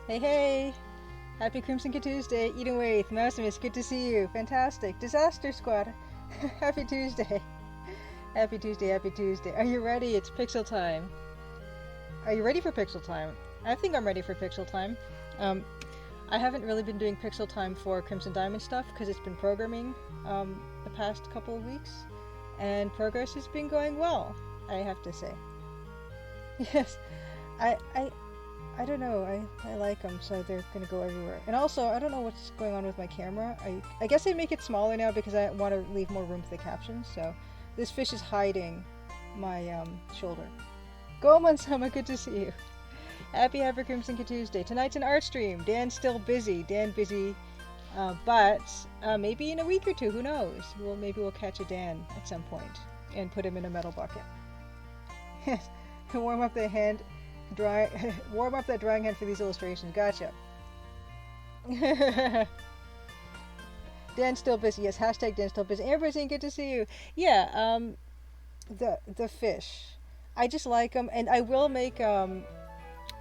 Hey, hey! Happy Crimson Tuesday. Eden Waith, Mousimus, good to see you. Fantastic. Disaster Squad. Happy Tuesday. Happy Tuesday, happy Tuesday. Are you ready? It's Pixel time. Are you ready for Pixel time? I think I'm ready for Pixel time. I haven't really been doing Pixel time for Crimson Diamond stuff because it's been programming the past couple of weeks, and progress has been going well, I have to say. Yes, I, I, I don't know. I like them, so they're gonna go everywhere. And also, I don't know what's going on with my camera. I guess I make it smaller now because I want to leave more room for the captions. So this fish is hiding my shoulder. Goemon-sama, good to see you. Happy Crimson Tuesday. Tonight's an art stream. Dan's still busy. But maybe in a week or two, who knows? Maybe we'll catch a Dan at some point and put him in a metal bucket. Warm up the hand. Warm up that drying hand for these illustrations. Gotcha. Dan's still busy. Yes, hashtag Dan's still busy. Amber saying good to see you. Yeah, the fish. I just like them, and I will make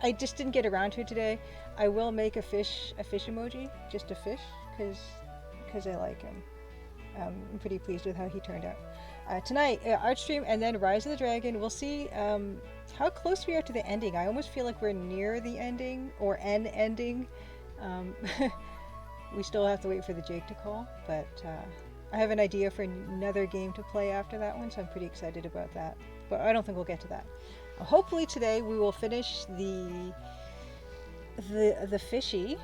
I just didn't get around to it today. I will make a fish emoji, just a fish, because I like him. I'm pretty pleased with how he turned out. Tonight, art stream and then Rise of the Dragon. We'll see how close we are to the ending. I almost feel like we're near the ending, or an ending. We still have to wait for the Jake to call, but I have an idea for another game to play after that one, so I'm pretty excited about that. But I don't think we'll get to that. Hopefully today we will finish the fishy,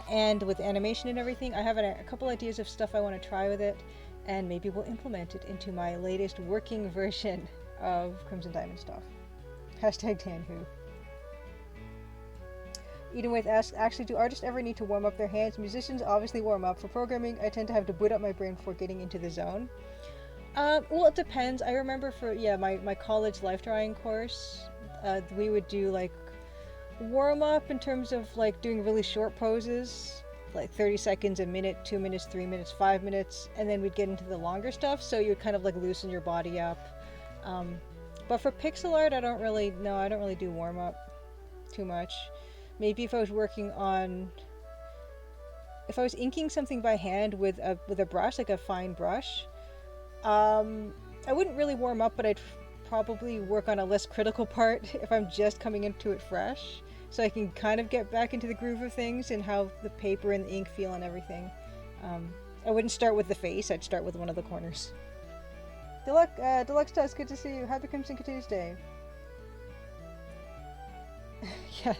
and with animation and everything. I have a couple ideas of stuff I want to try with it, and maybe we'll implement it into my latest working version of Crimson Diamond stuff. Hashtag Tanhu. Eden Waith asks, actually, do artists ever need to warm up their hands? Musicians obviously warm up. For programming, I tend to have to boot up my brain before getting into the zone. Well, it depends. I remember for, my college life drawing course, we would do, like, warm up in terms of, like, doing really short poses, like 30 seconds, a minute, 2 minutes, 3 minutes, 5 minutes, and then we'd get into the longer stuff, so you would kind of, like, loosen your body up. But for pixel art, I don't really do warm up too much. Maybe if I was inking something by hand with a brush, like a fine brush, I wouldn't really warm up, but I'd probably work on a less critical part if I'm just coming into it fresh, so I can kind of get back into the groove of things and how the paper and the ink feel and everything. I wouldn't start with the face, I'd start with one of the corners. Deluxe Tusk, good to see you. Happy Crimson Tuesday. Yeah.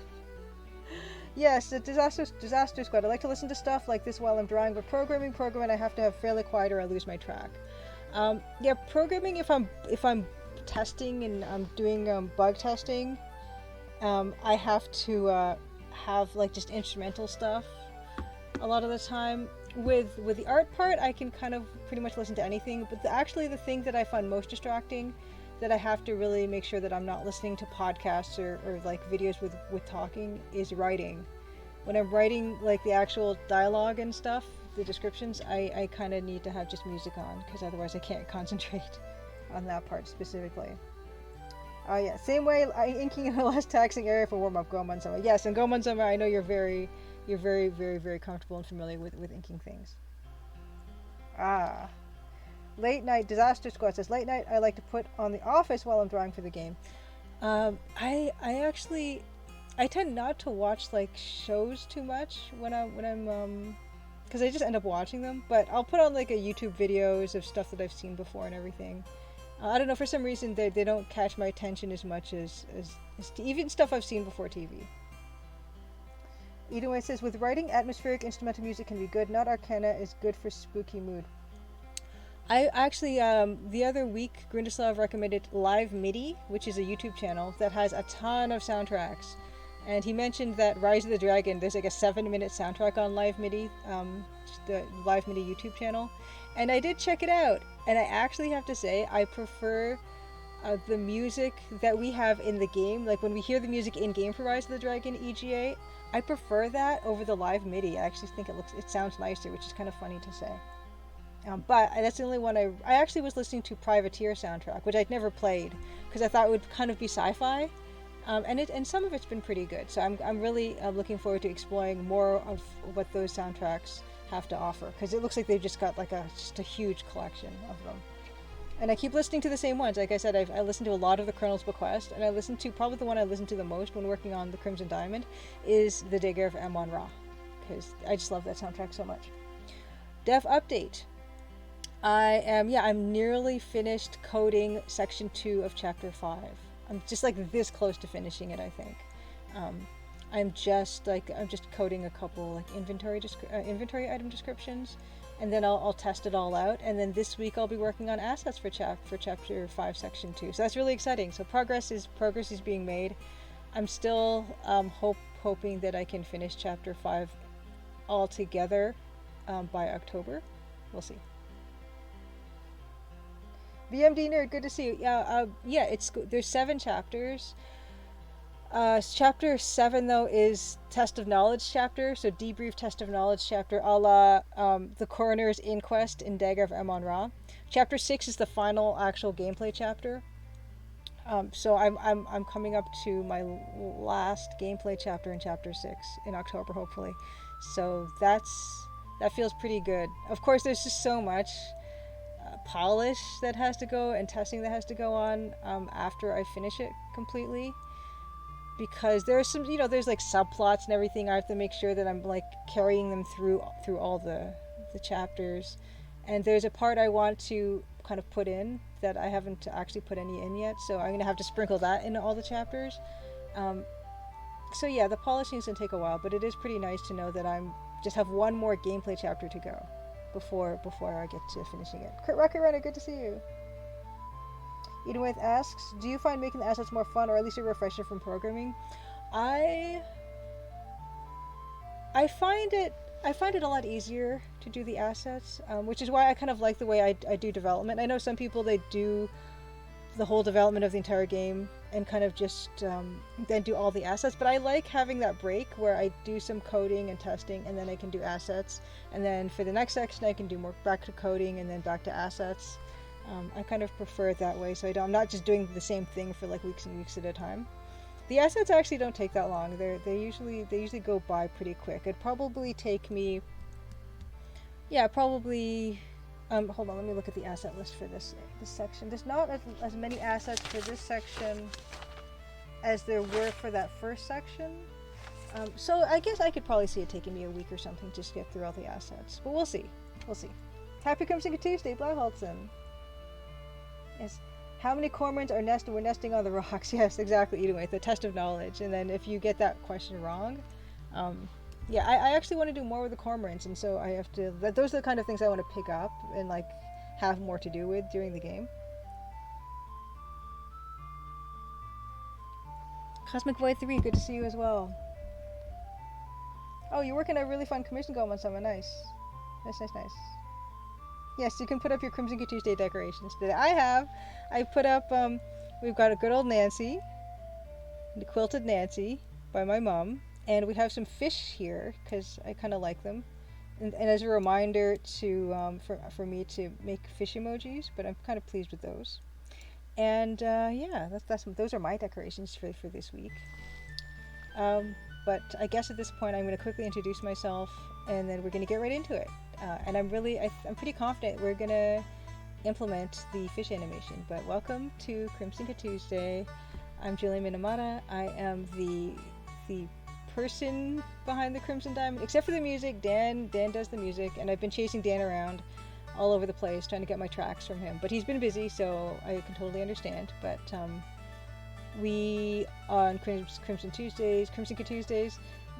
Yes, the disaster squad. I like to listen to stuff like this while I'm drawing, but programming, I have to have fairly quiet or I lose my track. Yeah, programming, if I'm testing and I'm doing bug testing, I have to have like just instrumental stuff a lot of the time. With the art part, I can kind of pretty much listen to anything, but actually the thing that I find most distracting, that I have to really make sure that I'm not listening to podcasts or like videos with talking, is writing. When I'm writing like the actual dialogue and stuff, the descriptions, I kind of need to have just music on, because otherwise I can't concentrate on that part specifically. Yeah, same way, inking in a less taxing area for warm-up, Goemon-sama. Yes, and Goemon-sama, I know you're very, very, very comfortable and familiar with inking things. Late night, Disaster Squad says, late night I like to put on The Office while I'm drawing for the game. I tend not to watch like shows too much when I'm because I just end up watching them, but I'll put on like a YouTube videos of stuff that I've seen before and everything. I don't know, for some reason they don't catch my attention as much as even stuff I've seen before TV. Eden Way says, with writing, atmospheric instrumental music can be good. Not Arcana is good for spooky mood. I actually, the other week, Grindislav recommended Live MIDI, which is a YouTube channel that has a ton of soundtracks. And he mentioned that Rise of the Dragon, there's like a 7-minute soundtrack on Live MIDI, the Live MIDI YouTube channel. And I did check it out. And I actually have to say, I prefer the music that we have in the game. Like when we hear the music in game for Rise of the Dragon EGA, I prefer that over the Live MIDI. I actually think it sounds nicer, which is kind of funny to say. But that's the only one I actually was listening to Privateer soundtrack, which I'd never played because I thought it would kind of be sci-fi. And some of it's been pretty good. So I'm really looking forward to exploring more of what those soundtracks have to offer, because it looks like they've just got like just a huge collection of them. And I keep listening to the same ones. Like I said, I listened to a lot of the Colonel's Bequest, and I listened to probably the one I listened to the most when working on the Crimson Diamond is the Dagger of Amon-Ra, because I just love that soundtrack so much. Dev update. I'm nearly finished coding section 2 of chapter 5. I'm just like this close to finishing it, I think. I'm just coding a couple like inventory item descriptions, and then I'll test it all out. And then this week I'll be working on assets for chapter 5 section 2. So that's really exciting. So progress is being made. I'm still hoping that I can finish chapter 5 all together by October. We'll see. BMD nerd, good to see you. There's 7 chapters. Chapter 7 though is Test of Knowledge chapter, so debrief Test of Knowledge chapter, a la the Coroner's Inquest in Dagger of Amon-Ra. Chapter 6 is the final actual gameplay chapter. So I'm coming up to my last gameplay chapter in chapter 6 in October, hopefully. So that feels pretty good. Of course, there's just so much polish that has to go and testing that has to go on after I finish it completely, because there's some, there's like subplots and everything. I have to make sure that I'm like carrying them through all the chapters, and there's a part I want to kind of put in that I haven't actually put any in yet, so I'm gonna have to sprinkle that into all the chapters. So yeah, the polishing's gonna take a while, but it is pretty nice to know that I'm just have one more gameplay chapter to go before I get to finishing it. Kurt Rocket Runner, good to see you. Edenwith asks, do you find making the assets more fun, or at least a refresher from programming? I find it a lot easier to do the assets, which is why I kind of like the way I do development. I know some people, they do the whole development of the entire game and kind of just then do all the assets, but I like having that break where I do some coding and testing, and then I can do assets, and then for the next section I can do more back to coding and then back to assets. I kind of prefer it that way, so I'm not just doing the same thing for like weeks and weeks at a time. The assets actually don't take that long. They usually go by pretty quick. It'd probably take me, hold on, let me look at the asset list for this section. There's not as many assets for this section as there were for that first section. So I guess I could probably see it taking me a week or something just to get through all the assets. But we'll see. Happy Crimson Tuesday, Blauholzen. Yes. How many cormorants are nesting? We're nesting on the rocks. Yes, exactly, Anyway, the test of knowledge. And then if you get that question wrong, I actually want to do more with the cormorants, and so I have to, those are the kind of things I want to pick up and like have more to do with during the game. Cosmic Void 3, good to see you as well. Oh, you're working a really fun commission going on summer. Nice. Nice. Yes, you can put up your Crimson Tuesday decorations today. I put up, we've got a good old Nancy, the quilted Nancy by my mom, and we have some fish here because I kind of like them, and as a reminder to for me to make fish emojis. But I'm kind of pleased with those, and those are my decorations for this week. But I guess at this point I'm going to quickly introduce myself, and then we're going to get right into it. And I'm pretty confident we're going to implement the fish animation. But welcome to Crimson Tuesday. I'm Julie Minamata. I am the person behind the Crimson Diamond, except for the music. Dan does the music, and I've been chasing Dan around all over the place trying to get my tracks from him. But he's been busy, so I can totally understand. But we on Crimson Tuesdays,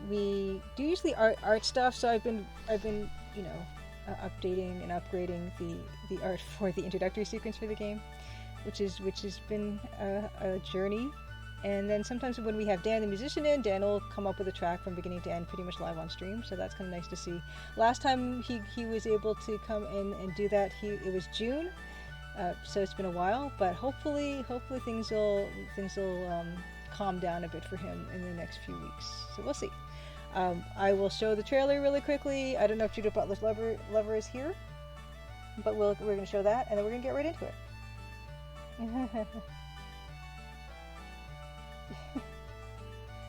we do usually art stuff. So I've been updating and upgrading the art for the introductory sequence for the game, which has been a journey. And then sometimes when we have Dan the musician in, Dan will come up with a track from beginning to end pretty much live on stream, so that's kind of nice to see. Last time he was able to come in and do that, it was June, so it's been a while, but hopefully things will calm down a bit for him in the next few weeks, so we'll see. I will show the trailer really quickly. I don't know if Judith Butler's Lover is here, but we're going to show that, and then we're going to get right into it.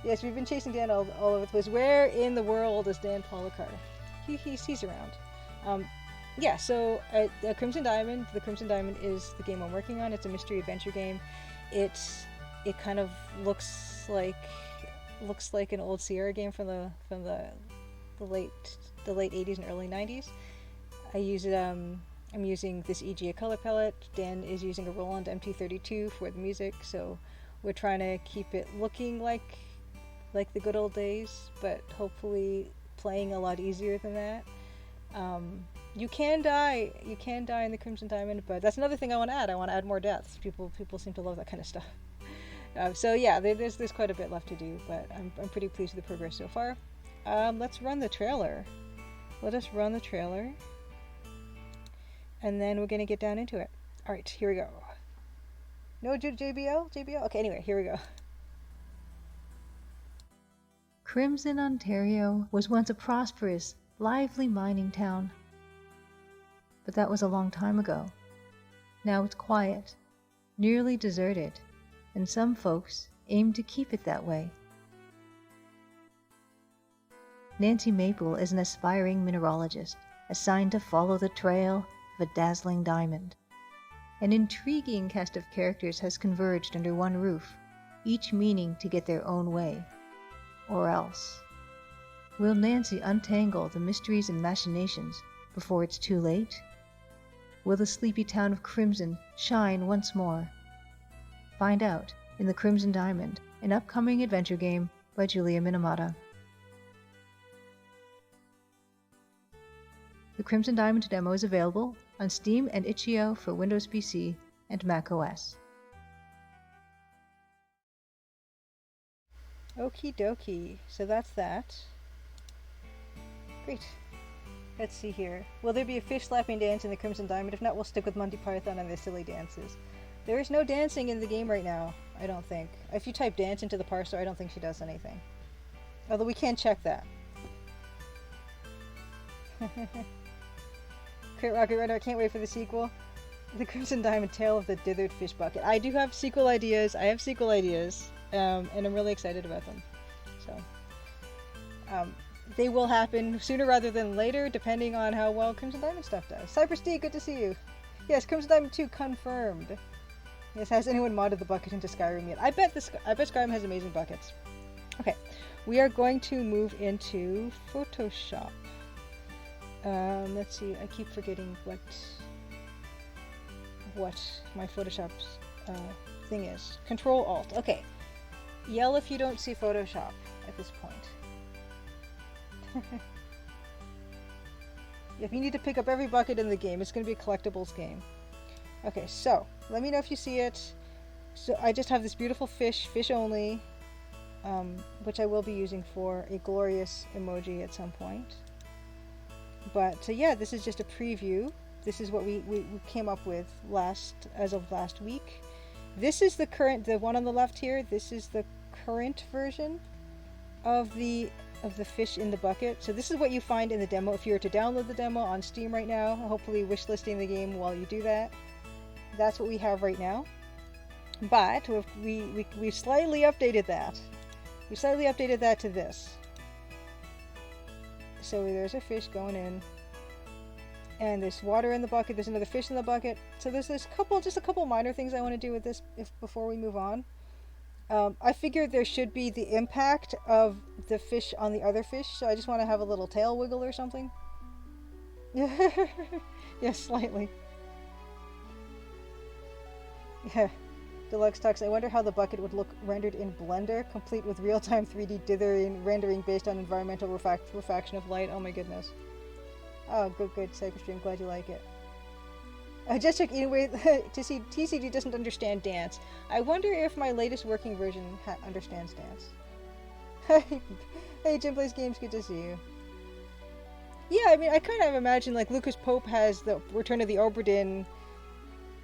Yes, we've been chasing Dan all over the place. Where in the world is Dan Polakar? He's around. Um, yeah, so Crimson Diamond. The Crimson Diamond is the game I'm working on. It's a mystery adventure game. It kind of looks like an old Sierra game from the late 80s and early 90s. I'm using this EGA color palette. Dan is using a Roland MT32 for the music, so we're trying to keep it looking like the good old days, but hopefully playing a lot easier than that. You can die in the Crimson Diamond, but that's another thing I want to add. I want to add more deaths. People seem to love that kind of stuff. So yeah, there's quite a bit left to do, but I'm pretty pleased with the progress so far. Let's run the trailer. Let us run the trailer, and then we're gonna get down into it. All right, here we go. No JBL? Okay, anyway, here we go. Crimson, Ontario was once a prosperous, lively mining town. But that was a long time ago. Now it's quiet, nearly deserted, and some folks aim to keep it that way. Nancy Maple is an aspiring mineralogist assigned to follow the trail of a dazzling diamond. An intriguing cast of characters has converged under one roof, each meaning to get their own way. Or else. Will Nancy untangle the mysteries and machinations before it's too late? Will the sleepy town of Crimson shine once more? Find out in The Crimson Diamond, an upcoming adventure game by Julia Minamata. The Crimson Diamond demo is available on Steam and itch.io for Windows PC and Mac OS. Okie dokie. So that's that. Great. Let's see here. Will there be a fish slapping dance in the Crimson Diamond? If not, we'll stick with Monty Python and their silly dances. There is no dancing in the game right now, I don't think. If you type dance into the parser, I don't think she does anything. Although we can check that. Crit Rocket Runner, I can't wait for the sequel. The Crimson Diamond Tale of the Dithered Fish Bucket. I do have sequel ideas. And I'm really excited about them. So, they will happen sooner rather than later, depending on how well Crimson Diamond stuff does. Cypress D, good to see you. Yes, Crimson Diamond 2 confirmed. Yes, has anyone modded the bucket into Skyrim yet? I bet Skyrim has amazing buckets. Okay, we are going to move into Photoshop. Let's see. I keep forgetting what my Photoshop's thing is. Control Alt. Okay. Yell if you don't see Photoshop at this point. If you need to pick up every bucket in the game, it's going to be a collectibles game. Okay, so let me know if you see it. So I just have this beautiful fish only, which I will be using for a glorious emoji at some point. But yeah, this is just a preview. This is what we came up with as of last week. This is the one on the left here. This is the current version of the fish in the bucket. So this is what you find in the demo. If you were to download the demo on Steam right now, hopefully wishlisting the game while you do that. That's what we have right now. But we slightly updated that. We slightly updated that to this. So there's a fish going in. And there's water in the bucket. There's another fish in the bucket. So there's just a couple minor things I want to do with this before we move on. I figured there should be the impact of the fish on the other fish. So I just want to have a little tail wiggle or something. Yes, slightly. Yeah. Deluxe Tux. I wonder how the bucket would look rendered in Blender, complete with real-time 3D dithering rendering based on environmental refraction of light. Oh my goodness. Oh, good, Cyberstream. Glad you like it. Just check anyway to see TCG doesn't understand dance. I wonder if my latest working version understands dance. Hey, Jim Plays Games. Good to see you. Yeah, I mean, I kind of imagine like Lucas Pope has the Return of the Obra Dinn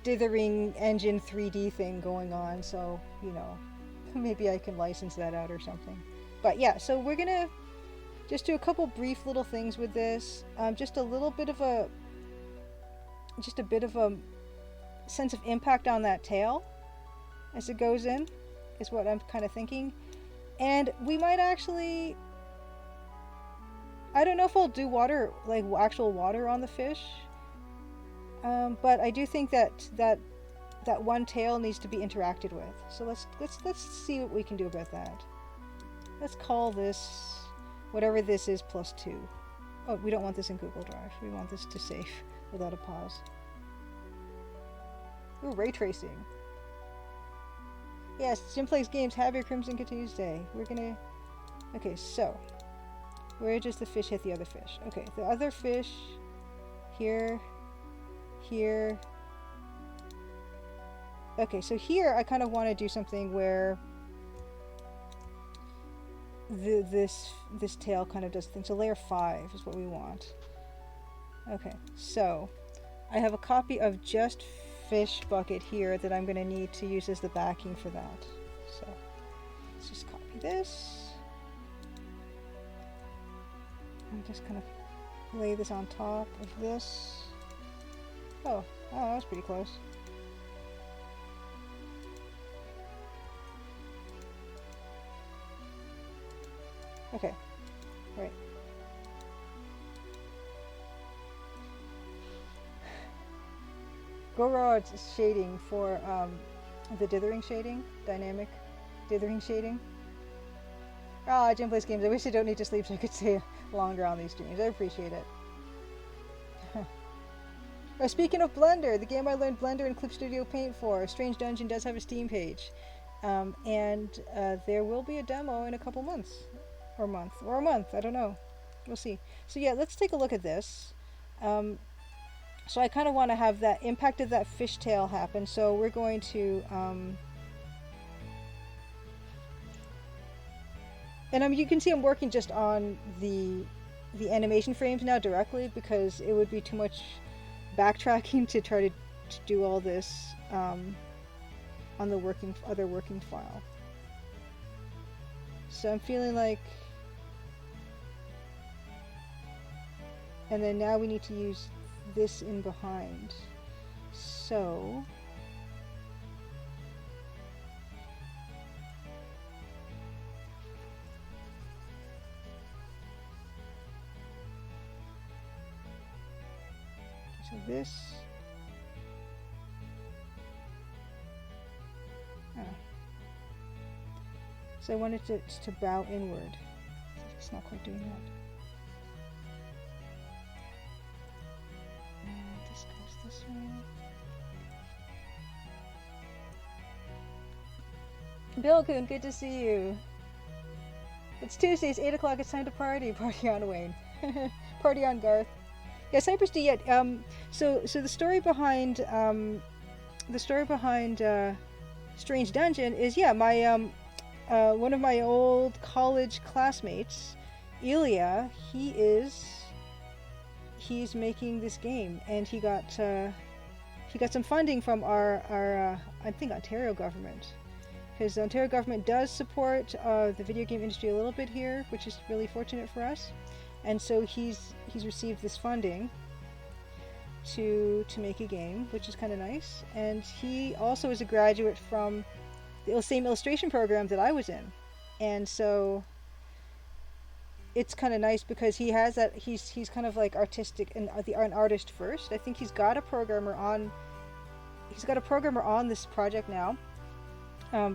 dithering engine 3D thing going on, so you know, maybe I can license that out or something. But yeah, so we're gonna just do a couple brief little things with this. Just a bit of a sense of impact on that tail as it goes in is what I'm kind of thinking. And we might actually, I don't know if I'll do water, like actual water on the fish. But I do think that one tail needs to be interacted with. So let's see what we can do about that. Let's call this whatever this is +2. Oh, we don't want this in Google Drive. We want this to save without a pause. Ooh, ray tracing. Yes, Jim Plays Games. Happy Crimson Tuesday. We're gonna. Okay, so where does the fish hit the other fish? Okay, the other fish here, here. Okay, so here I kind of want to do something where this tail kind of does things. So layer 5 is what we want. Okay, so I have a copy of Just Fish Bucket here that I'm going to need to use as the backing for that. So let's just copy this and just kind of lay this on top of this. Oh, that was pretty close. Okay, right. Gorod's shading for the dithering shading, dynamic dithering shading. Ah, Jim Plays Games. I wish I don't need to sleep so I could stay longer on these streams. I appreciate it. Speaking of Blender, the game I learned Blender and Clip Studio Paint for, Strange Dungeon does have a Steam page. And there will be a demo in a couple months. Or a month, I don't know. We'll see. So yeah, let's take a look at this. So I kind of want to have that impact of that fishtail happen. So we're going to, and you can see I'm working just on the animation frames now directly because it would be too much backtracking to try to do all this on the other working file. So I'm feeling like, and then now we need to use this in behind. So this. Oh. So I wanted it to bow inward. It's not quite doing that. And this goes this way. Bill Coon, good to see you. It's Tuesday, it's 8 o'clock, it's time to party. Party on, Wayne. Party on, Garth. Yeah, Cypress D. So the story behind Strange Dungeon is my one of my old college classmates, Ilya. He's making this game, and he got some funding from our I think Ontario government, because the Ontario government does support the video game industry a little bit here, which is really fortunate for us. And so he's received this funding to make a game, which is kind of nice. And he also is a graduate from the same illustration program that I was in, and so it's kind of nice because he has that. He's kind of like artistic and an artist first. I think he's got a programmer on this project now,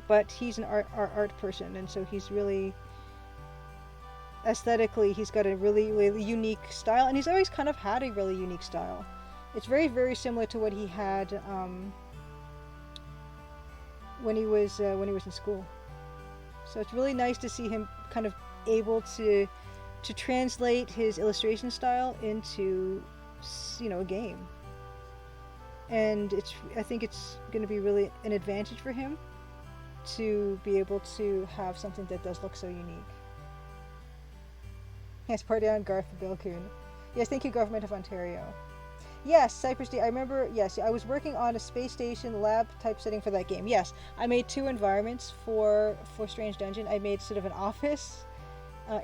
but he's an art person, and so he's really. Aesthetically, he's got a really, really unique style, and he's always kind of had a really unique style. It's very, very similar to what he had when he was in school. So it's really nice to see him kind of able to translate his illustration style into, a game. And I think it's going to be really an advantage for him to be able to have something that does look so unique. Yes, party on, Garth Bilcoon. Yes, thank you, Government of Ontario. Yes, Cypress D. I remember, yes, I was working on a space station lab type setting for that game. Yes, I made 2 environments for Strange Dungeon. I made sort of an office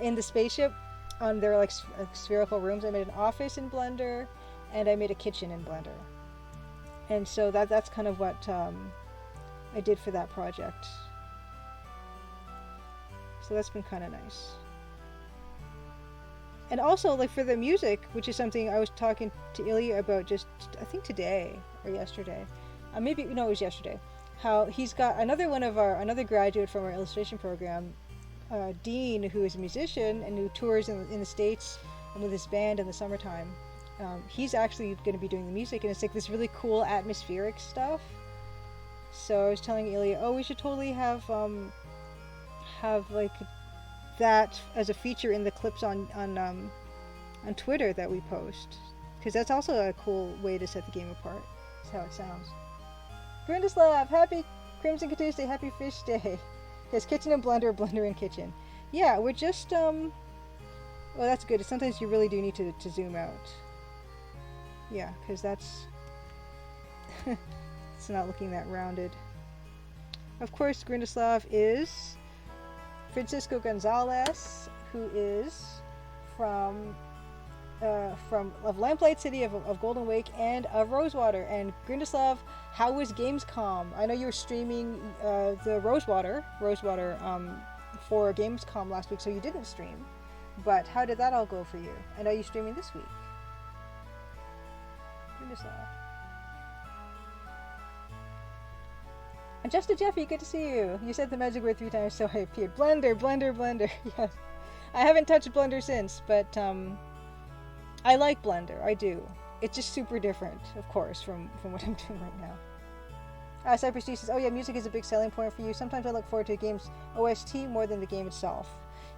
in the spaceship. There were like spherical rooms. I made an office in Blender, and I made a kitchen in Blender. And so that's kind of what I did for that project. So that's been kind of nice. And also, like, for the music, which is something I was talking to Ilya about just, I think today or yesterday. Maybe, no, it was yesterday. How he's got another graduate from our illustration program, Dean, who is a musician and who tours in the States and with his band in the summertime. He's actually going to be doing the music, and it's like this really cool atmospheric stuff. So I was telling Ilya, oh, we should totally have like that as a feature in the clips on Twitter that we post, because that's also a cool way to set the game apart. That's how it sounds. Grindislav, happy Crimson Tuesday, happy Fish Day. Yes, kitchen and blender, blender and kitchen. Yeah, we're just well, that's good. Sometimes you really do need to zoom out. Yeah, because that's it's not looking that rounded. Of course, Grindislav is Francisco Gonzalez, who is from of Lamplight City, of Golden Wake, and of Rosewater. And Grindislav, how was Gamescom? I know you were streaming the Rosewater for Gamescom last week, so you didn't stream. But how did that all go for you? And are you streaming this week? Grindislav. And Just a Jeffy, good to see you. You said the magic word 3 times, so I appeared. Blender, blender, blender. Yes. I haven't touched Blender since, but I like Blender. I do. It's just super different, of course, from what I'm doing right now. Cypress G says, oh yeah, music is a big selling point for you. Sometimes I look forward to a game's OST more than the game itself.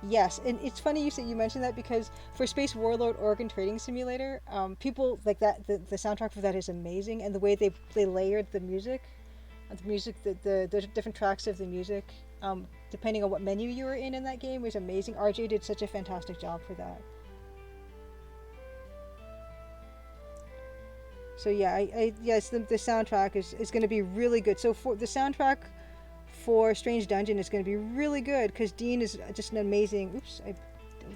Yes, and it's funny you mentioned that, because for Space Warlord Organ Trading Simulator, people like that. The soundtrack for that is amazing, and the way they layered the music, the different tracks of the music, depending on what menu you were in that game, was amazing. RJ did such a fantastic job for that. So yeah, yes, the soundtrack is going to be really good. So for the soundtrack for Strange Dungeon is going to be really good, because Dean is just an amazing. Oops,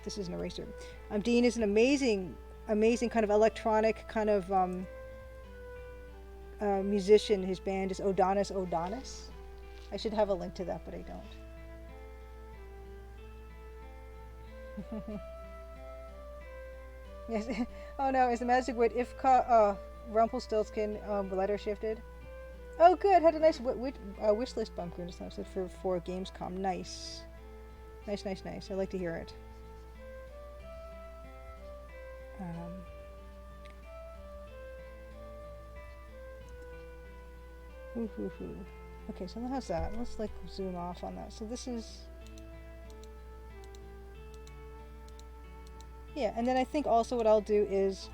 this is an eraser. Dean is an amazing kind of electronic kind of musician. His band is Odonis. I should have a link to that, but I don't. Yes. Oh no, is the magic word Ifka Rumpelstiltskin letter shifted? Oh good, had a nice wish list bump for Gamescom. Nice. I like to hear it. Okay, so how's that? Let's like zoom off on that. So this is, yeah, and then I think also what I'll do is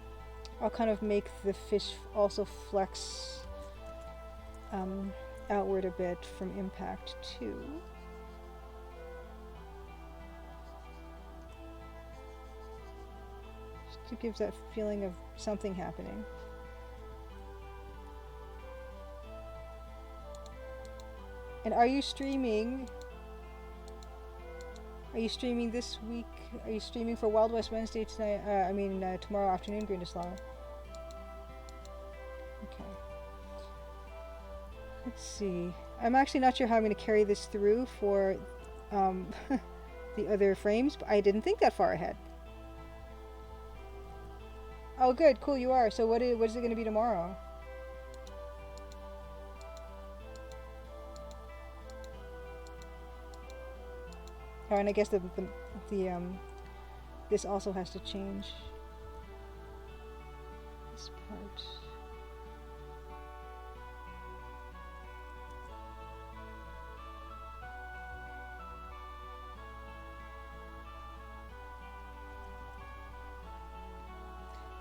I'll kind of make the fish also flex outward a bit from impact too. Just to give that feeling of something happening. And are you streaming? Are you streaming this week? Are you streaming for Wild West Wednesday tonight? Tomorrow afternoon, Grindislav. Okay. Let's see. I'm actually not sure how I'm going to carry this through for the other frames, but I didn't think that far ahead. Oh, good, cool, you are. So what is it going to be tomorrow? Oh, and I guess this also has to change. This part.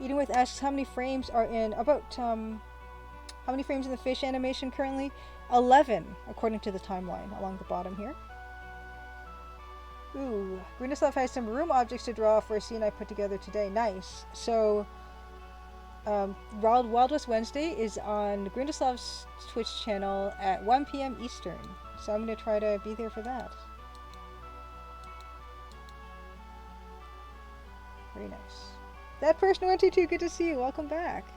Edenworth asks how many frames are in how many frames in the fish animation currently? 11, according to the timeline along the bottom here. Ooh, Grindislav has some room objects to draw for a scene I put together today. Nice. So, Wild West Wednesday is on Grindislav's Twitch channel at 1 p.m. Eastern. So I'm going to try to be there for that. Very nice. That person 122, good to see you. Welcome back.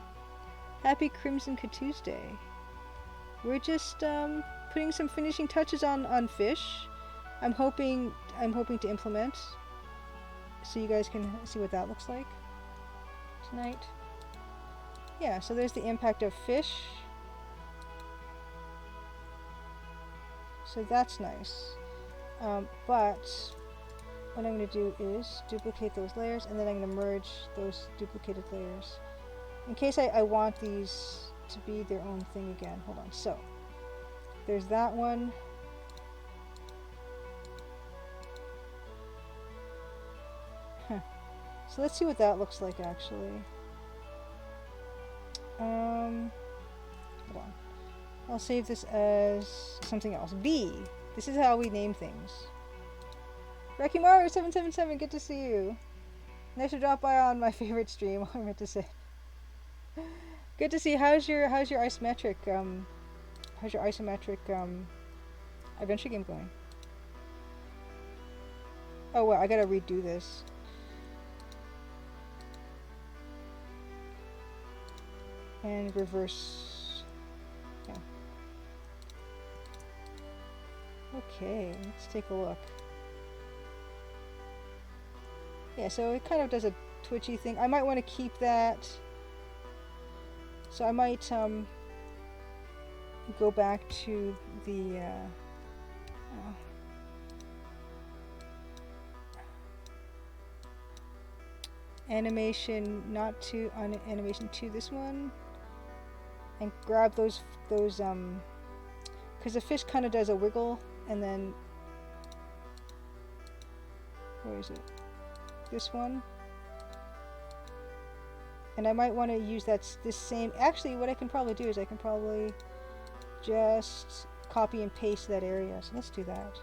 Happy Crimson Tuesday. We're just putting some finishing touches on Fish. I'm hoping I'm hoping to implement, so you guys can see what that looks like tonight. Yeah, so there's the impact of fish. So that's nice. But what I'm going to do is duplicate those layers, and then I'm going to merge those duplicated layers in case I want these to be their own thing again. Hold on. So there's that one. So let's see what that looks like actually. Hold on. I'll save this as something else. B. This is how we name things. Rekimaru777, good to see you. Nice to drop by on my favorite stream. I meant to say. Good to see. How's your isometric adventure game going? Oh well, I gotta redo this. And reverse. Yeah. Okay, let's take a look. Yeah, so it kind of does a twitchy thing. I might want to keep that. So I might go back to the animation, not to on animation to this one, and grab those because the fish kind of does a wiggle, and then where is it? This one. And I might want to use this same. Actually, what I can probably do is I can probably just copy and paste that area. So let's do that.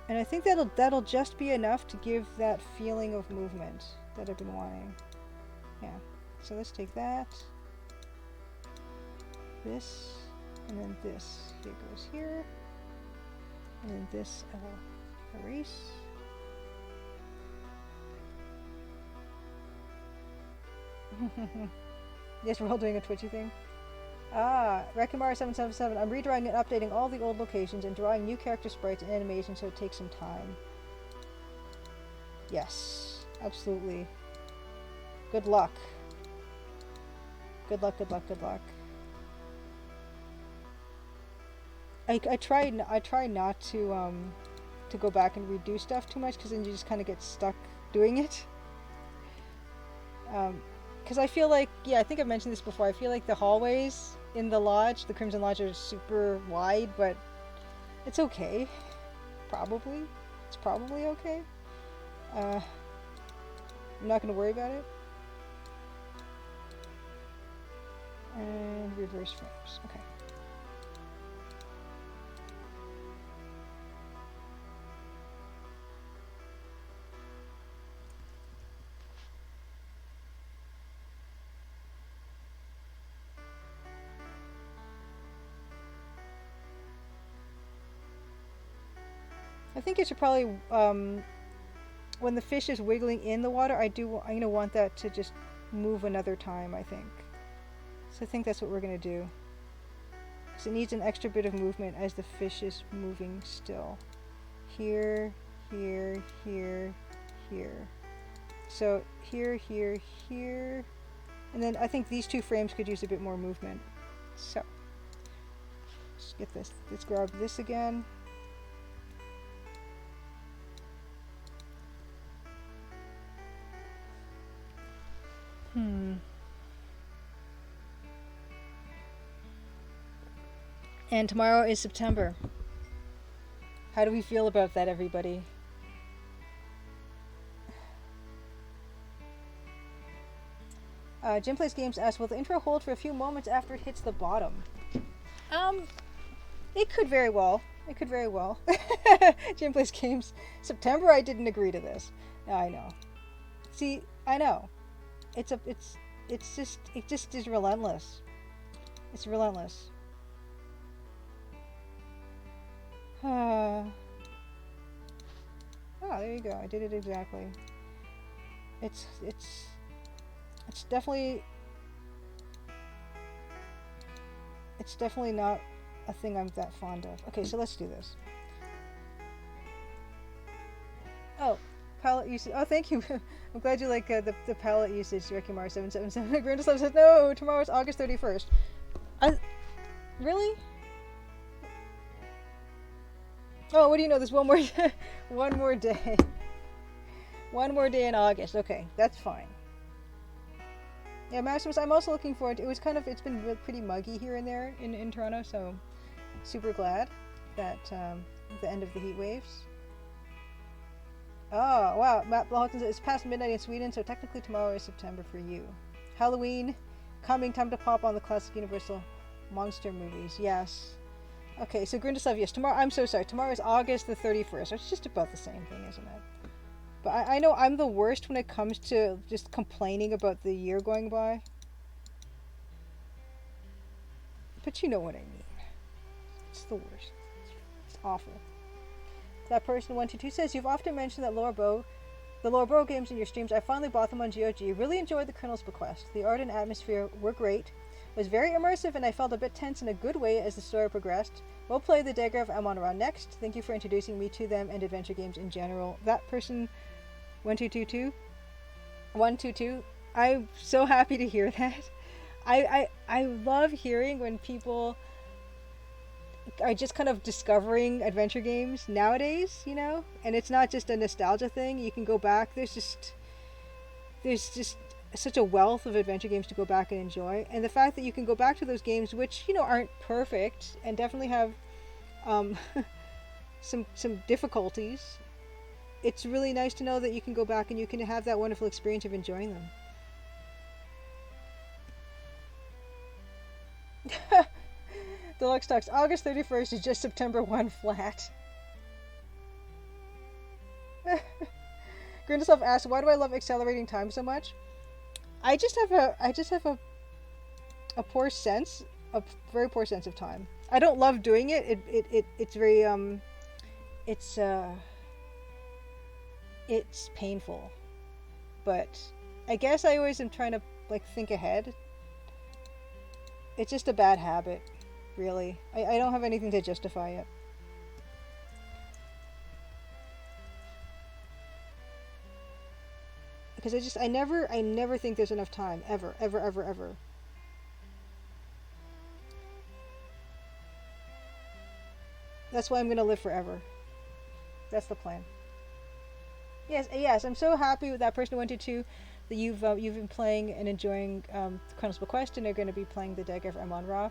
And I think that'll just be enough to give that feeling of movement that I've been wanting. Yeah. So let's take that, this, and then this. It goes here, and then this I'll erase. Yes, we're all doing a twitchy thing. Rekimar777. I'm redrawing and updating all the old locations and drawing new character sprites and animations, so it takes some time. Yes, absolutely. Good luck. Good luck, good luck, good luck. I try not to go back and redo stuff too much, because then you just kind of get stuck doing it. Because I feel like, yeah, I think I've mentioned this before, I feel like the hallways in the lodge, the Crimson Lodge, are super wide, but it's okay. Probably. It's probably okay. I'm not going to worry about it. And reverse frames. Okay. I think it should probably, when the fish is wiggling in the water, I'm going to want that to just move another time, I think. So I think that's what we're going to do. Because it needs an extra bit of movement as the fish is moving still. Here, here, here, here. So here, here, here. And then I think these two frames could use a bit more movement. So, let's get this. Let's grab this again. And tomorrow is September. How do we feel about that, everybody? Jim Plays Games asks, will the intro hold for a few moments after it hits the bottom? It could very well. It could very well. Jim Plays Games. September, I didn't agree to this. I know. See, I know. It just is relentless. It's relentless. Oh, there you go. I did it exactly. It's definitely not a thing I'm that fond of. Okay, so let's do this. palette usage. Oh, thank you. I'm glad you like the palette usage, Rekimar777. Grindeslov says, no, tomorrow's August 31st. Really? Oh, what do you know? There's one more, one more day. One more day in August. Okay, that's fine. Yeah, Maximus, I'm also looking forward to, it's been pretty muggy here and there in Toronto, so super glad that the end of the heat waves. Oh, wow. Matt Blahawk says it's past midnight in Sweden, so technically tomorrow is September for you. Halloween coming, time to pop on the classic Universal monster movies. Yes. Okay, so Grindeslav, yes, tomorrow, I'm so sorry, tomorrow is August the 31st. It's just about the same thing, isn't it? But I know I'm the worst when it comes to just complaining about the year going by. But you know what I mean. It's the worst. It's awful. That person 122 says, you've often mentioned that the Lower Bow games in your streams. I finally bought them on GOG. Really enjoyed the Colonel's Bequest. The art and atmosphere were great. It was very immersive, and I felt a bit tense in a good way as the story progressed. We'll play the Dagger of Amon-Ra next. Thank you for introducing me to them and adventure games in general. That person 122, I'm so happy to hear that. I love hearing when people are just kind of discovering adventure games nowadays, you know, and it's not just a nostalgia thing. You can go back. There's just such a wealth of adventure games to go back and enjoy, and the fact that you can go back to those games, which, you know, aren't perfect and definitely have some difficulties. It's really nice to know that you can go back and you can have that wonderful experience of enjoying them. Deluxe Talks, August 31st is just September 1 flat. Grindeslov asks, why do I love accelerating time so much? I just have a very poor sense of time. I don't love doing it. It's very it's painful. But I guess I always am trying to like think ahead. It's just a bad habit, really. I don't have anything to justify it. Because I never think there's enough time. Ever. That's why I'm gonna live forever. That's the plan. Yes, I'm so happy with that person 122 that you've been playing and enjoying Colonel's Bequest, and are going to be playing the Dagger of Amon-Ra.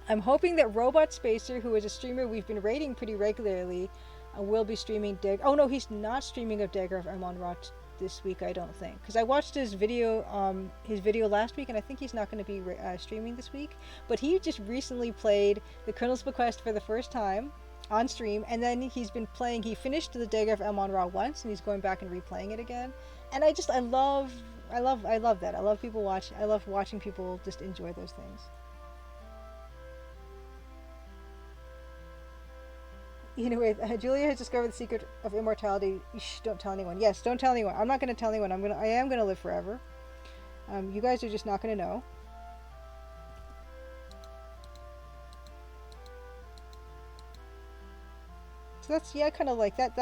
I'm hoping that Robot Spacer, who is a streamer we've been rating pretty regularly, will be streaming Dagger. Oh no, he's not streaming of Dagger of Amon-Ra this week, I don't think, because I watched his video last week, and I think he's not going to be streaming this week. But he just recently played the Colonel's Bequest for the first time on stream, and then he's been playing. He finished the Dagger of Amon-Ra once, and he's going back and replaying it again. And I love that. I love watching people just enjoy those things. You know, Julia has discovered the secret of immortality. Shh, don't tell anyone. Yes, don't tell anyone. I'm not going to tell anyone. I am going to live forever. You guys are just not going to know. So that's, yeah, I kind of like that.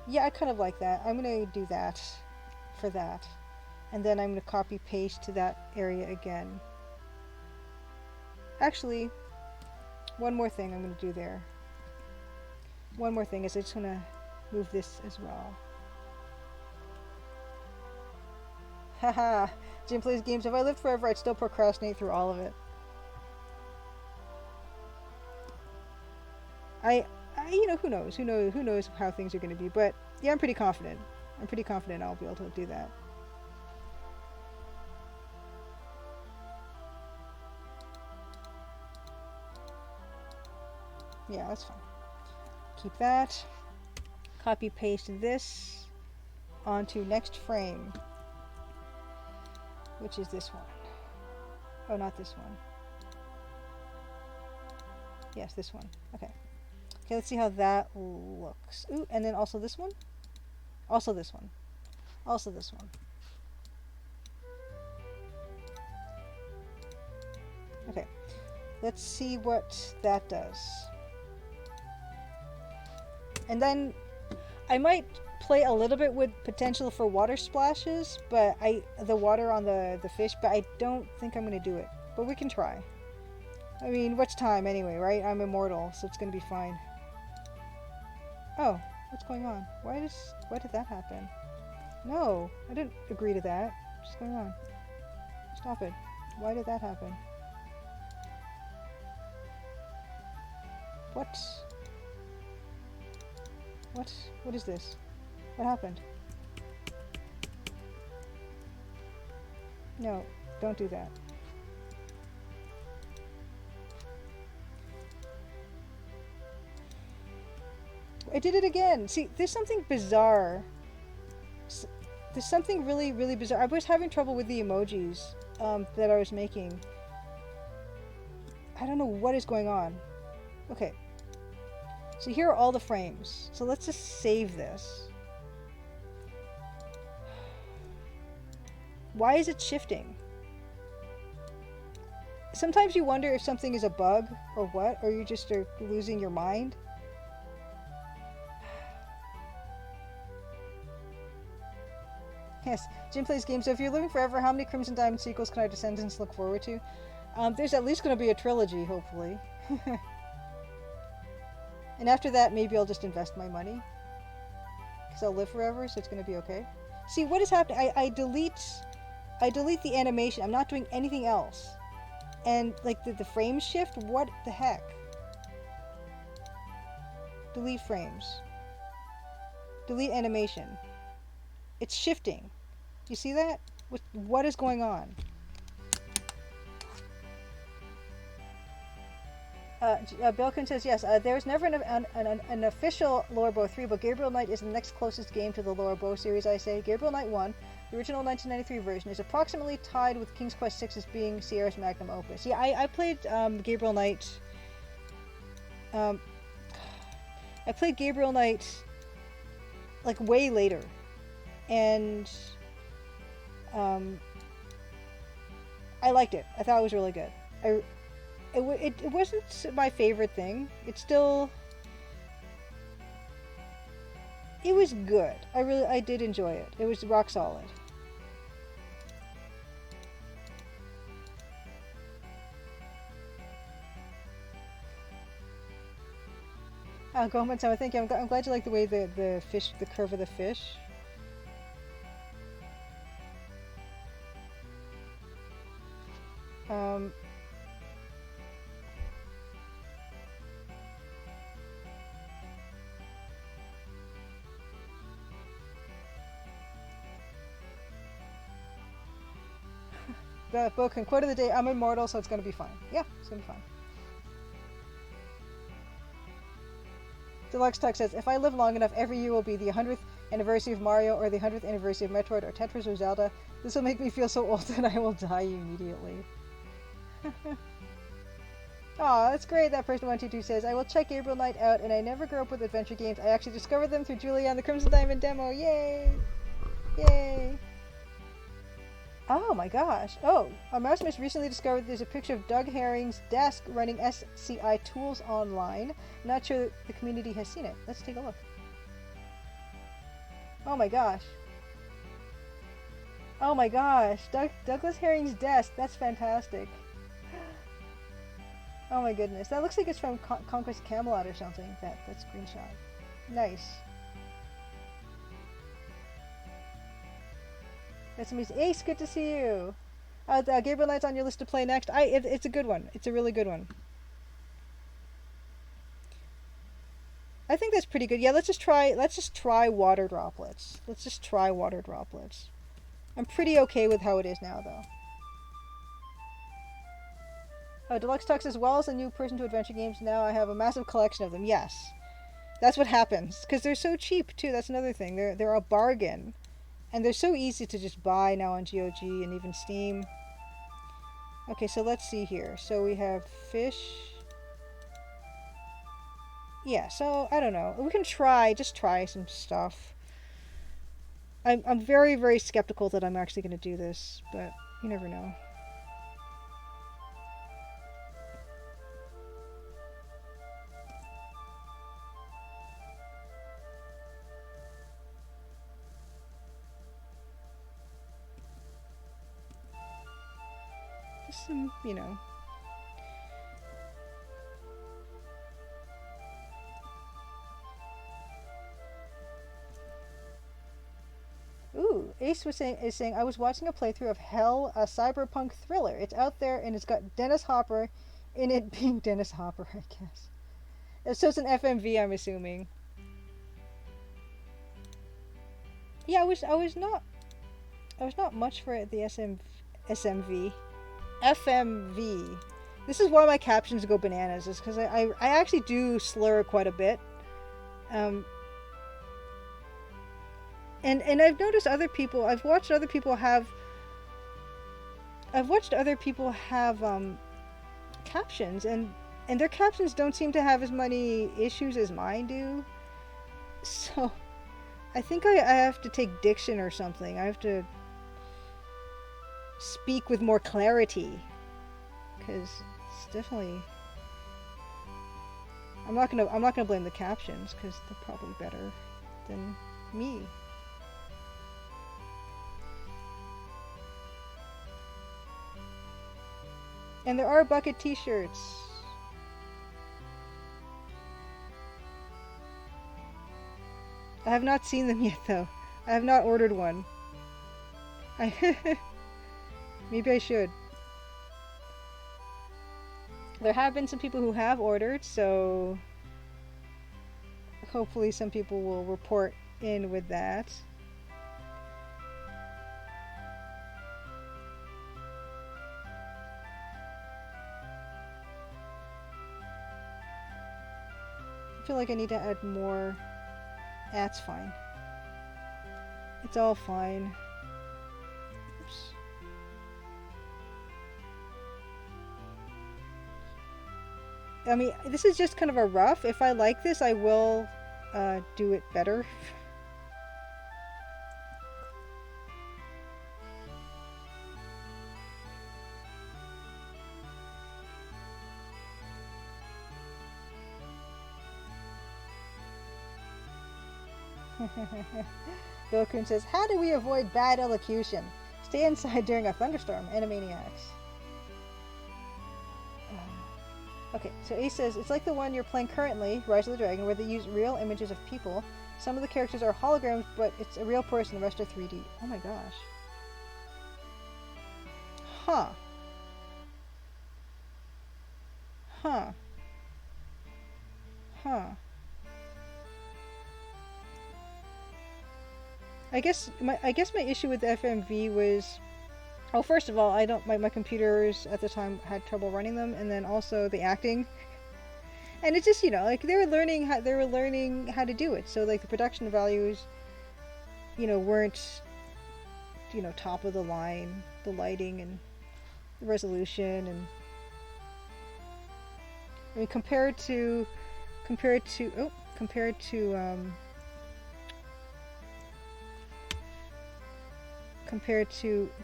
Yeah, I kind of like that. I'm going to do that for that. And then I'm going to copy paste to that area again. Actually, one more thing I'm going to do there. One more thing is I just want to move this as well. Haha, Jim plays games. If I lived forever, I'd still procrastinate through all of it. You know, who knows how things are going to be, but yeah, I'm pretty confident I'll be able to do that. Yeah, that's fine. Keep that. Copy paste this onto next frame, which is this one. Oh, not this one. Yes, this one. Okay. Okay, let's see how that looks. Ooh, and then also this one. Also this one. Also this one. Okay. Let's see what that does. And then I might play a little bit with potential for water splashes, but the water on the fish, but I don't think I'm gonna do it. But we can try. I mean, what's time anyway, right? I'm immortal, so it's gonna be fine. Oh, what's going on? Why did that happen? No, I didn't agree to that. What's going on? Stop it. Why did that happen? What? What? What is this? What happened? No, don't do that. I did it again. See, there's something bizarre. There's something really, really bizarre. I was having trouble with the emojis that I was making. I don't know what is going on. Okay. So here are all the frames. So let's just save this. Why is it shifting? Sometimes you wonder if something is a bug or what, or you just are losing your mind. Yes, Jim plays games. So if you're living forever, how many Crimson Diamond sequels can our descendants look forward to? There's at least going to be a trilogy, hopefully. And after that, maybe I'll just invest my money. Because I'll live forever, so it's going to be okay. See, what is happening? I delete the animation. I'm not doing anything else. And, like, the frames shift? What the heck? Delete frames. Delete animation. It's shifting. You see that? What is going on? Belkin says yes. There's never an official Lorebo 3, but Gabriel Knight is the next closest game to the Lorebo series, I say. Gabriel Knight 1, the original 1993 version, is approximately tied with King's Quest 6 as being Sierra's magnum opus. Yeah, I played Gabriel Knight. I played Gabriel Knight like way later. And I liked it. I thought it was really good. It wasn't my favorite thing. It was good. I did enjoy it. It was rock solid. Goldman, so thank you. I'm glad you like the way the curve of the fish. The book and quote of the day, I'm immortal, so it's going to be fine. Yeah, it's going to be fine. Deluxe Tuck says, if I live long enough, every year will be the 100th anniversary of Mario, or the 100th anniversary of Metroid, or Tetris, or Zelda. This will make me feel so old that I will die immediately. Aw, that's great, that person 122 says, I will check Gabriel Knight out, and I never grew up with adventure games. I actually discovered them through Julia on the Crimson Diamond demo. Yay! Yay! Oh my gosh. Oh, Maximus recently discovered there's a picture of Doug Herring's desk running SCI tools online. Not sure the community has seen it. Let's take a look. Oh my gosh. Oh my gosh. Douglas Herring's desk. That's fantastic. Oh my goodness. That looks like it's from Conquest Camelot or something. That screenshot. Nice. That's amazing. Ace, good to see you. Gabriel Knight's on your list to play next. It's a good one. It's a really good one. I think that's pretty good. Yeah, let's just try water droplets. Let's just try water droplets. I'm pretty okay with how it is now, though. Deluxe Tux, as well as a new person to adventure games, now I have a massive collection of them. Yes. That's what happens. Because they're so cheap, too. That's another thing. They're a bargain. And they're so easy to just buy now on GOG and even Steam. Okay, so let's see here. So we have fish. Yeah, so I don't know. We can just try some stuff. I'm very, very skeptical that I'm actually going to do this, but you never know. Just some, you know. Ooh, Ace is saying I was watching a playthrough of Hell, a cyberpunk thriller. It's out there and it's got Dennis Hopper in it, being Dennis Hopper, I guess. So it's an FMV, I'm assuming. Yeah, I was not much for the SMV. FMV. This is why my captions go bananas, is because I actually do slur quite a bit. And I've noticed other people, I've watched other people have captions, and their captions don't seem to have as many issues as mine do. So I think I have to take diction or something. I have to speak with more clarity, because it's definitely. I'm not gonna blame the captions, because they're probably better than me. And there are bucket t-shirts. I have not seen them yet, though. I have not ordered one. Maybe I should. There have been some people who have ordered, so hopefully some people will report in with that. I feel like I need to add more. That's fine. It's all fine. Oops. I mean, this is just kind of a rough. If I like this, I will do it better. Bill Coon says, how do we avoid bad elocution? Stay inside during a thunderstorm, Animaniacs. Okay, so Ace says, it's like the one you're playing currently, Rise of the Dragon, where they use real images of people. Some of the characters are holograms, but it's a real person, the rest are 3D. Oh my gosh. Huh. Huh. Huh. I guess my issue with the FMV was, well, first of all, my computers at the time had trouble running them, and then also the acting, and it's just, you know, like they were learning how to do it. So like the production values, you know, weren't, you know, top of the line. The lighting and the resolution, and I mean compared to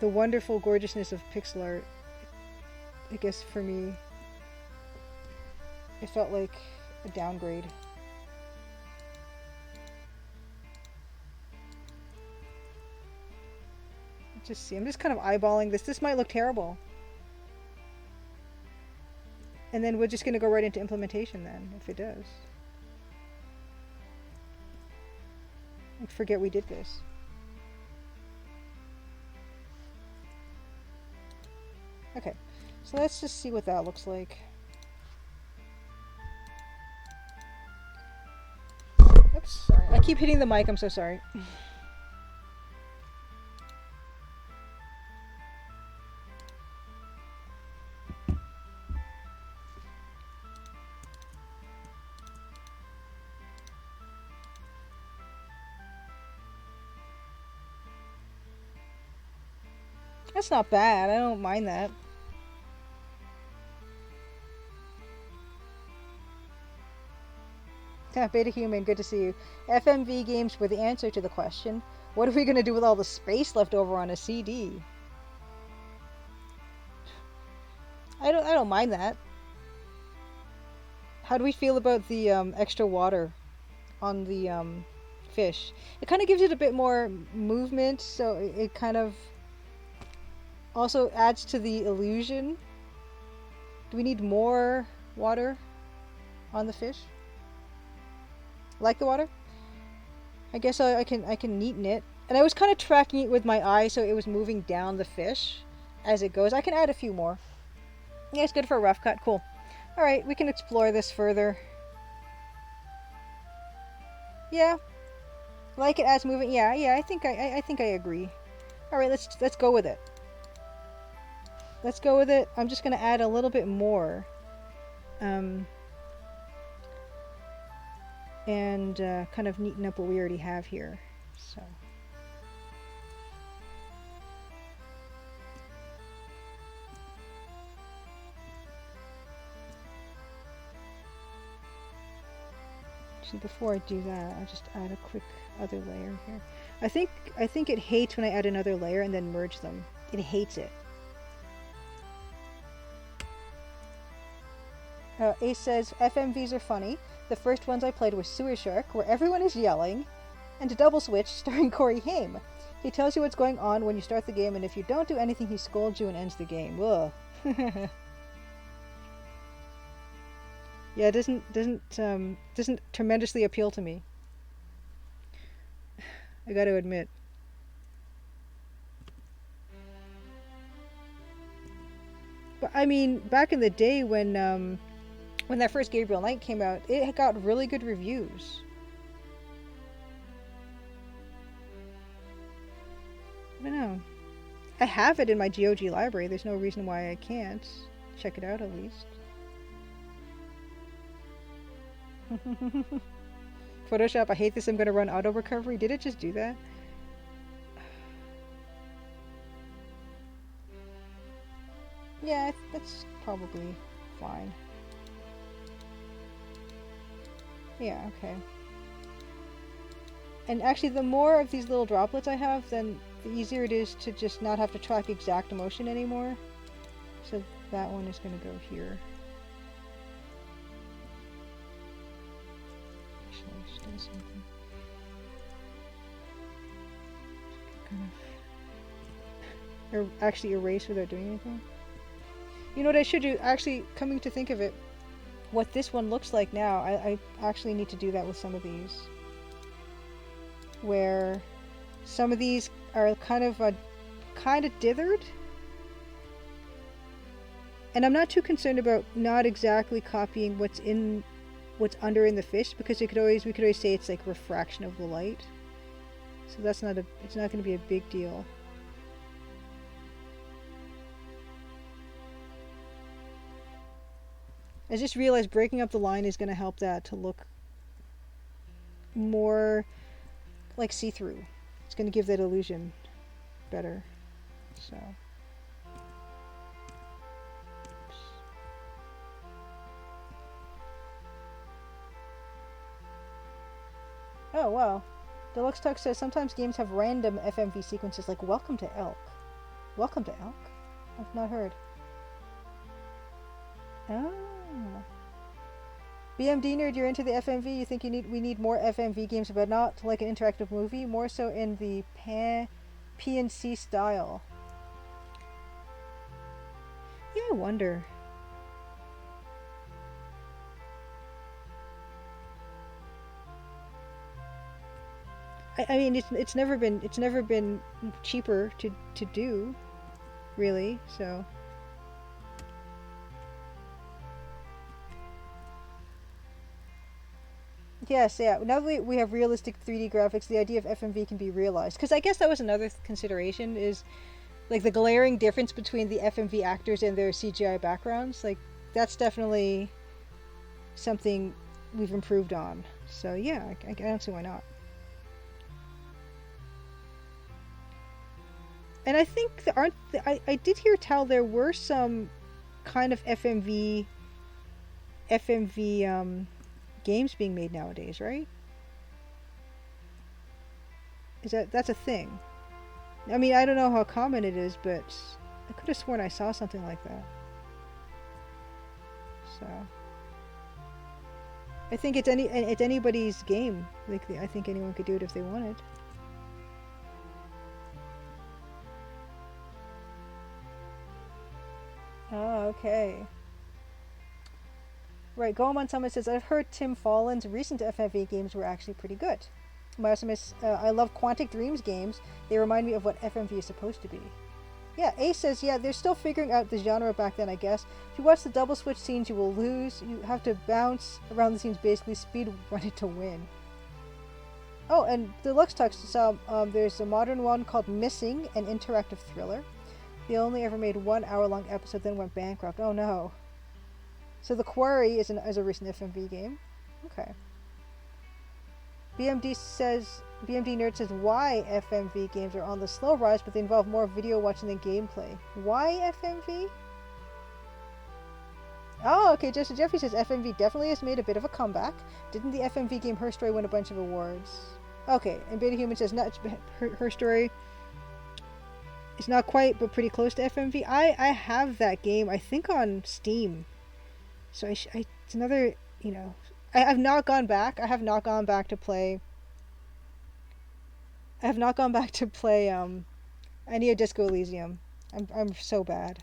the wonderful gorgeousness of pixel art, I guess for me, it felt like a downgrade. Just see, I'm just kind of eyeballing this. This might look terrible. And then we're just going to go right into implementation then, if it does. And forget we did this. Okay, so let's just see what that looks like. Oops, sorry. I keep hitting the mic, I'm so sorry. That's not bad, I don't mind that. Beta Human, good to see you. FMV games were the answer to the question, what are we going to do with all the space left over on a CD? I don't mind that. How do we feel about the extra water on the fish? It kind of gives it a bit more movement, so it kind of Also adds to the illusion. Do we need more water on the fish? Like the water? I guess I can neaten it. And I was kind of tracking it with my eye so it was moving down the fish as it goes. I can add a few more. Yeah, it's good for a rough cut. Cool. Alright, we can explore this further. Yeah. Like it as moving. Yeah, I think I agree. Alright, let's go with it. Let's go with it. I'm just gonna add a little bit more. And kind of neaten up what we already have here. So. Actually, before I do that, I'll just add a quick other layer here. I think it hates when I add another layer and then merge them. It hates it. Ace says, FMVs are funny. The first ones I played were Sewer Shark, where everyone is yelling, and a Double Switch starring Corey Haim. He tells you what's going on when you start the game, and if you don't do anything, he scolds you and ends the game. Ugh. Yeah, it doesn't tremendously appeal to me. I got to admit. But I mean, back in the day when that first Gabriel Knight came out, it got really good reviews. I don't know. I have it in my GOG library. There's no reason why I can't check it out at least. Photoshop, I hate this. I'm gonna run auto recovery. Did it just do that? Yeah, that's probably fine. Yeah, okay. And actually, the more of these little droplets I have, then the easier it is to just not have to track exact motion anymore. So that one is gonna go here. Something. Kind of actually erase without doing anything. You know what I should do? Actually, coming to think of it, what this one looks like now, I actually need to do that with some of these. Where some of these are kind of dithered. And I'm not too concerned about not exactly copying what's under in the fish, because we could always say it's like refraction of the light, so it's not going to be a big deal. I just realized breaking up the line is going to help that to look more like see-through. It's going to give that illusion better. So oh, wow. Deluxe Tuck says sometimes games have random FMV sequences like Welcome to Elk. Welcome to Elk? I've not heard. Oh. BMD Nerd, you're into the FMV. You think we need more FMV games, but not like an interactive movie, more so in the PNC style. Yeah, I wonder. I mean, it's never been cheaper to do, really. So yes, yeah. Now that we have realistic 3D graphics, the idea of FMV can be realized. Because I guess that was another consideration, is like the glaring difference between the FMV actors and their CGI backgrounds. Like that's definitely something we've improved on. So yeah, I don't see why not. And I think I did hear tell there were some kind of FMV games being made nowadays, right? That's a thing? I mean, I don't know how common it is, but I could have sworn I saw something like that. So I think it's anybody's game. Like I think anyone could do it if they wanted. Oh, okay. Right, Goemon Summit says, I've heard Tim Follin's recent FFA games were actually pretty good. Maximus, I love Quantic Dreams games. They remind me of what FMV is supposed to be. Yeah, Ace says, yeah, they're still figuring out the genre back then, I guess. If you watch the double switch scenes, you will lose. You have to bounce around the scenes, basically speed run it to win. Oh, and Deluxe Tux saw there's a modern one called Missing, an interactive thriller. They only ever made 1 hour long episode, then went bankrupt. Oh no. So The Quarry is a recent FMV game. Okay. BMD Nerd says, why FMV games are on the slow rise, but they involve more video watching than gameplay. Why FMV? Oh, okay, Justin Jeffrey says FMV definitely has made a bit of a comeback. Didn't the FMV game Her Story win a bunch of awards? Okay, and Beta Human says, not Her Story is not quite, but pretty close to FMV. I have that game, I think, on Steam. So it's another, you know, I've not gone back. I have not gone back to play. I have not gone back to play any of Disco Elysium. I'm so bad.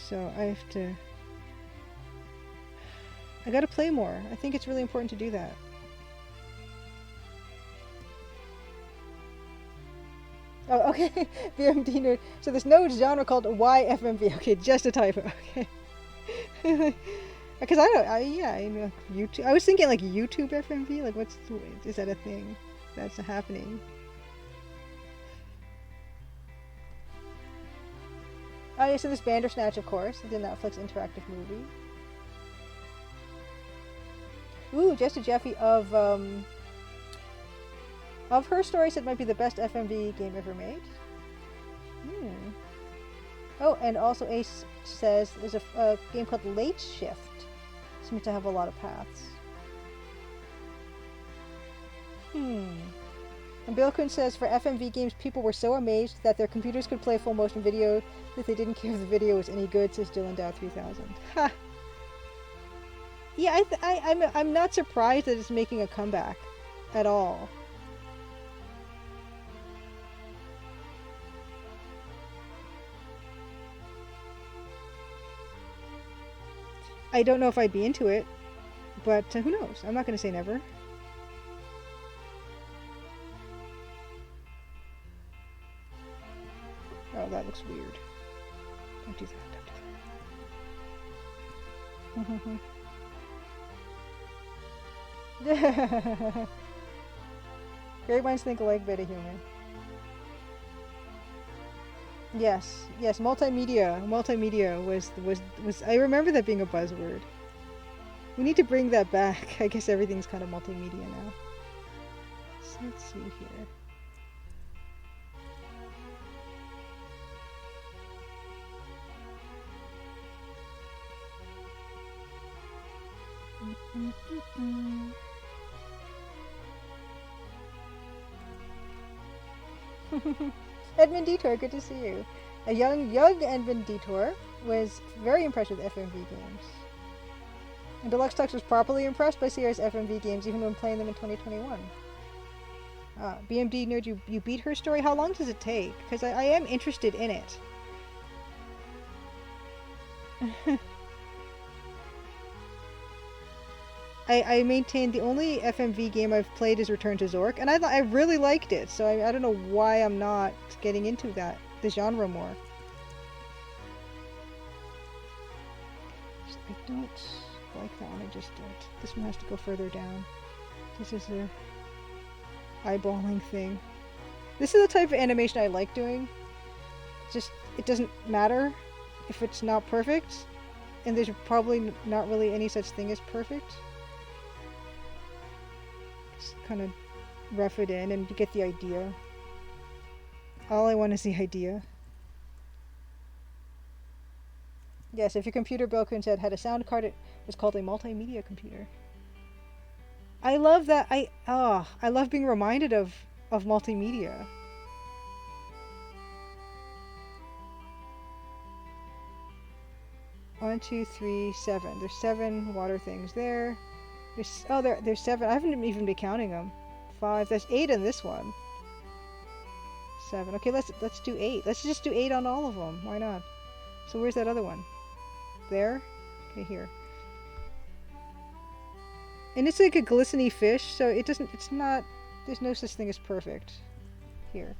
So I have to. I gotta play more. I think it's really important to do that. Oh, okay. BMD nerd. So there's no genre called YFMV. Okay, just a typo. Okay. Because I know YouTube. I was thinking like YouTube FMV. Like, is that a thing that's happening? Oh, yeah, so this Bandersnatch, of course, the Netflix interactive movie. Ooh, Jester Jeffy of Her Story said might be the best FMV game ever made. Oh, and also Ace says there's a game called Late Shift. Seems to have a lot of paths. And Bill Kuhn says for FMV games, people were so amazed that their computers could play full motion video that they didn't care if the video was any good, says Dylan Dow 3000. Ha! Yeah, I'm not surprised that it's making a comeback at all. I don't know if I'd be into it, but who knows? I'm not going to say never. Oh, that looks weird. Don't do that. Great minds think alike, Beta Human. Yes, multimedia was. I remember that being a buzzword. We need to bring that back. I guess everything's kind of multimedia now. So let's see here. Edmund Detour, good to see you. A young Edmund Detour was very impressed with FMV games. And Deluxe Tux was properly impressed by Sierra's FMV games even when playing them in 2021. BMD Nerd, you beat Her Story? How long does it take? Because I am interested in it. I maintain the only FMV game I've played is Return to Zork, and I really liked it, so I don't know why I'm not getting into the genre more. I don't like that one I just did. This one has to go further down. This is a eyeballing thing. This is the type of animation I like doing. Just, it doesn't matter if it's not perfect, and there's probably not really any such thing as perfect. Just kind of rough it in and you get the idea. All I want is the idea. Yes, if your computer, Bill Kuhn said, had a sound card, it was called a multimedia computer. I love that. I love being reminded of multimedia. One, two, three, 7. There's 7 water things there. There's 7. I haven't even been counting them. 5. There's 8 on this one. 7. Okay, let's do 8. Let's just do 8 on all of them. Why not? So where's that other one? There? Okay, here. And it's like a glistening fish, so it's not, there's no such thing as perfect. Here.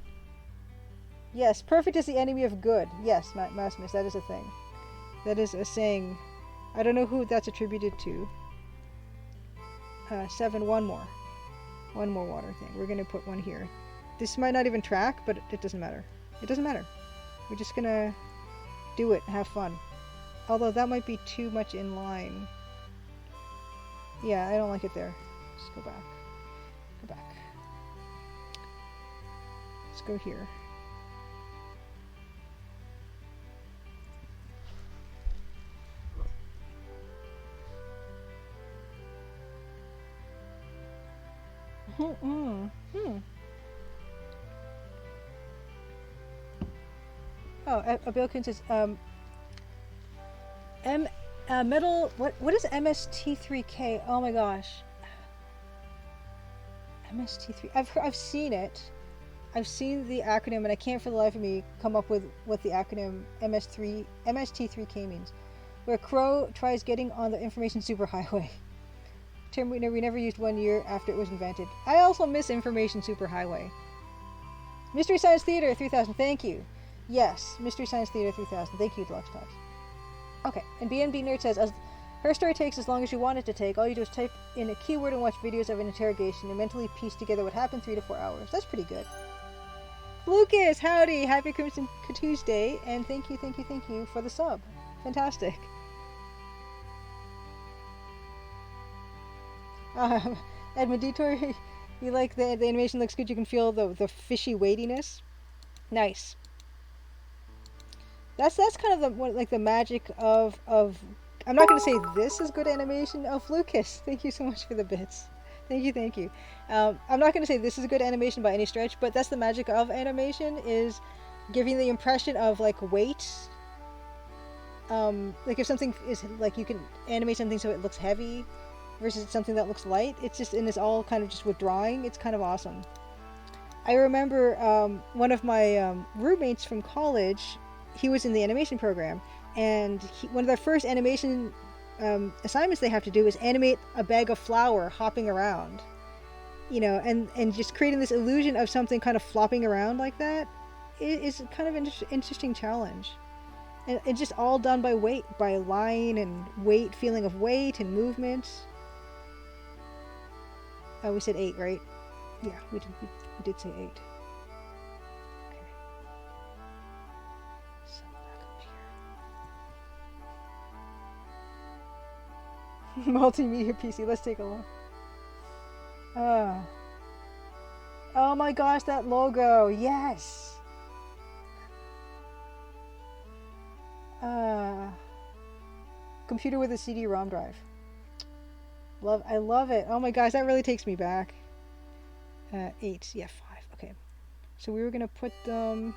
Yes, perfect is the enemy of good. Yes, Maximus, that is a thing. That is a saying. I don't know who that's attributed to. 7, one more. One more water thing. We're gonna put one here. This might not even track, but it doesn't matter. It doesn't matter. We're just gonna do it and have fun. Although that might be too much in line. Yeah, I don't like it there. Just go back. Go back. Let's go here. Oh, Abilkin says, metal, what is MST3K? Oh my gosh. MST3, I've seen it. I've seen the acronym and I can't for the life of me come up with what the acronym MST3K means. Where Crow tries getting on the information superhighway. Term we never used 1 year after it was invented. I also miss information superhighway. Mystery Science Theater 3000, thank you. Yes, Mystery Science Theater 3000, thank you, Deluxe Talks. Okay, and BNB Nerd says, her story takes as long as you want it to take. All you do is type in a keyword and watch videos of an interrogation and mentally piece together what happened 3 to 4 hours. That's pretty good. Lucas, howdy, happy Crimson Tuesday, and thank you for the sub. Fantastic. Edmund Detour, you like the animation looks good. You can feel the fishy weightiness. Nice. That's kind of the magic of I'm not going to say this is good animation. Oh, Lucas, thank you so much for the bits. Thank you. I'm not going to say this is good animation by any stretch, but that's the magic of animation, is giving the impression of like weight. Like if something is like, you can animate something so it looks heavy versus something that looks light. It's just, and it's all kind of just withdrawing. It's kind of awesome. I remember one of my roommates from college, he was in the animation program, and one of their first animation assignments they have to do is animate a bag of flour hopping around, you know, and just creating this illusion of something kind of flopping around like that is kind of an interesting challenge. And it's just all done by weight, by line and weight, feeling of weight and movement. We said 8, right? Yeah, we did say 8. Okay. So back up here. Multimedia PC. Let's take a look. Oh my gosh, that logo! Yes. Computer with a CD-ROM drive. I love it. Oh my gosh, that really takes me back. 8, yeah, 5. Okay, so we were gonna put them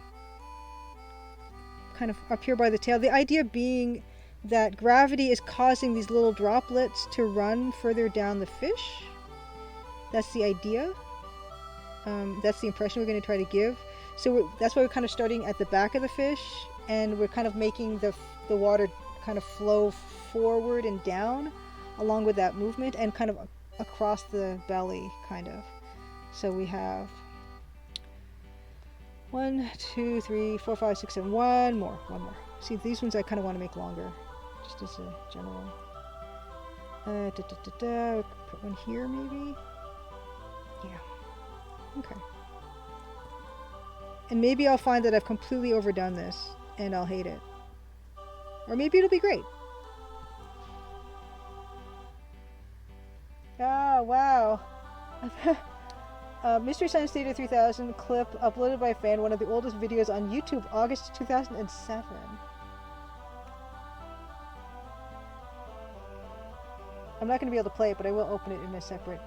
kind of up here by the tail. The idea being that gravity is causing these little droplets to run further down the fish. That's the idea. That's the impression we're going to try to give. So that's why we're kind of starting at the back of the fish, and we're kind of making the water kind of flow forward and down along with that movement, and kind of across the belly, kind of. So we have 1, 2, 3, 4, 5, 6, 7. One more. See, these ones I kind of want to make longer, just as a general. Put one here, maybe. Yeah. Okay. And maybe I'll find that I've completely overdone this, and I'll hate it. Or maybe it'll be great. Ah, wow. Mystery Science Theater 3000 clip uploaded by a fan, one of the oldest videos on YouTube, August 2007. I'm not going to be able to play it, but I will open it in a separate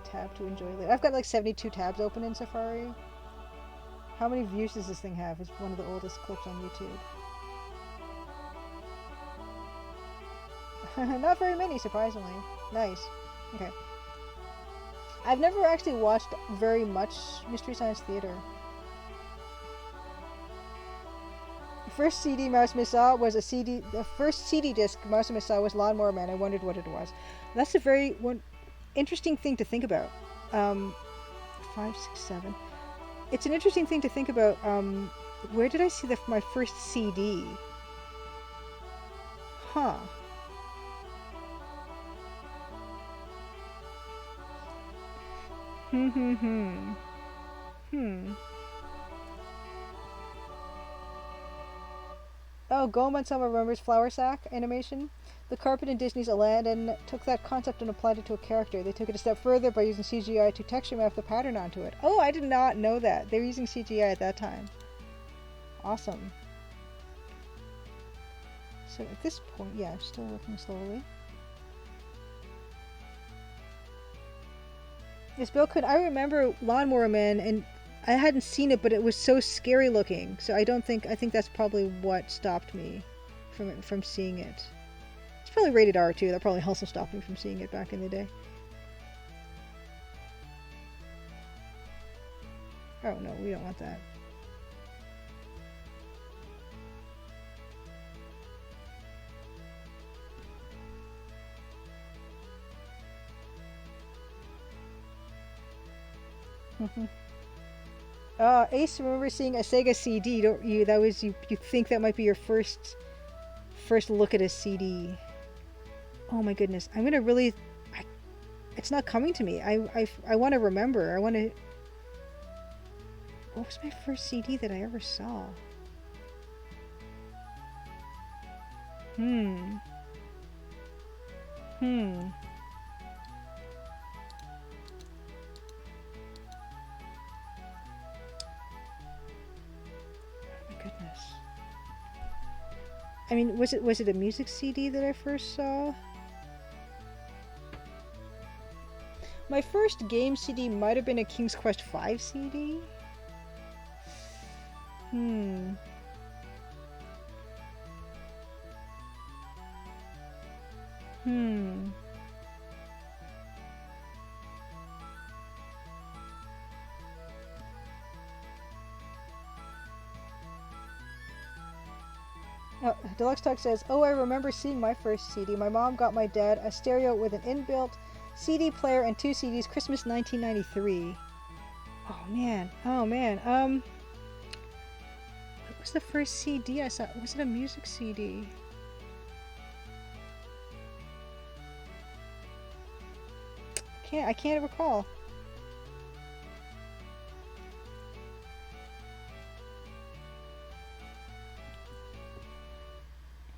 tab to enjoy later. I've got like 72 tabs open in Safari. How many views does this thing have? It's one of the oldest clips on YouTube. Not very many, surprisingly. Nice. Okay. I've never actually watched very much Mystery Science Theater. The first CD Marsman saw was a CD. The first CD disc Marsman saw was Lawnmower Man. I wondered what it was. That's a very interesting thing to think about. 5, 6, 7. It's an interesting thing to think about. Where did I see my first CD? Huh. Oh, Goemon Sama remembers Flour Sack animation. The carpet in Disney's Aladdin took that concept and applied it to a character. They took it a step further by using CGI to texture map the pattern onto it. Oh, I did not know that. They were using CGI at that time. Awesome. So at this point, yeah, I'm still working slowly. Yes, Bill could. I remember Lawnmower Man, and I hadn't seen it, but it was so scary looking. So I think that's probably what stopped me from seeing it. It's probably rated R too. That probably also stopped me from seeing it back in the day. Oh no, we don't want that. Ace, remember seeing a Sega CD, don't you? That was you think that might be your first look at a CD. Oh my goodness. I'm gonna really it's not coming to me. I want to remember. What was my first CD that I ever saw? Goodness. I mean, was it a music CD that I first saw? My first game CD might have been a King's Quest V CD. Oh, Deluxe Talk says, oh, I remember seeing my first CD. My mom got my dad a stereo with an inbuilt CD player and 2 CDs, Christmas 1993. Oh man. What was the first CD I saw? Was it a music CD? I can't recall.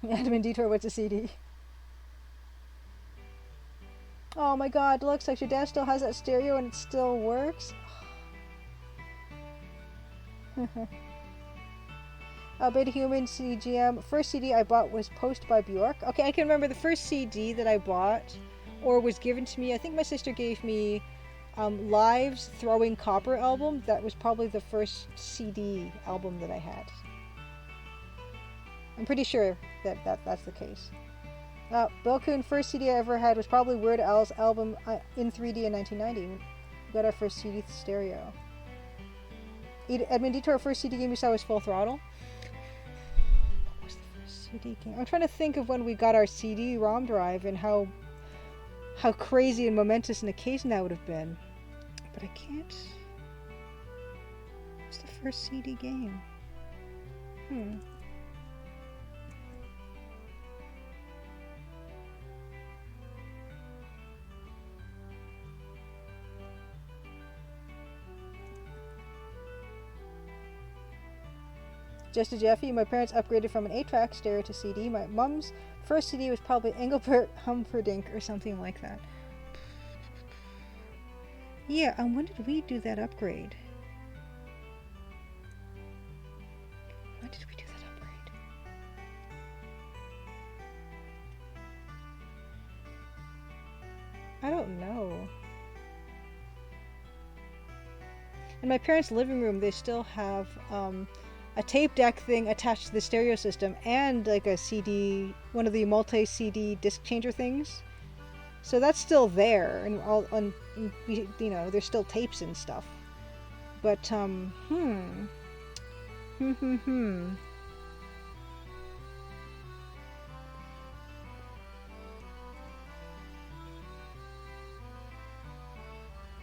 Adam and Detour, what's a CD? Oh my god, it looks like your dad still has that stereo and it still works. Beta Human CGM. First CD I bought was Post by Bjork. Okay, I can remember the first CD that I bought or was given to me. I think my sister gave me Live's Throwing Copper album. That was probably the first CD album that I had. I'm pretty sure that's the case. Bill Kuhn, first CD I ever had was probably Weird Al's album in 3D in 1990. We got our first CD stereo. Edmund Detour, first CD game we saw was Full Throttle. What was the first CD game? I'm trying to think of when we got our CD-ROM drive and how crazy and momentous an occasion that would have been. But I can't. What's the first CD game? Just to Jeffy, my parents upgraded from an 8-track stereo to CD. My mom's first CD was probably Engelbert Humperdinck or something like that. Yeah, when did we do that upgrade? When did we do that upgrade? I don't know. In my parents' living room, they still have a tape deck thing attached to the stereo system and like a CD, one of the multi-CD disc changer things. So that's still there, and all, you know, there's still tapes and stuff. But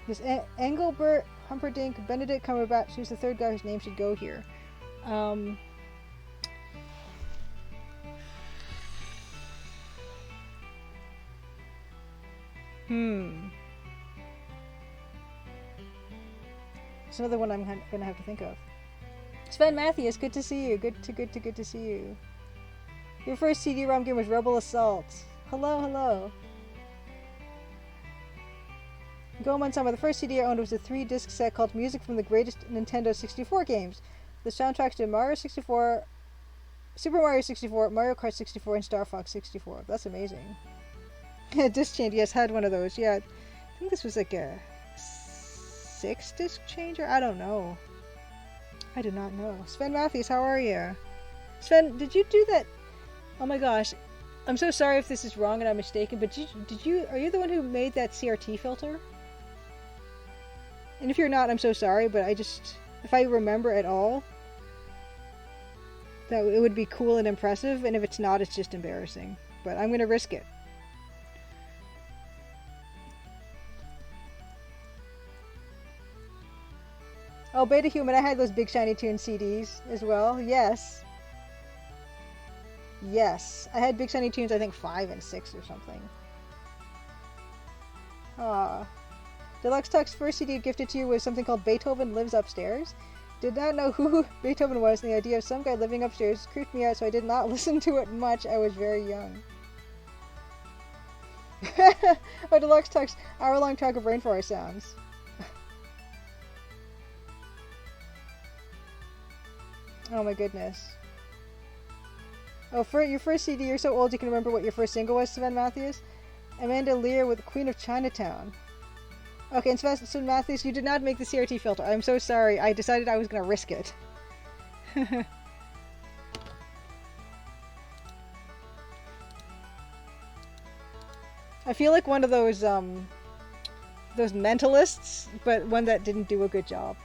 This Engelbert Humperdinck Benedict Cumberbatch, who's the third guy whose name should go here. It's another one I'm gonna have to think of. Sven Matthews, good to see you. Good to see you. Your first CD-ROM game was Rebel Assault. Hello. Goemon Summer, the first CD I owned was a 3-disc set called Music from the Greatest Nintendo 64 Games. The soundtracks to Mario 64, Super Mario 64, Mario Kart 64, and Star Fox 64. That's amazing. Disc change, yes, had one of those. Yeah, I think this was like a 6-disc changer? I don't know. I do not know. Sven Matthews, how are you? Sven, did you do that? Oh my gosh. I'm so sorry if this is wrong and I'm mistaken, but are you the one who made that CRT filter? And if you're not, I'm so sorry, but if I remember at all, that it would be cool and impressive, and if it's not, it's just embarrassing. But I'm gonna risk it. Oh, Beta Human, I had those Big Shiny Tunes CDs as well. Yes. I had Big Shiny Tunes, I think 5 and 6 or something. Ah. Deluxe Tuck's first CD gifted to you was something called Beethoven Lives Upstairs. Did not know who Beethoven was, and the idea of some guy living upstairs creeped me out, so I did not listen to it much. I was very young. Oh, Deluxe Tuck's hour-long track of rainforest sounds. Oh my goodness. Oh, for your first CD, you're so old you can remember what your first single was, Sven Matthews? Amanda Lear with Queen of Chinatown. Okay, and Sven Matthews, you did not make the CRT filter. I'm so sorry. I decided I was going to risk it. I feel like one of those mentalists, but one that didn't do a good job.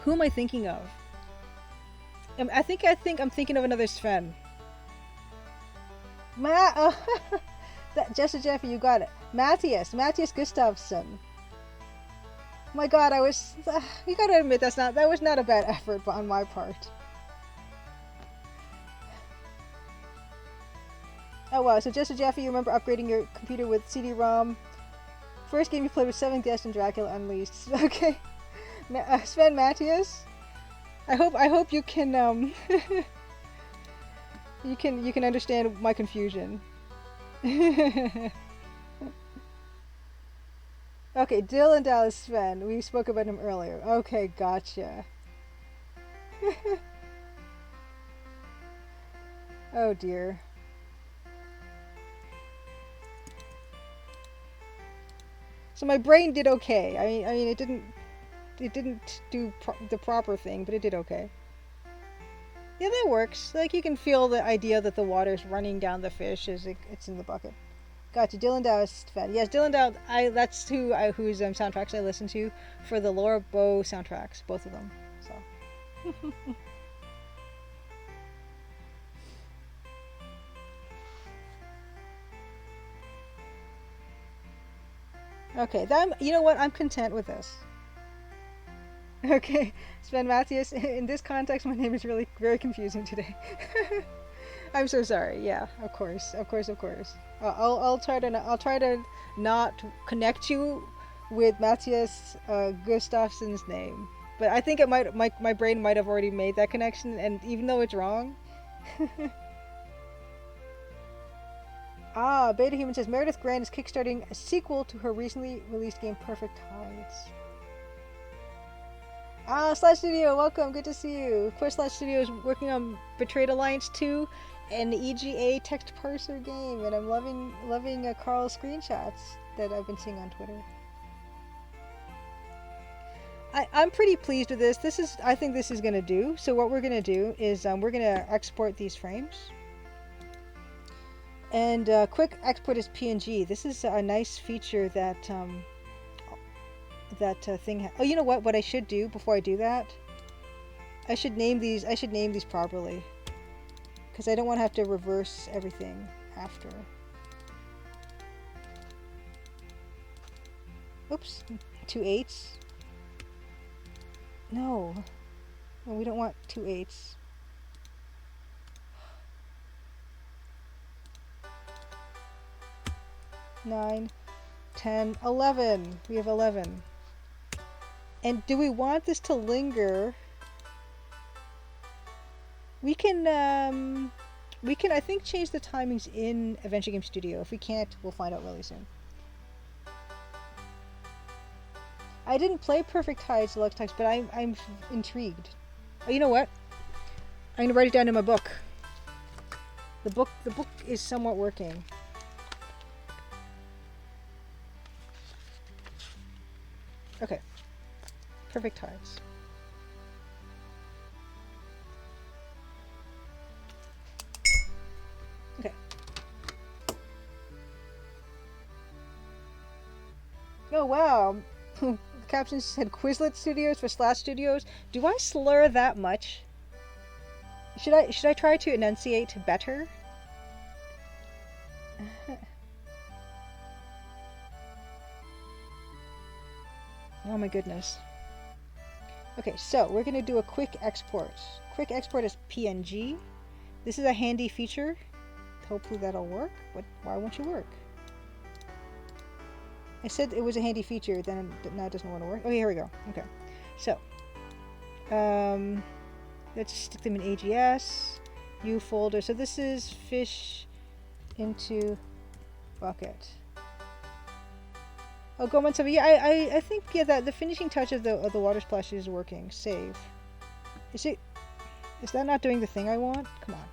Who am I thinking of? I think I'm thinking of another Sven. Jesse Jeffy, you got it. Matthias Gustafsson. My God, you gotta admit that was not a bad effort on my part. Oh wow, so Jesse Jeffy, you remember upgrading your computer with CD-ROM. First game you played was 7th Guest and Dracula Unleashed. Okay. Sven Matthews, I hope you can you can understand my confusion. Okay, Dylan Dallas Sven. We spoke about him earlier. Okay, gotcha. Oh dear. So my brain did okay. I mean, it didn't do the proper thing, but it did okay. Yeah, that works. Like, you can feel the idea that the water's running down the fish as it's in the bucket. Gotcha. Dylan Dow is fan. Yes, Dylan Dow. That's whose soundtracks I listen to for the Laura Bow soundtracks, both of them. So. Okay, you know what? I'm content with this. Okay, Sven Matthews. In this context, my name is really very confusing today. I'm so sorry. Yeah, of course. I'll try to not connect you with Matthias Gustafsson's name, but I think my brain might have already made that connection, and even though it's wrong. Beta Human says Meredith Grant is kickstarting a sequel to her recently released game Perfect Tides. Slash Studio, welcome, good to see you. Of course, Slash Studio is working on Betrayed Alliance 2 and the EGA text parser game, and I'm loving Carl's screenshots that I've been seeing on Twitter. I'm pretty pleased with this. I think this is gonna do. So what we're gonna do is we're gonna export these frames. And quick export as PNG. This is a nice feature that thing. Oh, you know what? What I should do before I do that, I should name these. I should name these properly, because I don't want to have to reverse everything after. Oops, 2 8s. No, we don't want 2 8s. Nine, 10, 11. We have 11. And do we want this to linger? We can I think change the timings in Adventure Game Studio. If we can't, we'll find out really soon. I didn't play Perfect Tides Deluxe Text, but I'm intrigued. Oh, you know what? I'm gonna write it down in my book. The book is somewhat working. Okay. Perfect Tides. Okay. Oh wow. The captions said Quizlet Studios for Slash Studios. Do I slur that much? Should I try to enunciate better? Oh my goodness. Okay, so we're gonna do a quick export. Quick export is PNG. This is a handy feature. Hopefully that'll work. Why won't you work? I said it was a handy feature, then now it doesn't want to work. Okay, here we go. Okay, so let's stick them in AGS, U folder. So this is fish into bucket. Oh, Goman 7. Yeah, I think that the finishing touch of the water splash is working. Save. Is that not doing the thing I want? Come on.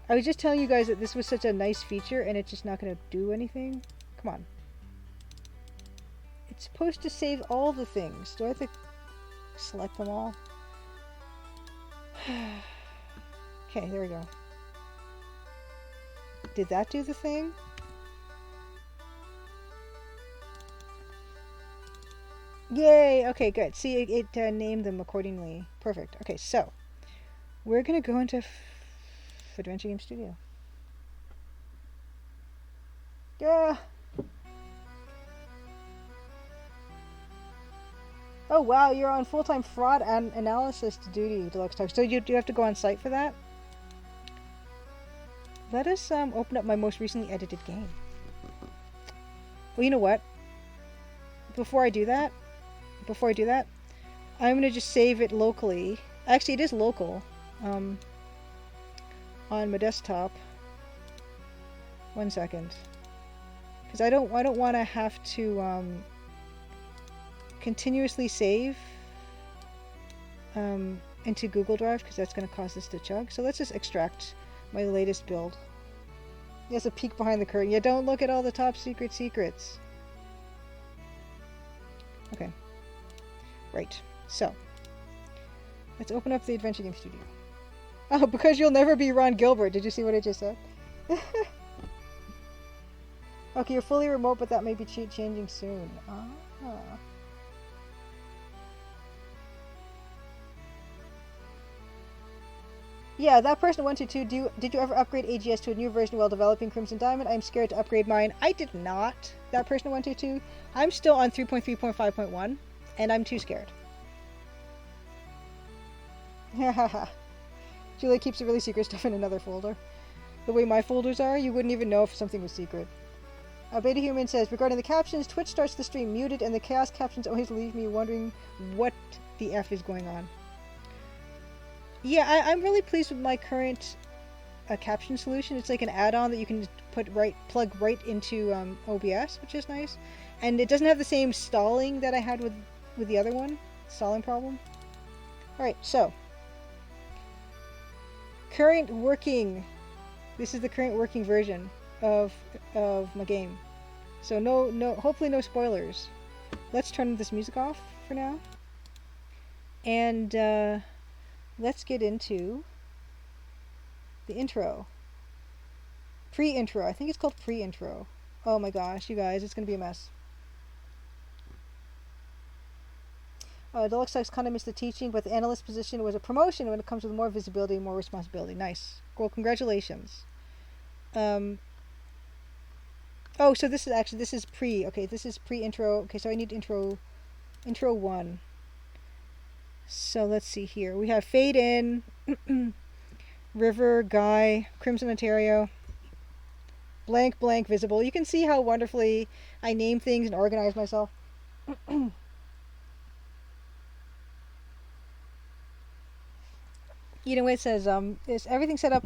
I was just telling you guys that this was such a nice feature and it's just not going to do anything. Come on. It's supposed to save all the things. Do I have to select them all? Okay, there we go. Did that do the thing? Yay! Okay, good. See, it named them accordingly. Perfect. Okay, so we're gonna go into Adventure Game Studio. Yeah. Oh wow, you're on full-time fraud and analysis duty, Deluxe Talk. So do you have to go on site for that? Let us open up my most recently edited game. Well, you know what? Before I do that, I'm gonna just save it locally. Actually, it is local. On my desktop. 1 second. Because I don't want to have to continuously save into Google Drive, because that's going to cause this to chug. So let's just extract my latest build. There's a peek behind the curtain. Yeah, don't look at all the top secret secrets. Okay. Right. So let's open up the Adventure Game Studio. Oh, because you'll never be Ron Gilbert. Did you see what I just said? Okay, you're fully remote, but that may be changing soon. Ah. Yeah, that person wanted to. Did you ever upgrade AGS to a new version while developing Crimson Diamond? I'm scared to upgrade mine. I did not. That person wanted to. I'm still on 3.3.5.1, and I'm too scared. Hahaha. Julia keeps the really secret stuff in another folder. The way my folders are, you wouldn't even know if something was secret. Beta Human says, regarding the captions, Twitch starts the stream muted and the chaos captions always leave me wondering what the F is going on. Yeah, I'm really pleased with my current caption solution. It's like an add-on that you can plug right into OBS, which is nice. And it doesn't have the same stalling that I had with the other one. Stalling problem. Alright, so. Current working. This is the current working version of my game. So hopefully no spoilers. Let's turn this music off for now. And let's get into the intro. Pre-intro. I think it's called pre-intro. Oh my gosh, you guys, it's going to be a mess. Deluxe Sucks kind of missed the teaching, but the analyst position was a promotion when it comes with more visibility and more responsibility. Nice. Well, congratulations. Oh, so this is pre. Okay, this is pre-intro. Okay, so I need intro 1. So let's see here. We have Fade In, River, Guy, Crimson Ontario, blank, blank, visible. You can see how wonderfully I name things and organize myself. You know, it says, is everything set up,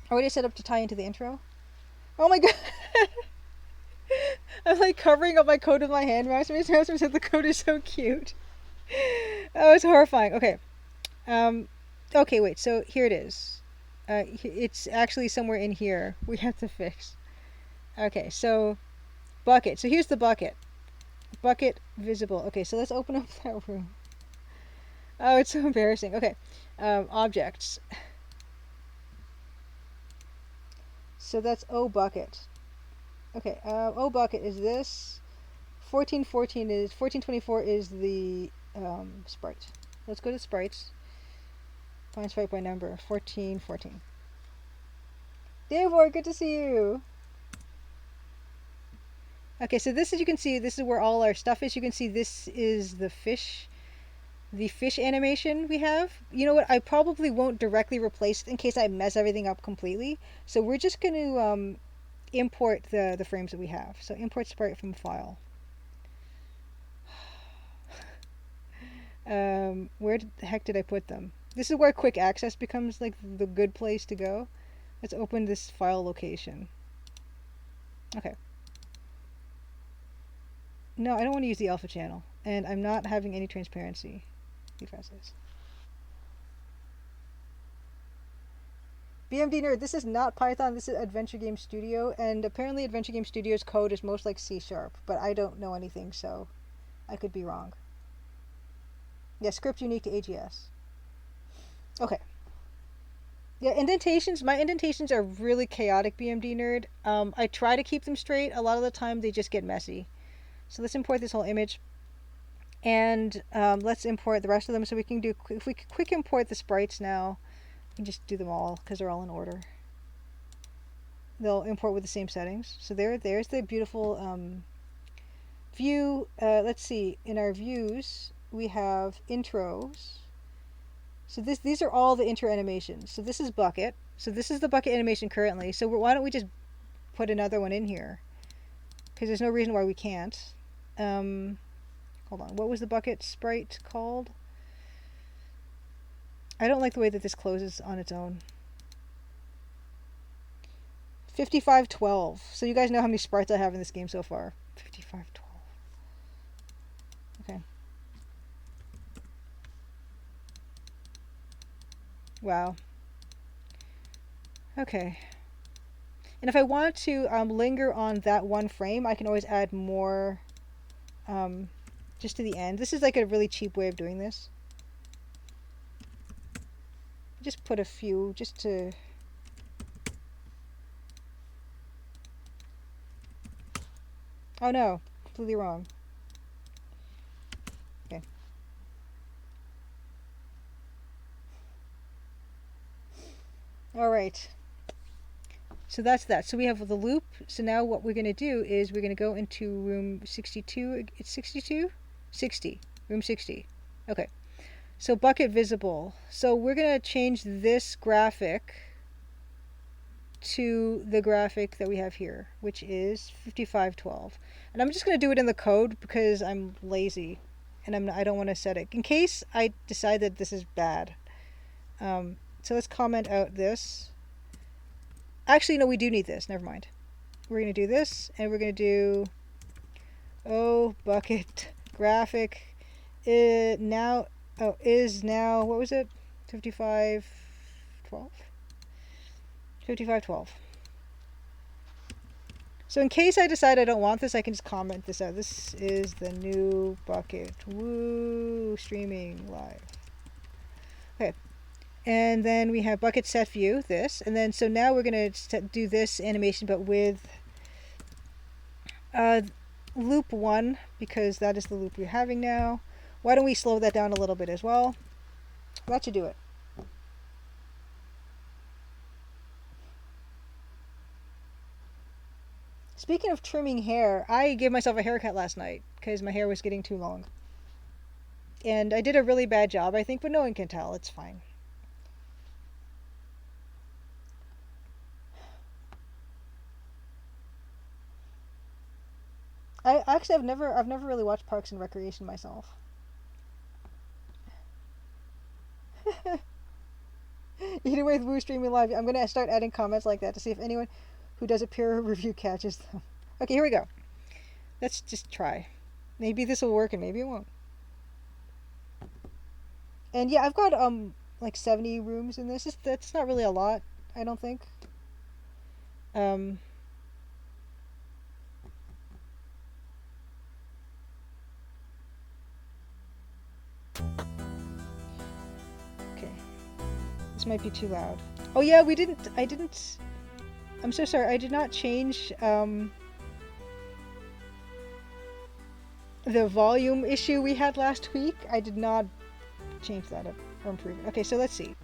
already set up to tie into the intro? Oh my god! I'm like covering up my code with my hand. Maximus said the code is so cute. Oh, it's horrifying. Okay. Okay, wait, so here it is. It's actually somewhere in here we have to fix. Okay, so bucket. So here's the bucket. Bucket visible. Okay, so let's open up that room. Oh, it's so embarrassing. Okay, objects. So that's O bucket. Okay, O bucket is this. 1424 is the sprite. Let's go to sprites. Find sprite by number. 1414. Davor, good to see you. Okay, so this, as you can see, this is where all our stuff is. You can see this is the fish animation we have. You know what? I probably won't directly replace it in case I mess everything up completely. So we're just going to import the frames that we have. So import sprite from file. Where the heck did I put them? This is where quick access becomes like the good place to go. Let's open this file location. Okay. No, I don't want to use the alpha channel, and I'm not having any transparency. Devices. BMD Nerd, this is not Python, this is Adventure Game Studio, and apparently Adventure Game Studio's code is most like C#, but I don't know anything, so I could be wrong. Yeah, script unique to AGS. Okay. Yeah, indentations. My indentations are really chaotic, BMD Nerd. I try to keep them straight. A lot of the time they just get messy. So let's import this whole image. And let's import the rest of them. So we can do, if we quick import the sprites now, we can just do them all because they're all in order. They'll import with the same settings. So there's the beautiful view. Let's see, in our views, we have intros. So these are all the intro animations. So this is bucket. So this is the bucket animation currently. So why don't we just put another one in here? Because there's no reason why we can't. Hold on. What was the bucket sprite called? I don't like the way that this closes on its own. 5512. So you guys know how many sprites I have in this game so far. 5512. Okay. Wow. Okay. And if I want to linger on that one frame, I can always add more just to the end. This is like a really cheap way of doing this. Just put a few just to... Oh no, completely wrong. Okay. Alright. So that's that. So we have the loop. So now what we're going to do is we're going to go into room 62. It's 62? 60. Room 60. Okay. So bucket visible. So we're going to change this graphic to the graphic that we have here, which is 5512. And I'm just going to do it in the code because I'm lazy and I don't want to set it in case I decide that this is bad. So let's comment out this. Actually, no, we do need this. Never mind. We're going to do this, and we're going to do bucket graphic now. Oh, is now, what was it? 5512. 5512. So in case I decide I don't want this, I can just comment this out. This is the new bucket. Woo! Streaming live. Okay. And then we have bucket set view, this. And then, so now we're going to do this animation, but with loop 1, because that is the loop we're having now. Why don't we slow that down a little bit as well? That should do it. Speaking of trimming hair, I gave myself a haircut last night because my hair was getting too long. And I did a really bad job, I think, but no one can tell. It's fine. I've never really watched Parks and Recreation myself. Either way, with Woo streaming live, I'm gonna start adding comments like that to see if anyone who does a peer review catches them. Okay, here we go. Let's just try. Maybe this will work and maybe it won't. And yeah, I've got like 70 rooms in this. That's not really a lot, I don't think. Okay. This might be too loud. Oh yeah, I'm so sorry, I did not change the volume issue we had last week. I did not change that up or improve it. Okay, so let's see.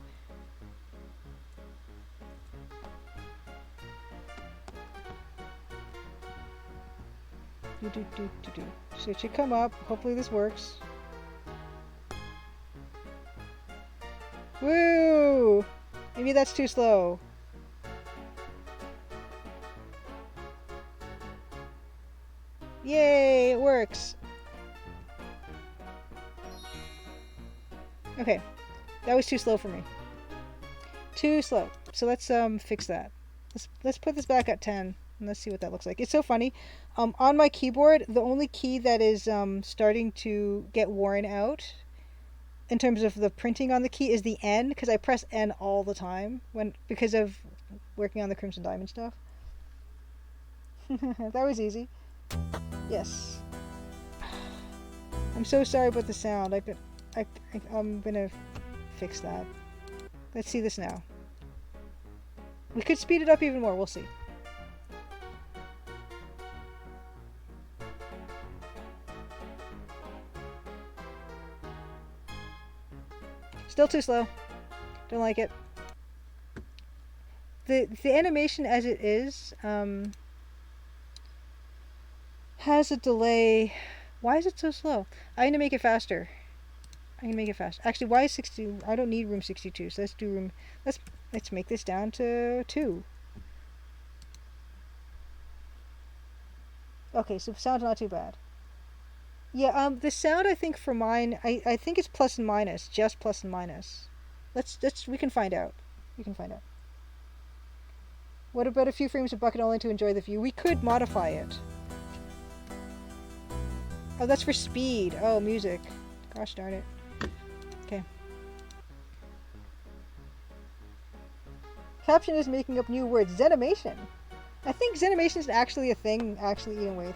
So it should come up. Hopefully this works. Woo! Maybe that's too slow. Yay, it works. Okay, that was too slow for me. Too slow. So let's fix that. Let's put this back at 10 and let's see what that looks like. It's so funny. On my keyboard, the only key that is starting to get worn out in terms of the printing on the key is the N, because I press N all the time because of working on the Crimson Diamond stuff. That was easy. Yes. I'm so sorry about the sound. I'm gonna fix that. Let's see this now. We could speed it up even more. We'll see. Still too slow. Don't like it. The animation as it is has a delay. Why is it so slow? I'm gonna make it faster. Actually, why is 60? I don't need room 62. So let's do room. Let's make this down to 2. Okay, so sound's not too bad. Yeah, the sound I think for mine, I think it's plus and minus, just plus and minus. We can find out. What about a few frames of bucket only to enjoy the view? We could modify it. Oh, that's for speed. Oh, music. Gosh darn it. Okay. Caption is making up new words. Zenimation. I think Zenimation is actually a thing, Eden Waith.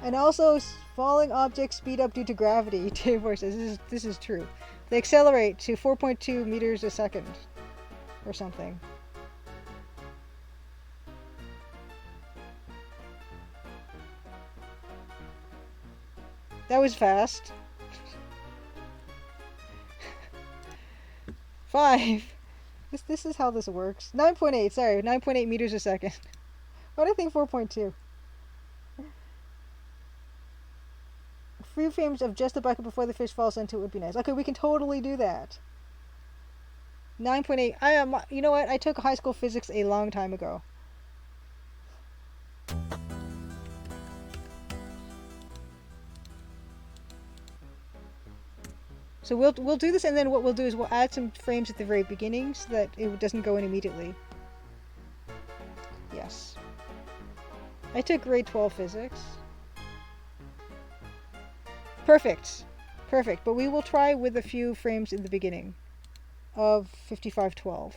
And also, falling objects speed up due to gravity. Tavor says this is true. They accelerate to 4.2 meters a second, or something. That was fast. 5. This is how this works. 9.8. Sorry, 9.8 meters a second. Why do I think 4.2? Free frames of just the bucket before the fish falls into it would be nice. Okay, we can totally do that. 9.8. You know what? I took high school physics a long time ago. So we'll do this, and then what we'll do is we'll add some frames at the very beginning so that it doesn't go in immediately. Yes. I took grade 12 physics. Perfect. But we will try with a few frames in the beginning of 5512.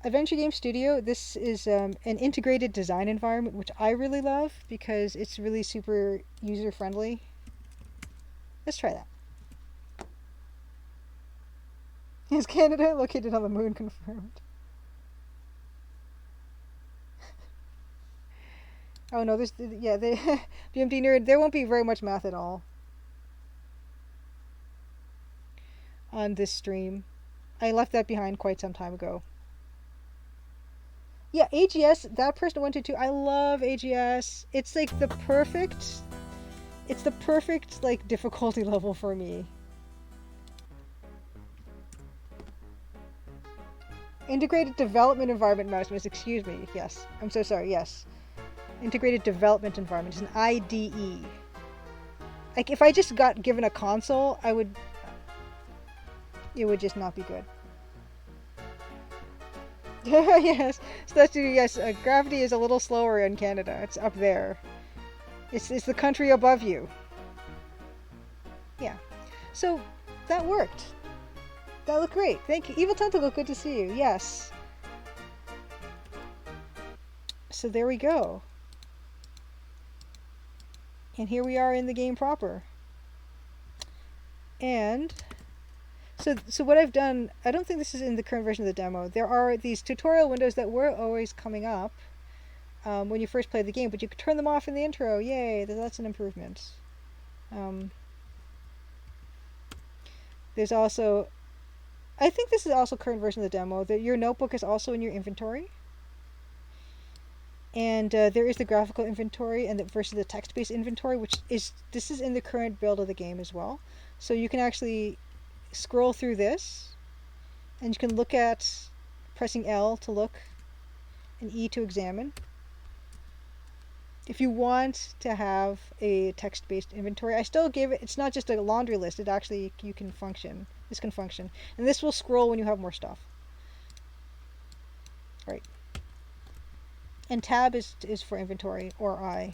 Adventure Game Studio, this is an integrated design environment, which I really love because it's really super user friendly. Let's try that. Is Canada located on the moon confirmed? Oh no, there's, yeah, they, BMD nerd, there won't be very much math at all on this stream. I left that behind quite some time ago. Yeah, AGS, that person wanted to. I love AGS. It's like the perfect, like difficulty level for me. Integrated development environment, Mouse, excuse me. Yes, I'm so sorry. Yes, integrated development environment is an IDE. Like if I just got given a console, it would just not be good. Yes, so that's yes. Gravity is a little slower in Canada. It's up there. It's the country above you. Yeah, so that worked. That looked great. Thank you, Evil Tentacle. Good to see you. Yes. So there we go. And here we are in the game proper. And so what I've done, I don't think this is in the current version of the demo. There are these tutorial windows that were always coming up when you first play the game, but you could turn them off in the intro. Yay, that's an improvement. There's also, I think this is also current version of the demo, that your notebook is also in your inventory. And there is the graphical inventory and versus the text-based inventory, this is in the current build of the game as well. So you can actually scroll through this, and you can look at pressing L to look and E to examine. If you want to have a text-based inventory, I still give it, it's not just a laundry list, it actually, this can function. And this will scroll when you have more stuff. Right. And tab is for inventory, or I.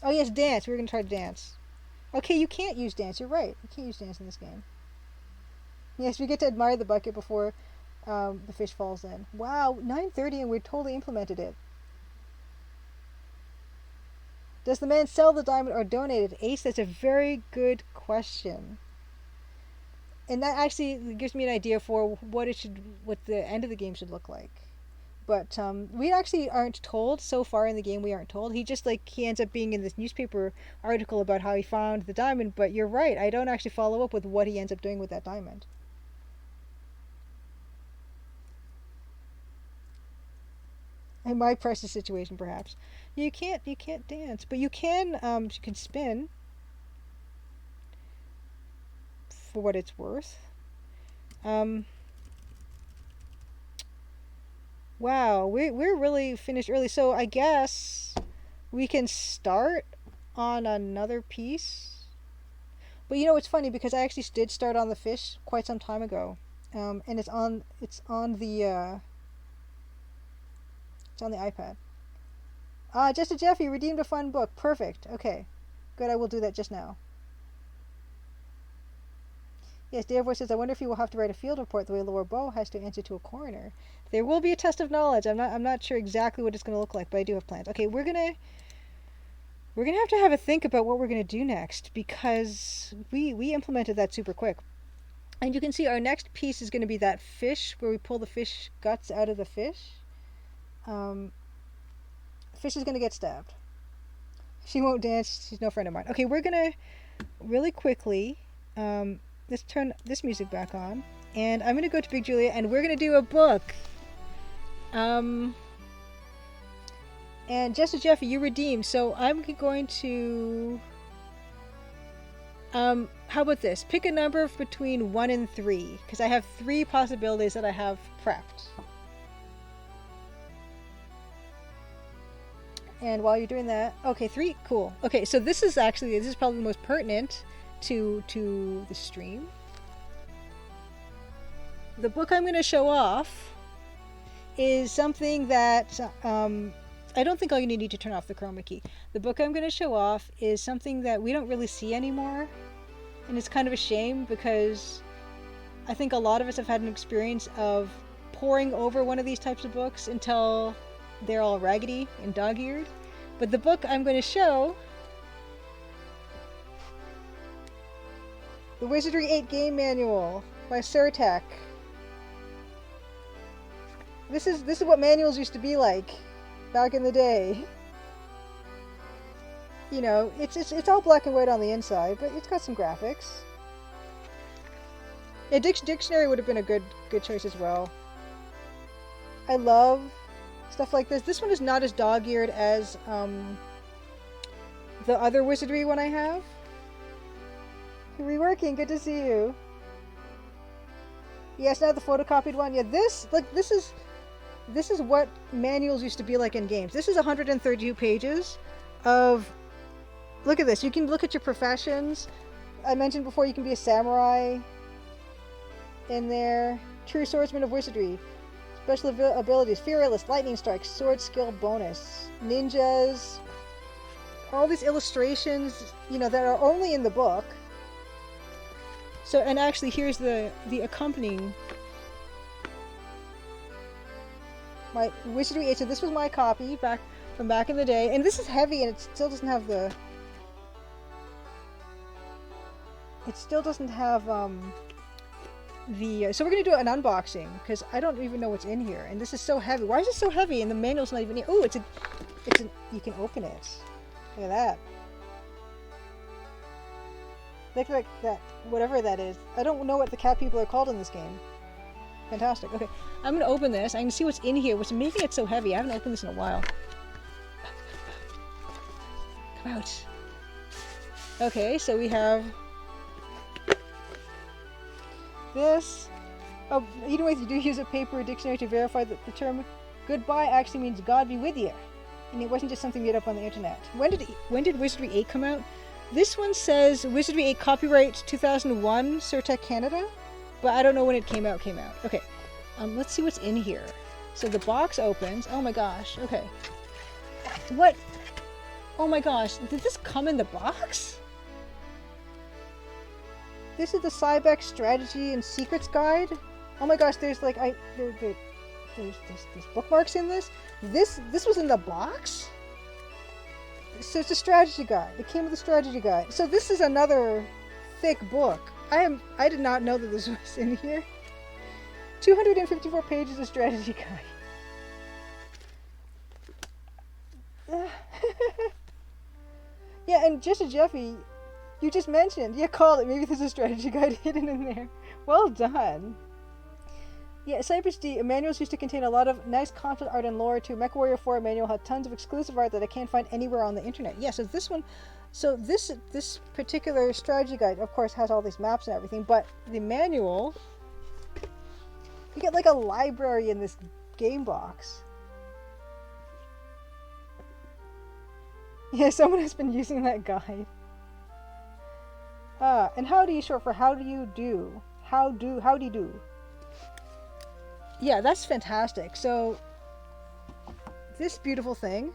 Oh yes, dance, we're going to try to dance. Okay, you can't use dance, you're right. You can't use dance in this game. Yes, we get to admire the bucket before the fish falls in. Wow, 9:30 and we totally implemented it. Does the man sell the diamond or donate it? Ace, that's a very good question. And that actually gives me an idea for what the end of the game should look like. But we actually aren't told so far in the game. We aren't told. He ends up being in this newspaper article about how he found the diamond. But you're right. I don't actually follow up with what he ends up doing with that diamond. In my precious situation, perhaps. You can't dance, but you can spin. For what it's worth. Wow, we're really finished early, so I guess we can start on another piece. But you know, it's funny because I actually did start on the fish quite some time ago, and it's on the iPad. Just a Jeffy redeemed a fun book. Perfect. Okay, good. I will do that just now. Yes, Dearvoy says, I wonder if you will have to write a field report the way Laura Bow has to answer to a coroner. There will be a test of knowledge. I'm not sure exactly what it's going to look like, but I do have plans. Okay, we're gonna have a think about what we're gonna do next because we implemented that super quick. And you can see our next piece is going to be that fish where we pull the fish guts out of the fish. Fish is going to get stabbed. She won't dance. She's no friend of mine. Okay, we're going to really quickly let's turn this music back on, and I'm gonna go to Big Julia, and we're gonna do a book. And Jessica Jeffy, you redeemed, so I'm going to. How about this? Pick a number between 1 and 3, because I have 3 possibilities that I have prepped. And while you're doing that, okay, 3, cool. Okay, so this is probably the most pertinent to the stream. The book I'm going to show off is something that I don't think all you need to turn off the chroma key. The book I'm going to show off is something that we don't really see anymore, and it's kind of a shame because I think a lot of us have had an experience of poring over one of these types of books until they're all raggedy and dog-eared. But the book I'm going to show, The Wizardry 8 Game Manual by Surtech. This is what manuals used to be like back in the day. You know, it's all black and white on the inside, but it's got some graphics. A dictionary would have been a good choice as well. I love stuff like this. This one is not as dog-eared as the other Wizardry one I have. Reworking, good to see you. Yes, now the photocopied one. Yeah, this is what manuals used to be like in games. This is 132 pages of. Look at this. You can look at your professions. I mentioned before you can be a samurai. In there, true swordsman of wizardry. Special abilities: fearless, lightning strikes, sword skill bonus, ninjas. All these illustrations, you know, that are only in the book. So, and actually, here's the accompanying. My Wizardry 8. So this was my copy from back in the day, and this is heavy, and it still doesn't have the. It still doesn't have the. So we're gonna do an unboxing because I don't even know what's in here, and this is so heavy. Why is it so heavy? And the manual's not even here. Oh, it's a. You can open it. Look at that. Look like that. Whatever that is. I don't know what the cat people are called in this game. Fantastic. Okay, I'm gonna open this. I can see what's in here. What's making it so heavy? I haven't opened this in a while. Come out. Okay, so we have this. Oh, even if you do use a paper dictionary to verify that the term "goodbye" actually means "God be with you," and it wasn't just something made up on the internet. When did Wizardry 8 come out? This one says Wizardry 8 copyright 2001, Surtech Canada. But I don't know when it came out. Okay, let's see what's in here. So the box opens. Oh my gosh. Okay. What? Oh my gosh. Did this come in the box? This is the Cybex Strategy and Secrets Guide. Oh my gosh. There's like there's bookmarks in this. This was in the box. So it's a strategy guide. It came with a strategy guide. So this is another thick book. I did not know that this was in here. 254 pages of strategy guide. Yeah, and just a Jeffy, you just mentioned, call it. Maybe there's a strategy guide hidden in there. Well done. Yeah, Cypress D, manuals used to contain a lot of nice concept art and lore too. MechWarrior 4 manual had tons of exclusive art that I can't find anywhere on the internet. Yeah, so this one. So this particular strategy guide, of course, has all these maps and everything, but the manual, you get like a library in this game box. Yeah, someone has been using that guide. And howdy is short for how do you do? Howdy do. Yeah, that's fantastic. So this beautiful thing,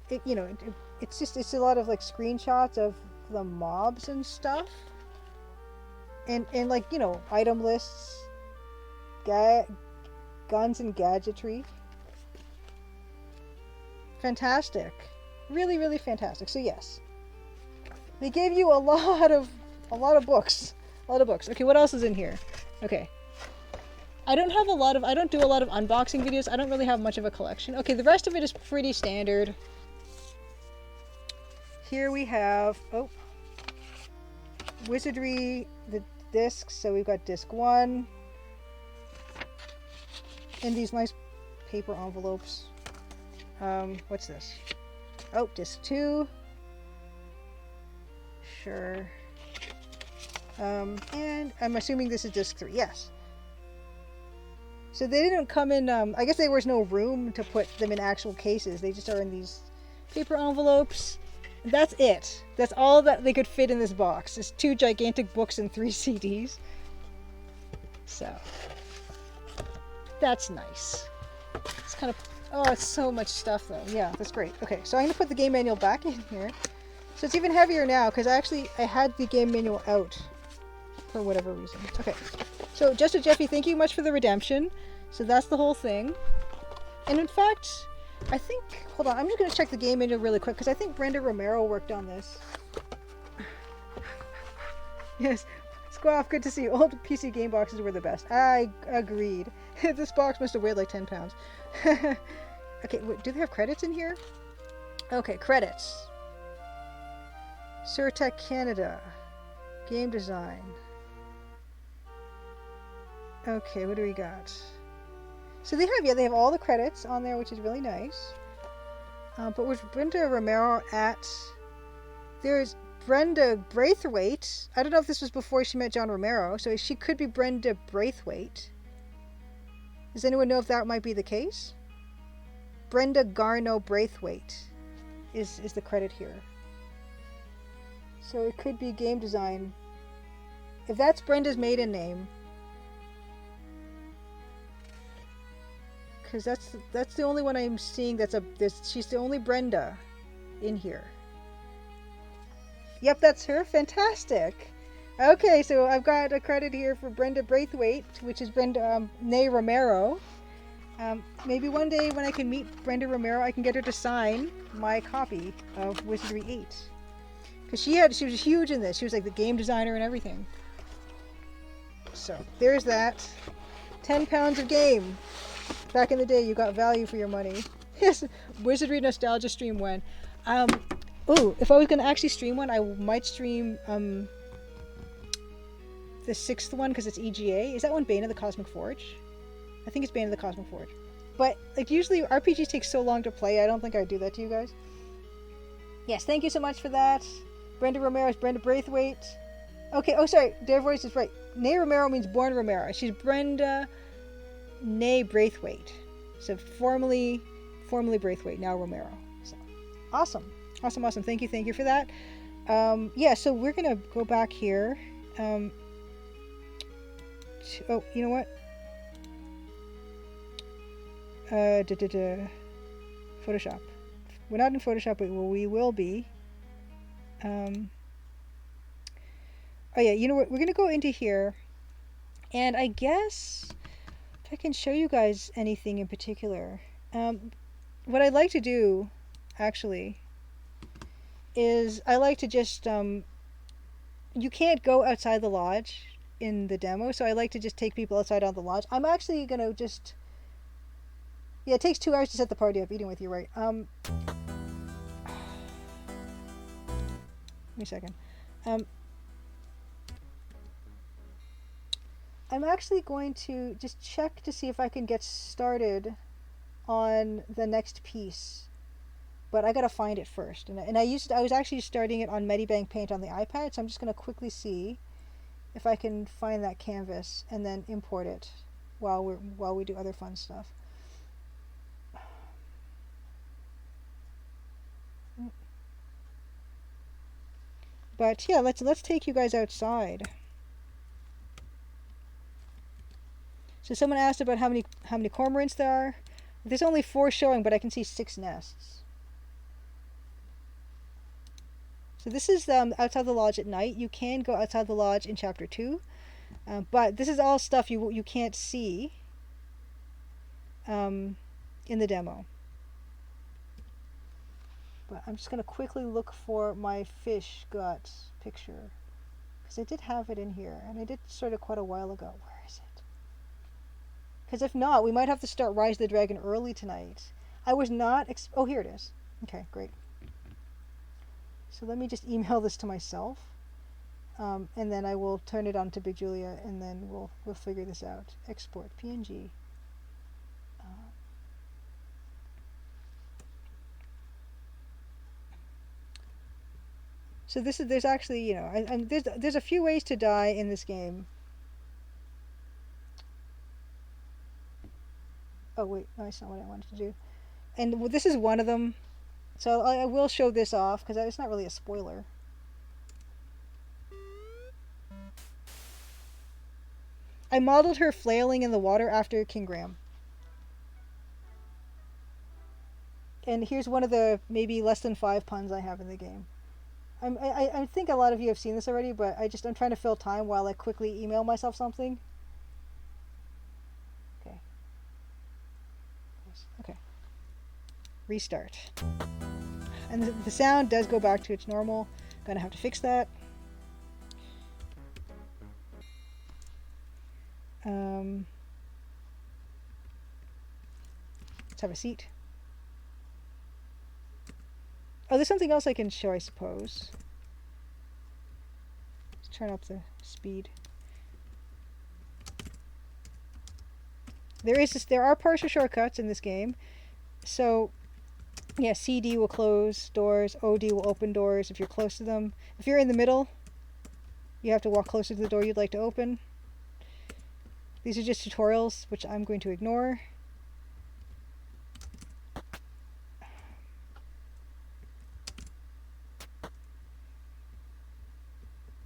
it's a lot of like screenshots of the mobs and stuff, and like, item lists, guns and gadgetry. Fantastic. Really, really fantastic. So yes, they gave you a lot of books. Okay, what else is in here? Okay. I don't do a lot of unboxing videos. I don't really have much of a collection. Okay, the rest of it is pretty standard. Here we have, Wizardry, the discs. So we've got disc 1 in these nice paper envelopes. What's this? Oh, disc 2. Sure. And I'm assuming this is disc 3. Yes. So they didn't come in, I guess there was no room to put them in actual cases. They just are in these paper envelopes. That's it. That's all that they could fit in this box. It's 2 gigantic books and 3 CDs. So, that's nice. It's kind of, it's so much stuff though. Yeah, that's great. Okay, so I'm going to put the game manual back in here. So it's even heavier now because I had the game manual out for whatever reason. Okay. So, Just a Jeffy, thank you much for the redemption. So that's the whole thing. And in fact, I think, hold on, I'm just going to check the game menu really quick because I think Brenda Romero worked on this. Yes, Squaff, good to see you. Old PC game boxes were the best. I agreed. This box must have weighed like 10 pounds. Okay, wait, do they have credits in here? Okay, credits. Surtech Canada. Game design. Okay, what do we got? So they have all the credits on there, which is really nice. But with Brenda Romero at... There's Brenda Braithwaite. I don't know if this was before she met John Romero, so she could be Brenda Braithwaite. Does anyone know if that might be the case? Brenda Garno Braithwaite is the credit here. So it could be game design. If that's Brenda's maiden name, because that's the only one I'm seeing she's the only Brenda in here. Yep, that's her. Fantastic. Okay, so I've got a credit here for Brenda Braithwaite, which is Brenda Nay Romero. Maybe one day when I can meet Brenda Romero, I can get her to sign my copy of Wizardry 8. Because she was huge in this. She was like the game designer and everything. So there's that. 10 pounds of game. Back in the day, you got value for your money. Yes, Wizardry Nostalgia stream when. If I was going to actually stream one, I might stream the 6th one because it's EGA. Is that one Bane of the Cosmic Forge? I think it's Bane of the Cosmic Forge. But like usually RPGs take so long to play, I don't think I'd do that to you guys. Yes, thank you so much for that. Brenda Romero is Brenda Braithwaite. Okay, oh sorry, their voice is right. Nay Romero means born Romero. She's Brenda Nay Braithwaite. So formerly Braithwaite, now Romero. So awesome. Thank you for that. Yeah, so we're gonna go back here. Oh, you know what? Photoshop. We're not in Photoshop, but we will be. Oh yeah, you know what? We're gonna go into here, and I guess if I can show you guys anything in particular, what I'd like to do, actually, is I like to just you can't go outside the lodge in the demo, so I like to just take people outside on the lodge. I'm actually gonna just it takes 2 hours to set the party up. Eating with you, right? Give me a second. I'm actually going to just check to see if I can get started on the next piece, but I gotta find it first. And I was actually starting it on Medibank Paint on the iPad, so I'm just gonna quickly see if I can find that canvas and then import it while we do other fun stuff. But yeah, let's take you guys outside. So someone asked about how many cormorants there are. There's only 4 showing, but I can see 6 nests. So this is outside the lodge at night. You can go outside the lodge in Chapter 2, but this is all stuff you can't see in the demo. But I'm just going to quickly look for my fish guts picture, because I did have it in here, and I did sort of quite a while ago. Where is it? Because if not, we might have to start Rise of the Dragon early tonight. I was not... oh, here it is. Okay, great. So let me just email this to myself, and then I will turn it on to Big Julia, and then we'll figure this out. Export PNG. So there's actually, there's a few ways to die in this game. Oh wait, no, that's not what I wanted to do. And this is one of them. So I will show this off because it's not really a spoiler. I modeled her flailing in the water after King Graham. And here's one of the maybe less than 5 puns I have in the game. I think a lot of you have seen this already, but I'm trying to fill time while I quickly email myself something. this. Okay. Restart. And the sound does go back to its normal. Gonna have to fix that. Let's have a seat. Oh, there's something else I can show, I suppose. Let's turn up the speed. There are partial shortcuts in this game. So, yeah, CD will close doors, OD will open doors if you're close to them. If you're in the middle, you have to walk closer to the door you'd like to open. These are just tutorials, which I'm going to ignore.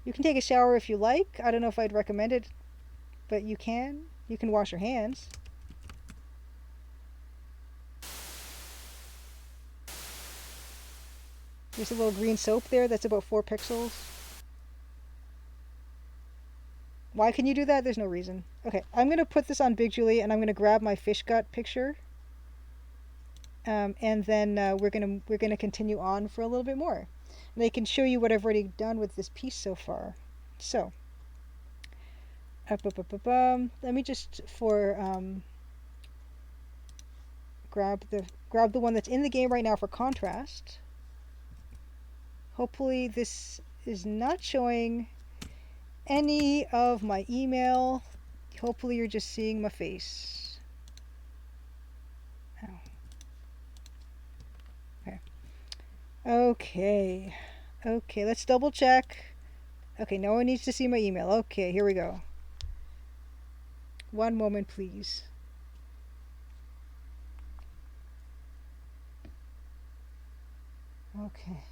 You can take a shower if you like. I don't know if I'd recommend it, but you can. You can wash your hands. There's a little green soap there that's about 4 pixels. Why can you do that? There's no reason. Okay, I'm going to put this on Big Julie, and I'm going to grab my fish gut picture. And then we're gonna continue on for a little bit more. And I can show you what I've already done with this piece so far. So, let me just grab the one that's in the game right now for contrast. Hopefully this is not showing any of my email. Hopefully you're just seeing my face. Ow. Okay. Okay, let's double check. Okay, no one needs to see my email. Okay, here we go. One moment, please. Okay.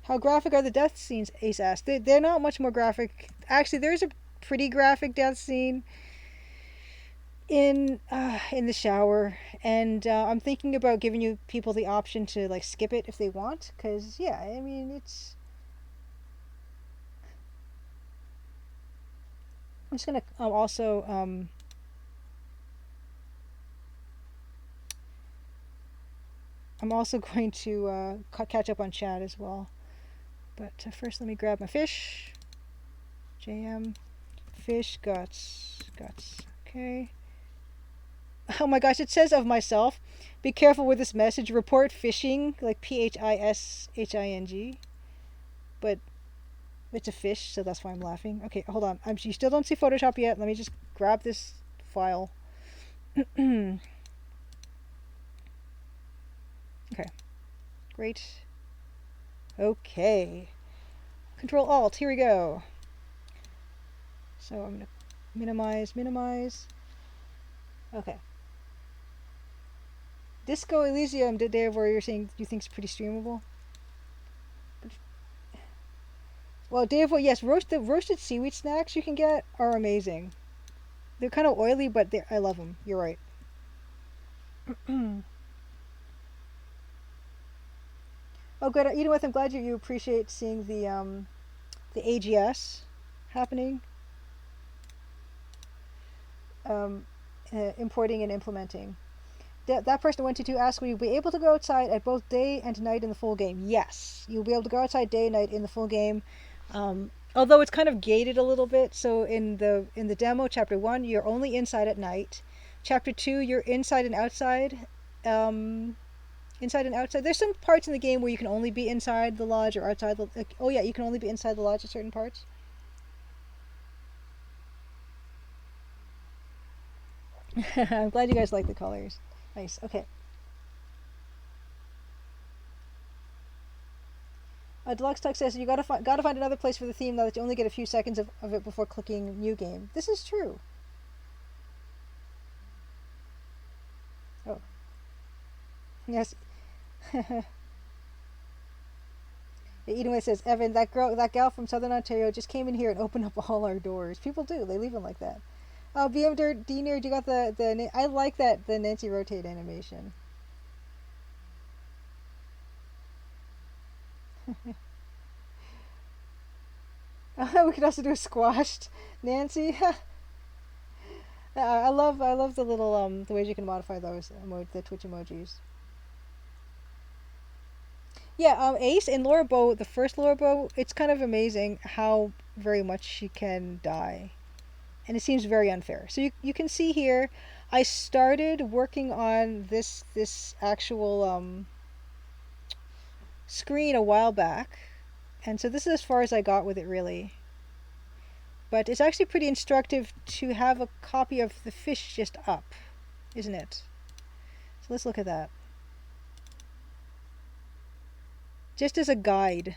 How graphic are the death scenes? Ace asked. They're not much more graphic. Actually, there's a pretty graphic death scene in the shower, and I'm thinking about giving you people the option to like skip it if they want, because yeah, I mean it's. I'm just gonna also I'm also going to catch up on chat as well, but first let me grab my fish. JM fish guts. Okay. Oh my gosh, it says of myself, be careful with this message, report phishing, like PHISHING. But it's a fish, so that's why I'm laughing. Okay, hold on. You still don't see Photoshop yet. Let me just grab this file. Okay. Great. Okay. Control Alt, here we go. So I'm gonna minimize. Okay. Disco Elysium, Dave, where you're saying you think it's pretty streamable? Well, Dave, yes, the roasted seaweed snacks you can get are amazing. They're kind of oily, but I love them. You're right. Oh, good. You know what? I'm glad you appreciate seeing the AGS happening. Importing and implementing. That person I went to ask, will you be able to go outside at both day and night in the full game? Yes, you'll be able to go outside day and night in the full game. Although it's kind of gated a little bit. So in the demo, chapter 1, you're only inside at night. Chapter 2, you're inside and outside. Inside and outside. There's some parts in the game where you can only be inside the lodge or outside the. Oh yeah, you can only be inside the lodge at certain parts. I'm glad you guys like the colors. Nice. Okay. Deluxe Tuck says you gotta find another place for the theme now that you only get a few seconds of it before clicking new game. This is true. Oh. Yes. Edenway says, Evan, that gal from Southern Ontario just came in here and opened up all our doors. People do. They leave them like that. BM Diener, you got the I like the Nancy rotate animation. We could also do a squashed Nancy. I love the little the ways you can modify those the Twitch emojis. Yeah, Ace and Laura Bow, the first Laura Bow, it's kind of amazing how very much she can die. And it seems very unfair. So you can see here, I started working on this actual screen a while back, and so this is as far as I got with it really. But it's actually pretty instructive to have a copy of the fish just up, isn't it? So let's look at that. Just as a guide.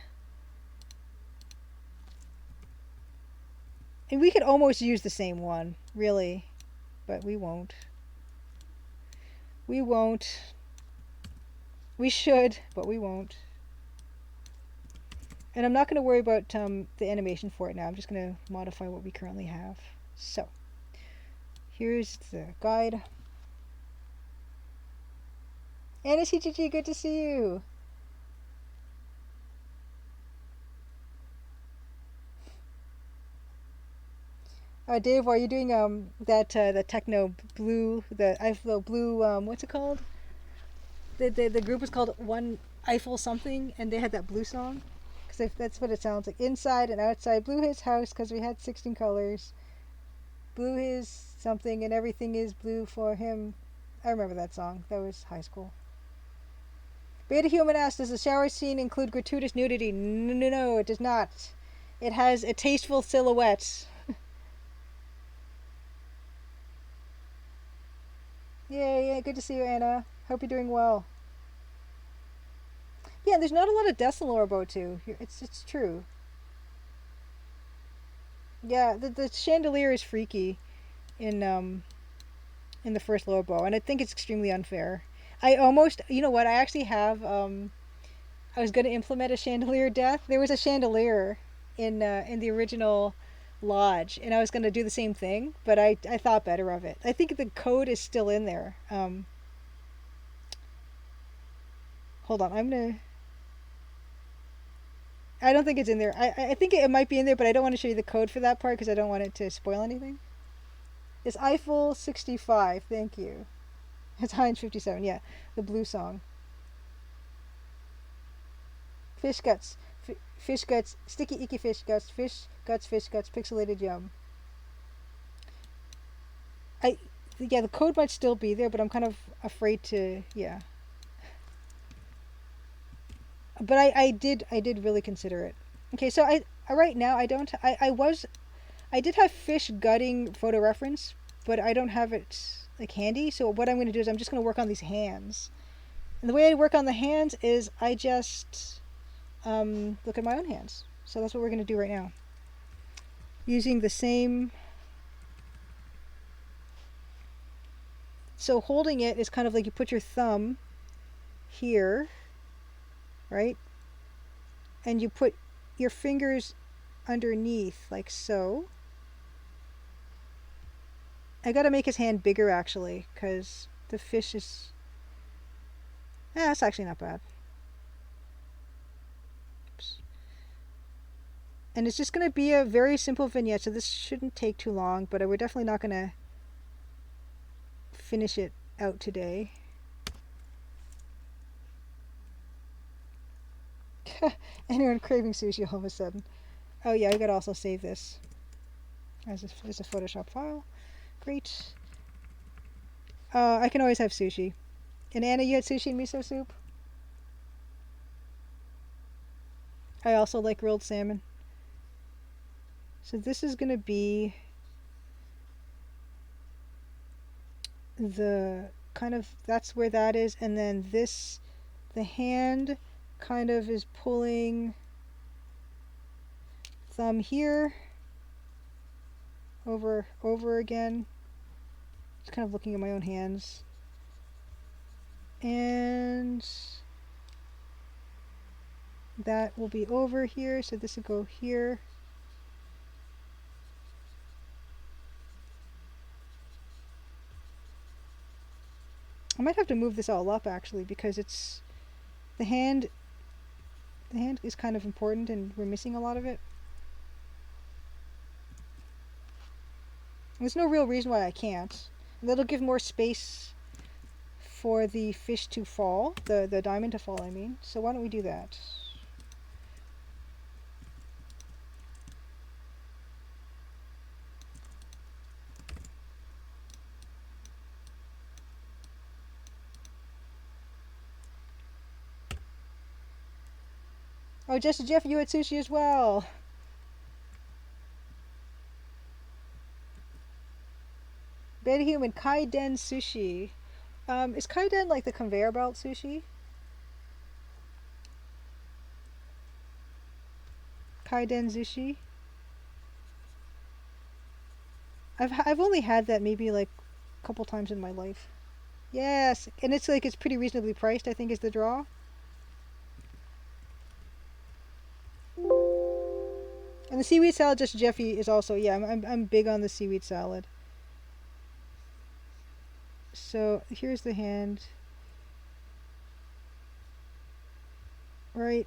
And we could almost use the same one, really, but we won't. We won't. We should, but we won't. And I'm not going to worry about the animation for it now. I'm just going to modify what we currently have. So, here's the guide. Anna CGG, good to see you. Dave, are you doing the techno blue the blue what's it called? The group was called One Eiffel something, and they had that blue song. Because that's what it sounds like. Inside and outside, blew his house because we had 16 colors. Blew his something and everything is blue for him. I remember that song. That was high school. Beta Human asked, does the shower scene include gratuitous nudity? No, it does not. It has a tasteful silhouette. Yeah, good to see you, Anna. Hope you're doing well. Yeah, there's not a lot of deaths in Laura Bow too. It's true. Yeah, the chandelier is freaky in the first Laura Bow, and I think it's extremely unfair. I almost, you know what? I actually have. I was going to implement a chandelier death. There was a chandelier in the original lodge, and I was going to do the same thing, but I thought better of it. I think the code is still in there. Hold on, I'm gonna. I don't think it's in there. I think it might be in there, but I don't want to show you the code for that part because I don't want it to spoil anything. It's Eiffel 65. Thank you. It's Heinz 57. Yeah, the blue song. Fish guts. Fish guts. Sticky icky fish guts. Fish guts. Fish guts. Pixelated yum. Yeah, the code might still be there, but I'm kind of afraid to. Yeah. But I did really consider it. Okay, so I right now I don't I did have fish gutting photo reference, but I don't have it like handy. So what I'm going to do is I'm just going to work on these hands. And the way I work on the hands is I just look at my own hands. So that's what we're going to do right now. Using the same. So holding it is kind of like you put your thumb here, right? And you put your fingers underneath like so. I gotta make his hand bigger actually, because the fish is. That's actually not bad. Oops. And it's just gonna be a very simple vignette, so this shouldn't take too long, but we're definitely not gonna finish it out today. Anyone craving sushi all of a sudden? Oh yeah, I gotta also save this as a Photoshop file. Great. I can always have sushi. And Anna, you had sushi and miso soup? I also like grilled salmon. So this is gonna be the kind of, that's where that is, and then this, the hand kind of is pulling thumb here over again. Just kind of looking at my own hands. And that will be over here, so this will go here. I might have to move this all up actually, because it's the hand is kind of important and we're missing a lot of it. There's no real reason why I can't. And that'll give more space for the fish to fall, the diamond to fall, I mean. So why don't we do that? Oh, Jesse Jeff, you had sushi as well. Beta Human, Kaiden Sushi. Is Kaiden like the conveyor belt sushi? Kaiden sushi? I've only had that maybe like a couple times in my life. Yes, and it's like it's pretty reasonably priced, I think is the draw. And the seaweed salad, just Jeffy is also, yeah, I'm big on the seaweed salad. So here's the hand. Right.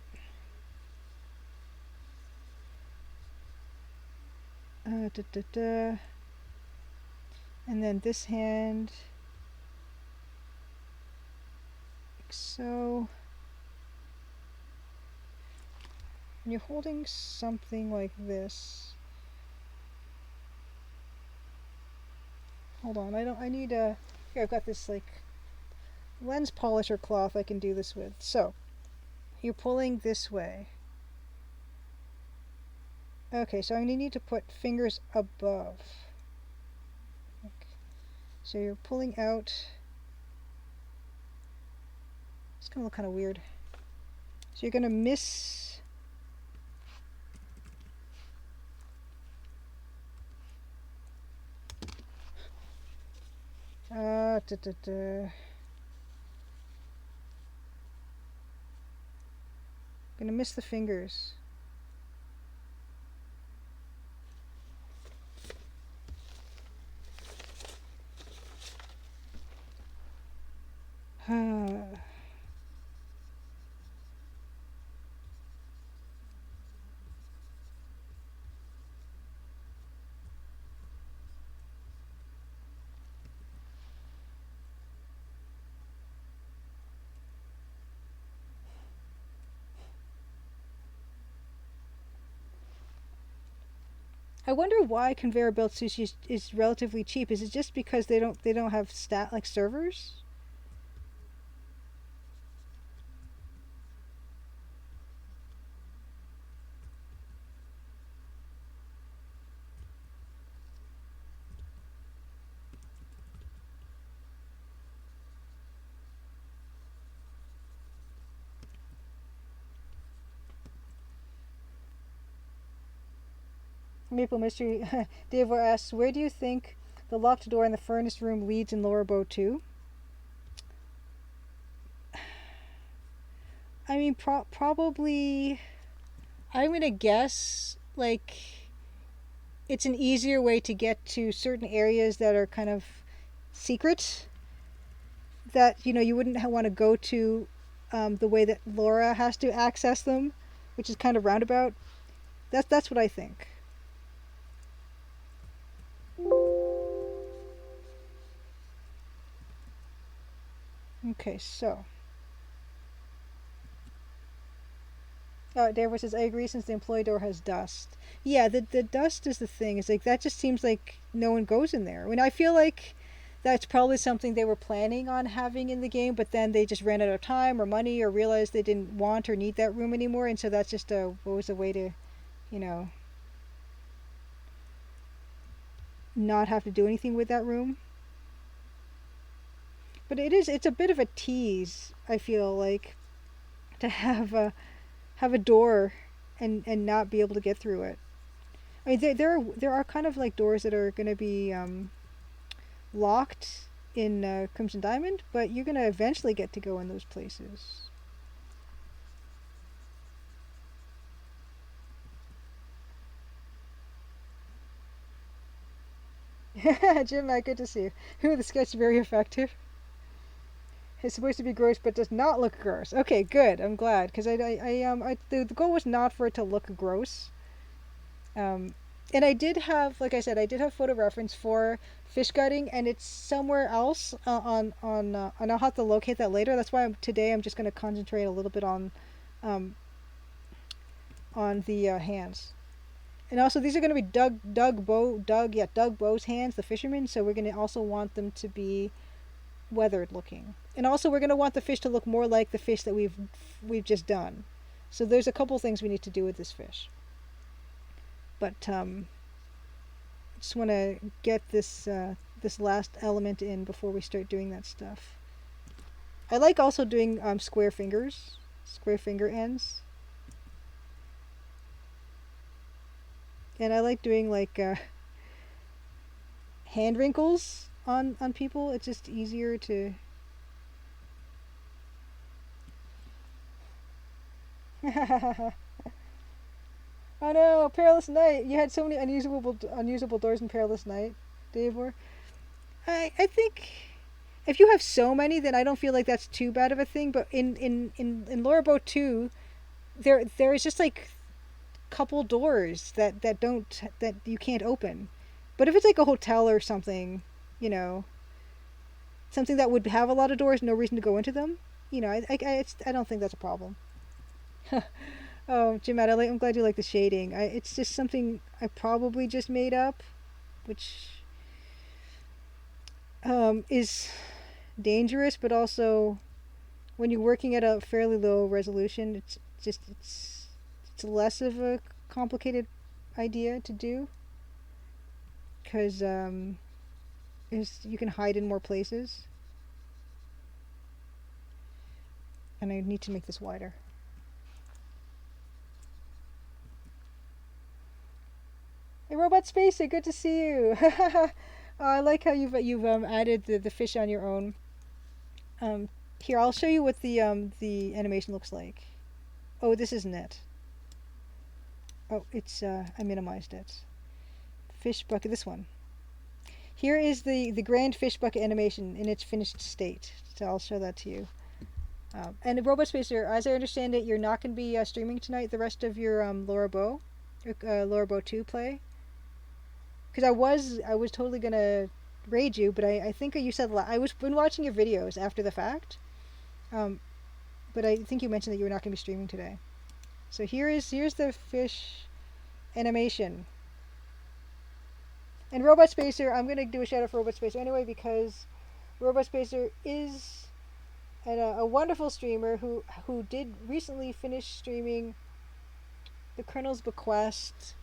Da, da, da. And then this hand, like so. And you're holding something like this. Hold on, I need a, here I've got this like lens polisher cloth I can do this with. So, you're pulling this way. Okay, so I'm gonna need to put fingers above. Okay. So you're pulling out. It's gonna look kind of weird. So you're gonna miss. Da, da, da. Gonna miss the fingers. I wonder why conveyor belt sushi is relatively cheap. Is it just because they don't have like servers? Maple Mystery Davor asks, where do you think the locked door in the furnace room leads in Lower Bow 2? I mean, probably. I'm gonna guess like it's an easier way to get to certain areas that are kind of secret. That you wouldn't want to go to the way that Laura has to access them, which is kind of roundabout. That's what I think. Okay, so. David says, I agree since the employee door has dust. Yeah, the dust is the thing. It's like, that just seems like no one goes in there. I mean, I feel like that's probably something they were planning on having in the game, but then they just ran out of time or money or realized they didn't want or need that room anymore. And so that's just was a way to, you know, not have to do anything with that room. But it's a bit of a tease, I feel like, to have a door and not be able to get through it. I mean, there are kind of like doors that are going to be locked in Crimson Diamond, but you're going to eventually get to go in those places. Jim, good to see you. The sketch is very effective. It's supposed to be gross, but does not look gross. Okay, good. I'm glad because the goal was not for it to look gross. And I did have, like I said, I did have photo reference for fish gutting, and it's somewhere else and I'll have to locate that later. That's why today I'm just going to concentrate a little bit um, on the hands. And also, these are going to be Doug Bow's hands, the fisherman. So we're going to also want them to be weathered looking, and also we're going to want the fish to look more like the fish that we've just done. So there's a couple things we need to do with this fish, but just want to get this last element in before we start doing that stuff. I like also doing square finger ends, and I like doing like hand wrinkles on people. It's just easier to. Oh no, Perilous Night! You had so many unusable doors in Perilous Night, Davor. I think if you have so many, then I don't feel like that's too bad of a thing. But in Lorabo 2, there is just like couple doors that you can't open. But if it's like a hotel or something, you know, something that would have a lot of doors, no reason to go into them, you know, I don't think that's a problem. Oh, Jim, I'm glad you like the shading. It's just something I probably just made up, which is dangerous, but also when you're working at a fairly low resolution, it's less of a complicated idea to do because you can hide in more places. And I need to make this wider. Hey, Robot Spacer, good to see you. I like how you've added the fish on your own. Here, I'll show you what the animation looks like. Oh, this isn't it. Oh, it's I minimized it. Fish bucket, this one. Here is the grand fish bucket animation in its finished state. So I'll show that to you. And Robot Spacer, as I understand it, you're not going to be streaming tonight. The rest of your Lorabo 2 play. Because I was totally gonna raid you, but I think you said I was been watching your videos after the fact, but I think you mentioned that you were not gonna be streaming today. So here's the fish animation. And Robot Spacer, I'm gonna do a shout out for Robot Spacer anyway because Robot Spacer is a wonderful streamer who did recently finish streaming The Colonel's Bequest.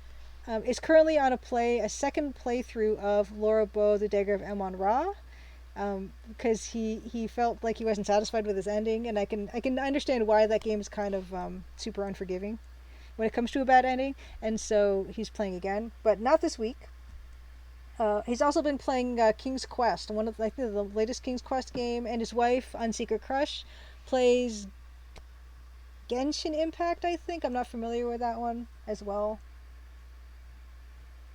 Is currently on a second playthrough of Laura Bow, The Dagger of Amon Ra, because he felt like he wasn't satisfied with his ending, and I can understand why that game is kind of super unforgiving when it comes to a bad ending, and so he's playing again, but not this week. He's also been playing King's Quest, one of the latest King's Quest game, and his wife on Secret Crush plays Genshin Impact. I think I'm not familiar with that one as well.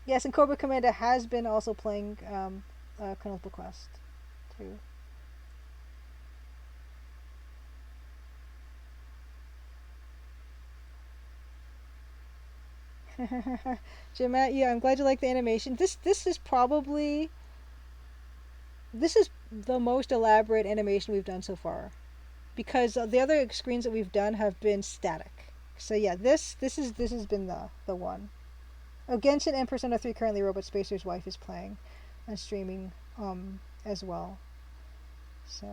Yes, and Cobra Commander has been also playing Colonel's Bequest, too. Jeanette, yeah, I'm glad you like the animation. This is probably the most elaborate animation we've done so far, because the other screens that we've done have been static. So yeah, this has been the one. Oh, Genshin and Persona 3 currently Robot Spacer's wife is playing and streaming as well. So,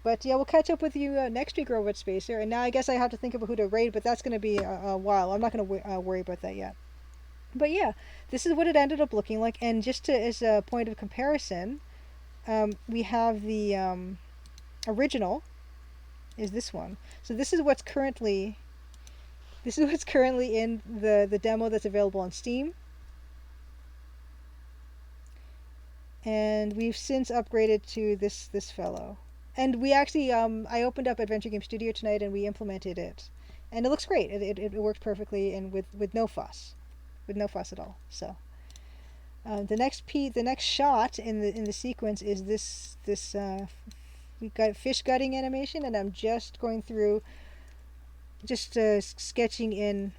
but yeah, we'll catch up with you next week, Robot Spacer. And now I guess I have to think about who to raid, but that's going to be a while. I'm not going to worry about that yet. But yeah, this is what it ended up looking like. And just as a point of comparison, we have the original is this one. So this is what's currently in the demo that's available on Steam. And we've since upgraded to this fellow. And we actually I opened up Adventure Game Studio tonight and we implemented it. And it looks great. It works perfectly and with no fuss. With no fuss at all. So the next shot in the sequence is this we've got fish gutting animation, and I'm just going through sketching in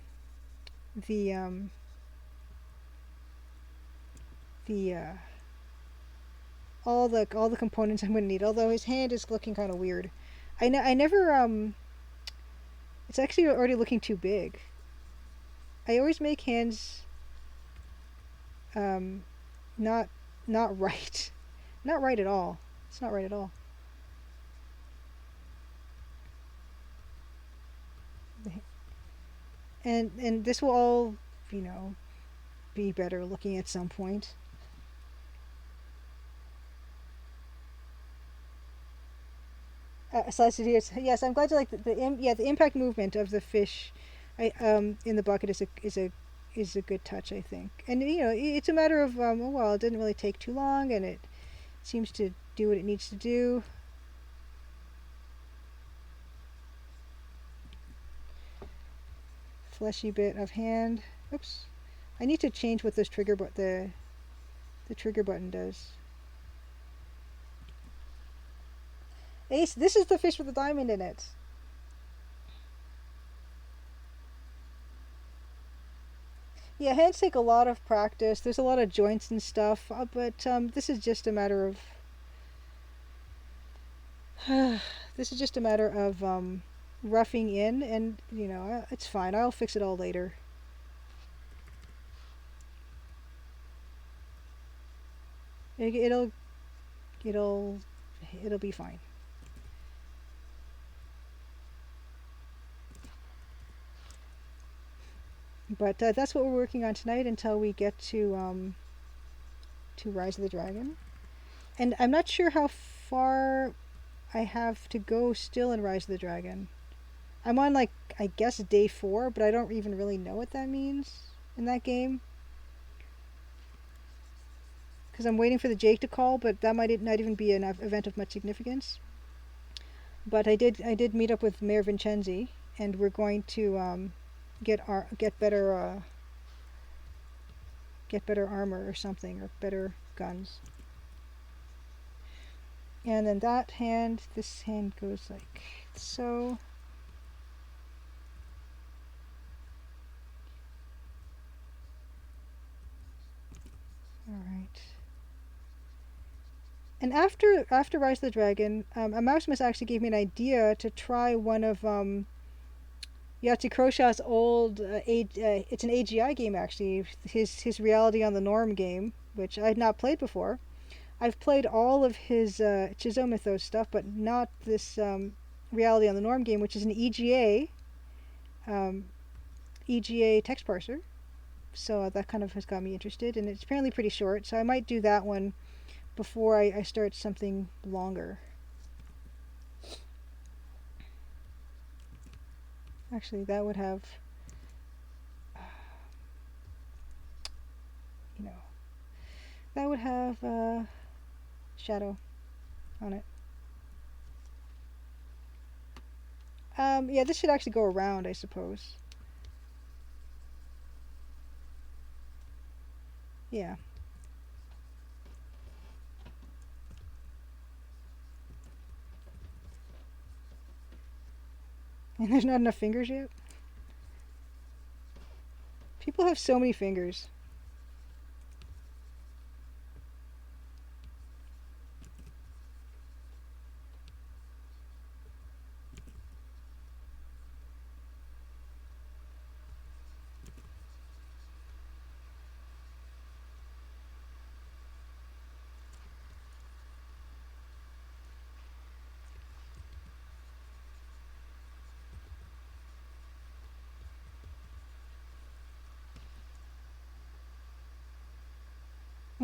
the the all the components I'm gonna need. Although his hand is looking kind of weird. I never It's actually already looking too big. I always make hands um not not right, not right at all. It's not right at all. And this will all, you know, be better looking at some point. Slice it here. Yes, I'm glad you like the impact movement of the fish. In the bucket is a good touch, I think. And you know, it's a matter of oh, well, it didn't really take too long, and it seems to do what it needs to do. Fleshy bit of hand. Oops. I need to change what this the trigger button does. Ace, this is the fish with the diamond in it. Yeah, hands take a lot of practice. There's a lot of joints and stuff, but this is just a matter of this is just a matter of roughing in, and you know, it's fine. I'll fix it all later. It'll it'll it'll be fine. But that's what we're working on tonight until we get to Rise of the Dragon. And I'm not sure how far I have to go still in Rise of the Dragon. I'm on like I guess day 4, but I don't even really know what that means in that game. Because I'm waiting for the Jake to call, but that might not even be an event of much significance. But I did meet up with Mayor Vincenzi, and we're going to get better armor or something, or better guns. And then this hand goes like so. All right. And after Rise of the Dragon, Amaximus actually gave me an idea to try one of Yahtzee Crowshaw's old it's an AGI game actually. His Reality on the Norm game, which I had not played before. I've played all of his Chizo Mythos stuff, but not this Reality on the Norm game, which is an EGA text parser. So that kind of has got me interested, and it's apparently pretty short. So I might do that one before I start something longer. Actually, that would have, you know, that would have shadow on it. Yeah, this should actually go around, I suppose. Yeah. And there's not enough fingers yet? People have so many fingers.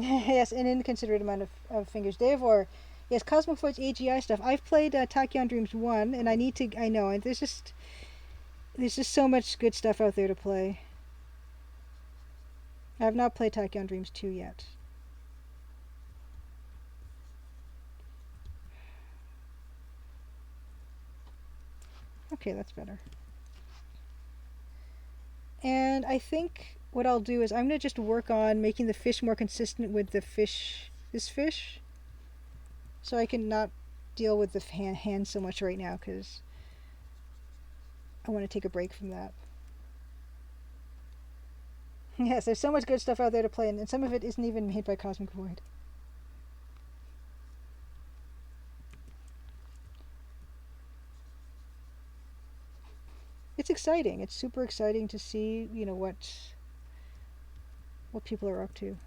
Yes, an inconsiderate amount of fingers. Therefore, yes, Cosmofoy's AGI stuff. I've played Tachyon Dreams 1, and I know, and there's just so much good stuff out there to play. I have not played Tachyon Dreams 2 yet. Okay, that's better. And I think what I'll do is I'm going to just work on making the fish more consistent with this fish. So I can not deal with the hand so much right now, because I want to take a break from that. Yes, there's so much good stuff out there to play, and some of it isn't even made by Cosmic Void. It's exciting. It's super exciting to see, what people are up to.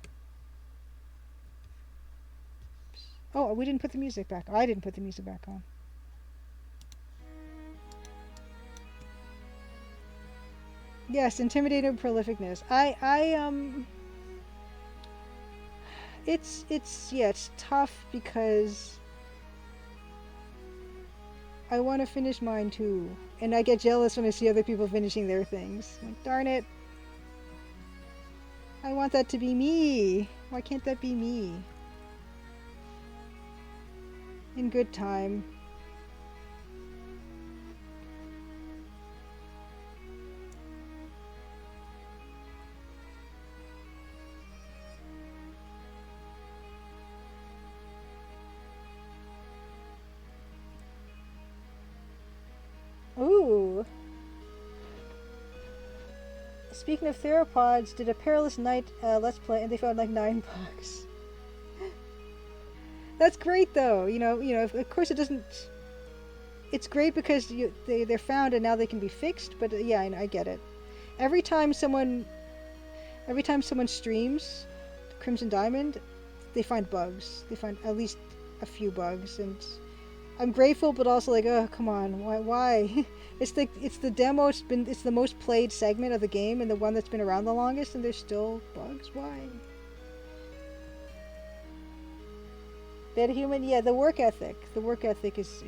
Oh, we didn't put the music back. I didn't put the music back on. Yes, intimidating prolificness. It's tough because I want to finish mine too, and I get jealous when I see other people finishing their things. Like, darn it! I want that to be me. Why can't that be me? In good time. Ooh. Speaking of theropods, did a Perilous Night Let's Play, and they found like $9. That's great, though. Of course it doesn't. It's great because they're found and now they can be fixed. But yeah, I get it. Every time someone streams Crimson Diamond, they find bugs. They find at least a few bugs, and I'm grateful, but also like, oh, come on, why? It's the demo. It's the most played segment of the game and the one that's been around the longest, and there's still bugs. Why? Beta Human, yeah, the work ethic. The work ethic is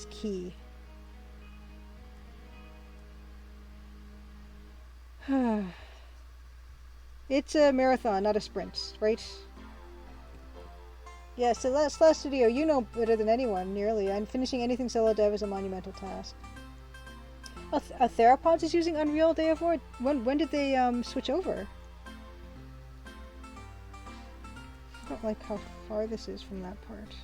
key. It's a marathon, not a sprint, right? Yeah, so last video, you know better than anyone, nearly. And finishing anything solo dev is a monumental task. A Theropods is using Unreal Day of War? When did they switch over? I don't like how far this is from that part.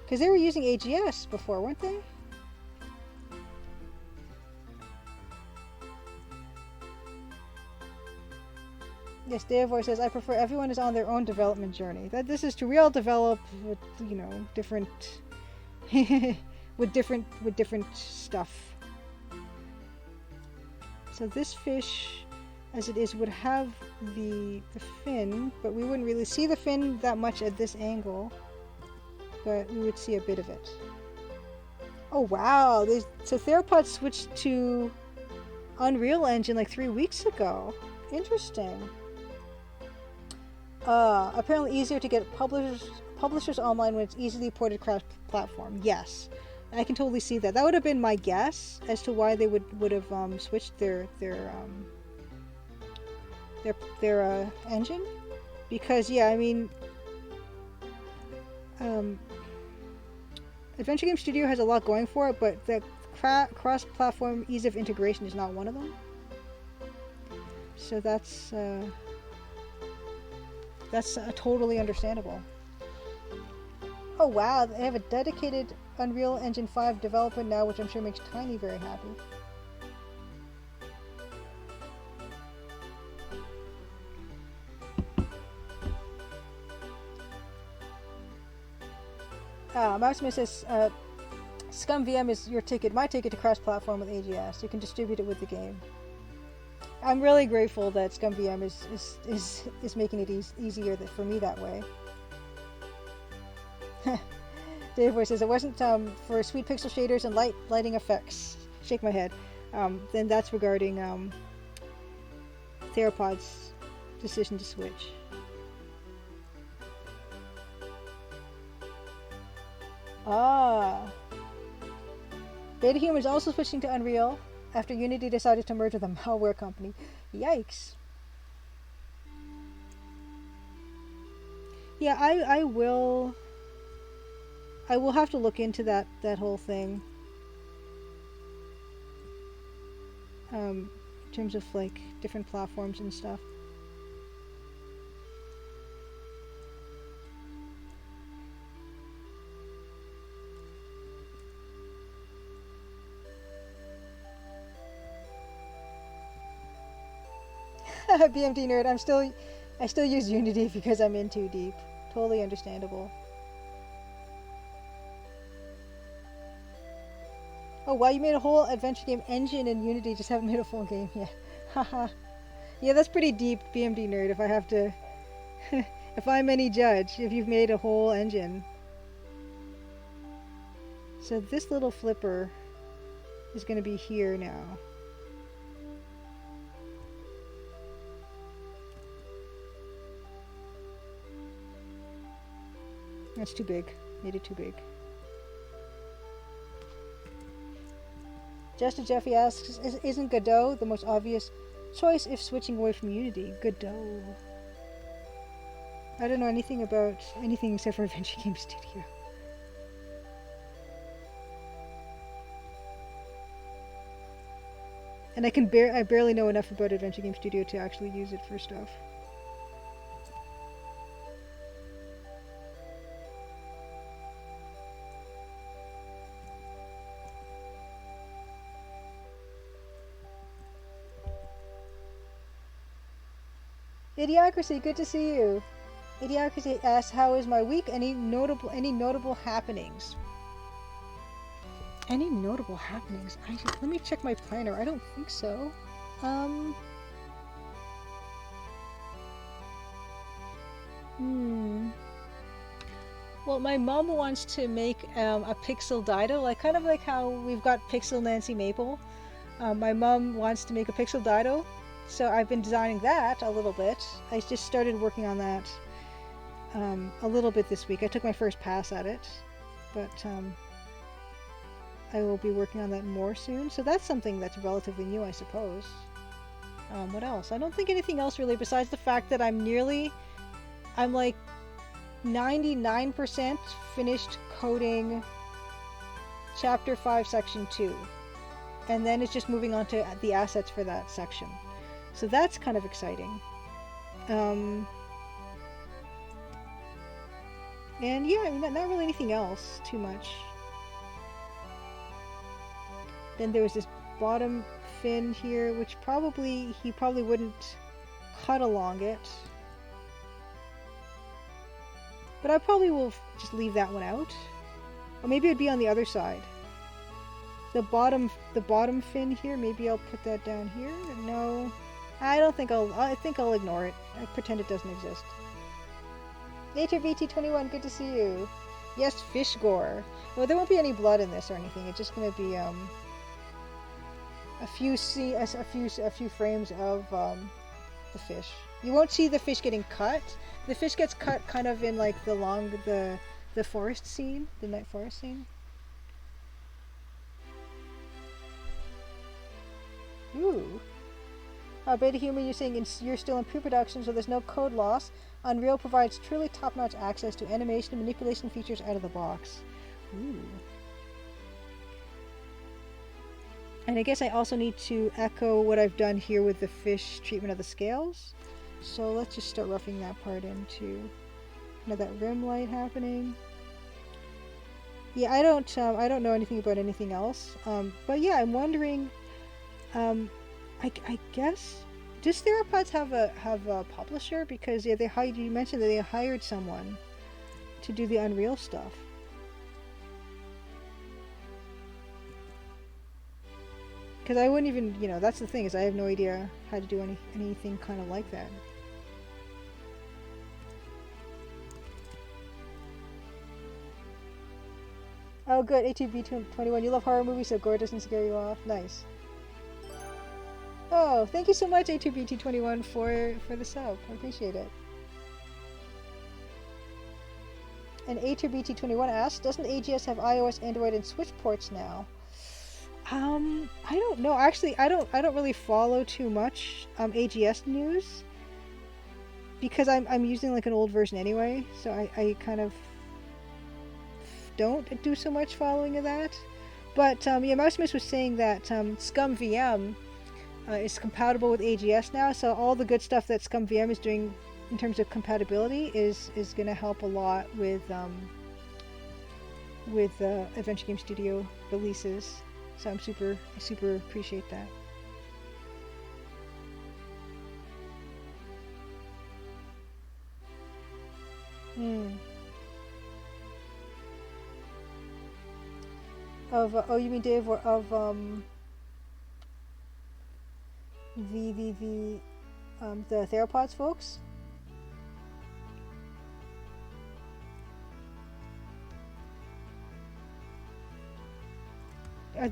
Because they were using AGS before, weren't they? Yes, Day of War says, I prefer everyone is on their own development journey. This is to real develop with, different with different stuff. So this fish, as it is, would have the fin, but we wouldn't really see the fin that much at this angle, but we would see a bit of it. Oh wow, so Theropods switched to Unreal Engine like 3 weeks ago. Interesting. Apparently easier to get publishers online when it's easily ported cross-platform. Yes, I can totally see that. That would have been my guess as to why they would have switched their engine, because yeah, I mean, Adventure Game Studio has a lot going for it, but the cross-platform ease of integration is not one of them. So that's totally understandable. Oh wow, they have a dedicated Unreal Engine 5 developer now, which I'm sure makes Tiny very happy. Maximus says, Scum VM is my ticket to cross-platform with AGS. You can distribute it with the game. I'm really grateful that Scum VM is making it easier for me that way. Dave Boy says, it wasn't for sweet pixel shaders and lighting effects. Shake my head. Then that's regarding Theropod's decision to switch. Beta Human is also switching to Unreal after Unity decided to merge with a malware company. Yikes. Yeah, I will have to look into that whole thing. In terms of like different platforms and stuff. BMD nerd. I still use Unity because I'm in too deep. Totally understandable. Oh wow, you made a whole adventure game engine in Unity, just haven't made a full game yet. Haha. Yeah, that's pretty deep, BMD nerd, if I have to... if I'm any judge, if you've made a whole engine. So this little flipper is going to be here now. That's too big. Made it too big. Justin Jeffy asks, isn't Godot the most obvious choice if switching away from Unity? Godot. I don't know anything about anything except for Adventure Game Studio. And I barely know enough about Adventure Game Studio to actually use it for stuff. Idiocracy, good to see you. Idiocracy asks, how is my week? Any notable happenings? Any notable happenings? Let me check my planner. I don't think so. Well, my mom wants to make a Pixel Dido, kind of like how we've got Pixel Nancy Maple. My mom wants to make a Pixel Dido, so I've been designing that a little bit. I just started working on that a little bit this week. I took my first pass at it, but I will be working on that more soon. So that's something that's relatively new, I suppose. What else? I don't think anything else really, besides the fact that I'm like 99% finished coding chapter 5 section 2, and then it's just moving on to the assets for that section, so that's kind of exciting. And yeah, I mean, not really anything else too much. Then there was this bottom fin here, which he probably wouldn't cut along it. But I probably will just leave that one out. Or maybe it'd be on the other side. The bottom fin here, maybe I'll put that down here. No, I think I'll ignore it. I pretend it doesn't exist. Nature VT21, good to see you. Yes, fish gore. Well, there won't be any blood in this or anything. It's just going to be a few frames of the fish. You won't see the fish getting cut. The fish gets cut kind of in like the forest scene, the night forest scene. Ooh. Beta Human, you're saying you're still in pre-production, so there's no code loss. Unreal provides truly top-notch access to animation and manipulation features out of the box. Ooh. And I guess I also need to echo what I've done here with the fish treatment of the scales. So let's just start roughing that part into that rim light happening. Yeah, I don't know anything about anything else. But yeah, I'm wondering. I guess, does Theropods have a publisher? Because yeah, you mentioned that they hired someone to do the Unreal stuff. Because I wouldn't even, that's the thing, is I have no idea how to do anything kind of like that. Oh good, ATB21, you love horror movies so gore doesn't scare you off. Nice. Oh, thank you so much A2BT21 for the sub. I appreciate it. And A2BT21 asks, doesn't AGS have iOS, Android, and Switch ports now? I don't know. Actually, I don't really follow too much AGS news because I'm using like an old version anyway, so I kind of don't do so much following of that. But yeah, Mousemus was saying that ScumVM is compatible with AGS now, so all the good stuff that ScumVM is doing in terms of compatibility is going to help a lot with Adventure Game Studio releases. So I super appreciate that. Hmm. Of oh, you mean Dave, or of the theropods folks?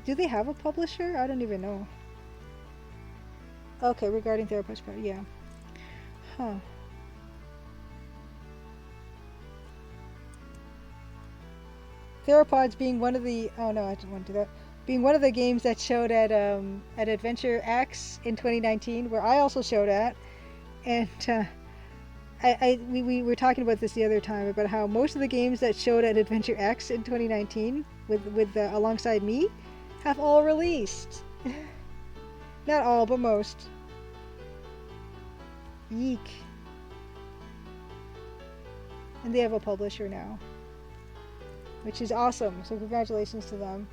Do they have a publisher? I don't even know. Okay, regarding theropods, yeah. Huh. Theropods being one of the, oh no, I didn't want to do that. Being one of the games that showed at Adventure X in 2019, where I also showed at, and we were talking about this the other time about how most of the games that showed at Adventure X in 2019 with alongside me have all released. Not all, but most. Yeek. And they have a publisher now, which is awesome. So congratulations to them.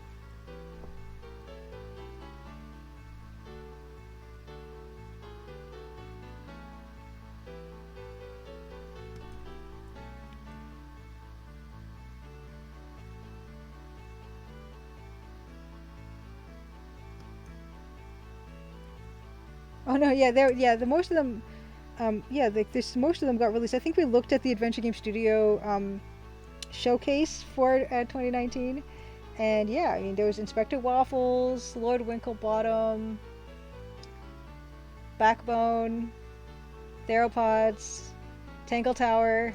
Oh no, yeah, the most of them, this most of them got released. I think we looked at the Adventure Game Studio showcase for 2019, and yeah, I mean there was Inspector Waffles, Lord Winklebottom, Backbone, Theropods, Tangle Tower,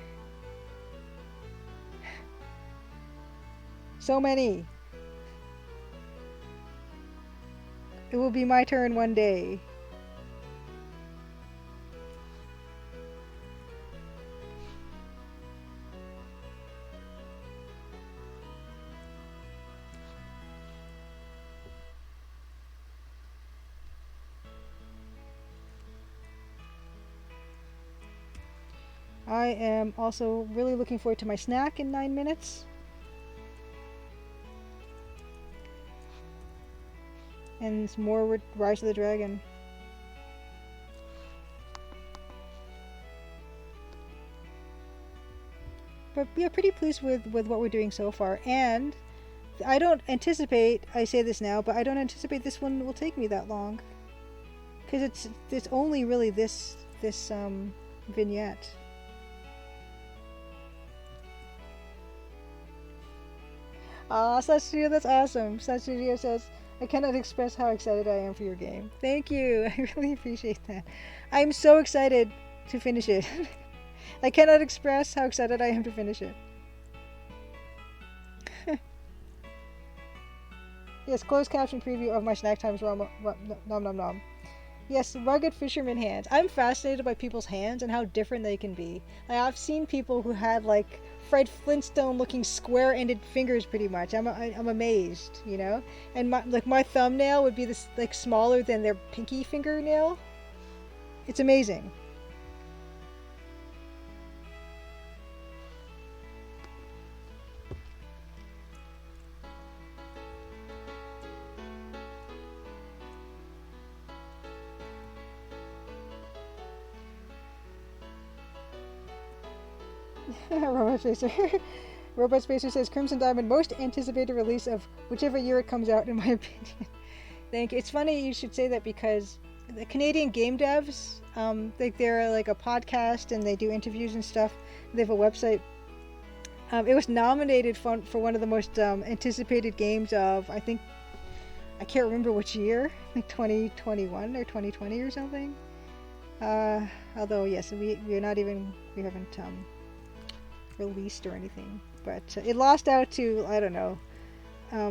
so many. It will be my turn one day. I am also really looking forward to my snack in 9 minutes. And some more Rise of the Dragon. But yeah, pretty pleased with what we're doing so far. And I don't anticipate, I say this now, but I don't anticipate this one will take me that long. Because it's only really this vignette. Ah, Studio, that's awesome. Studio says, I cannot express how excited I am for your game. Thank you. I really appreciate that. I'm so excited to finish it. I cannot express how excited I am to finish it. Yes, closed caption preview of my snack times nom nom nom. Yes, rugged fisherman hands. I'm fascinated by people's hands and how different they can be. Like, I've seen people who had like Fred Flintstone looking square-ended fingers pretty much. I'm amazed, you know? And my thumbnail would be this like smaller than their pinky fingernail. It's amazing. Robot Spacer. Robot Spacer says Crimson Diamond, most anticipated release of whichever year it comes out, in my opinion. Thank you. It's funny you should say that because the Canadian game devs, they're like a podcast and they do interviews and stuff. They have a website. It was nominated for one of the most anticipated games of, I think, I can't remember which year, like 2021 or 2020 or something. Although yes, we haven't released or anything, but it lost out to, I don't know,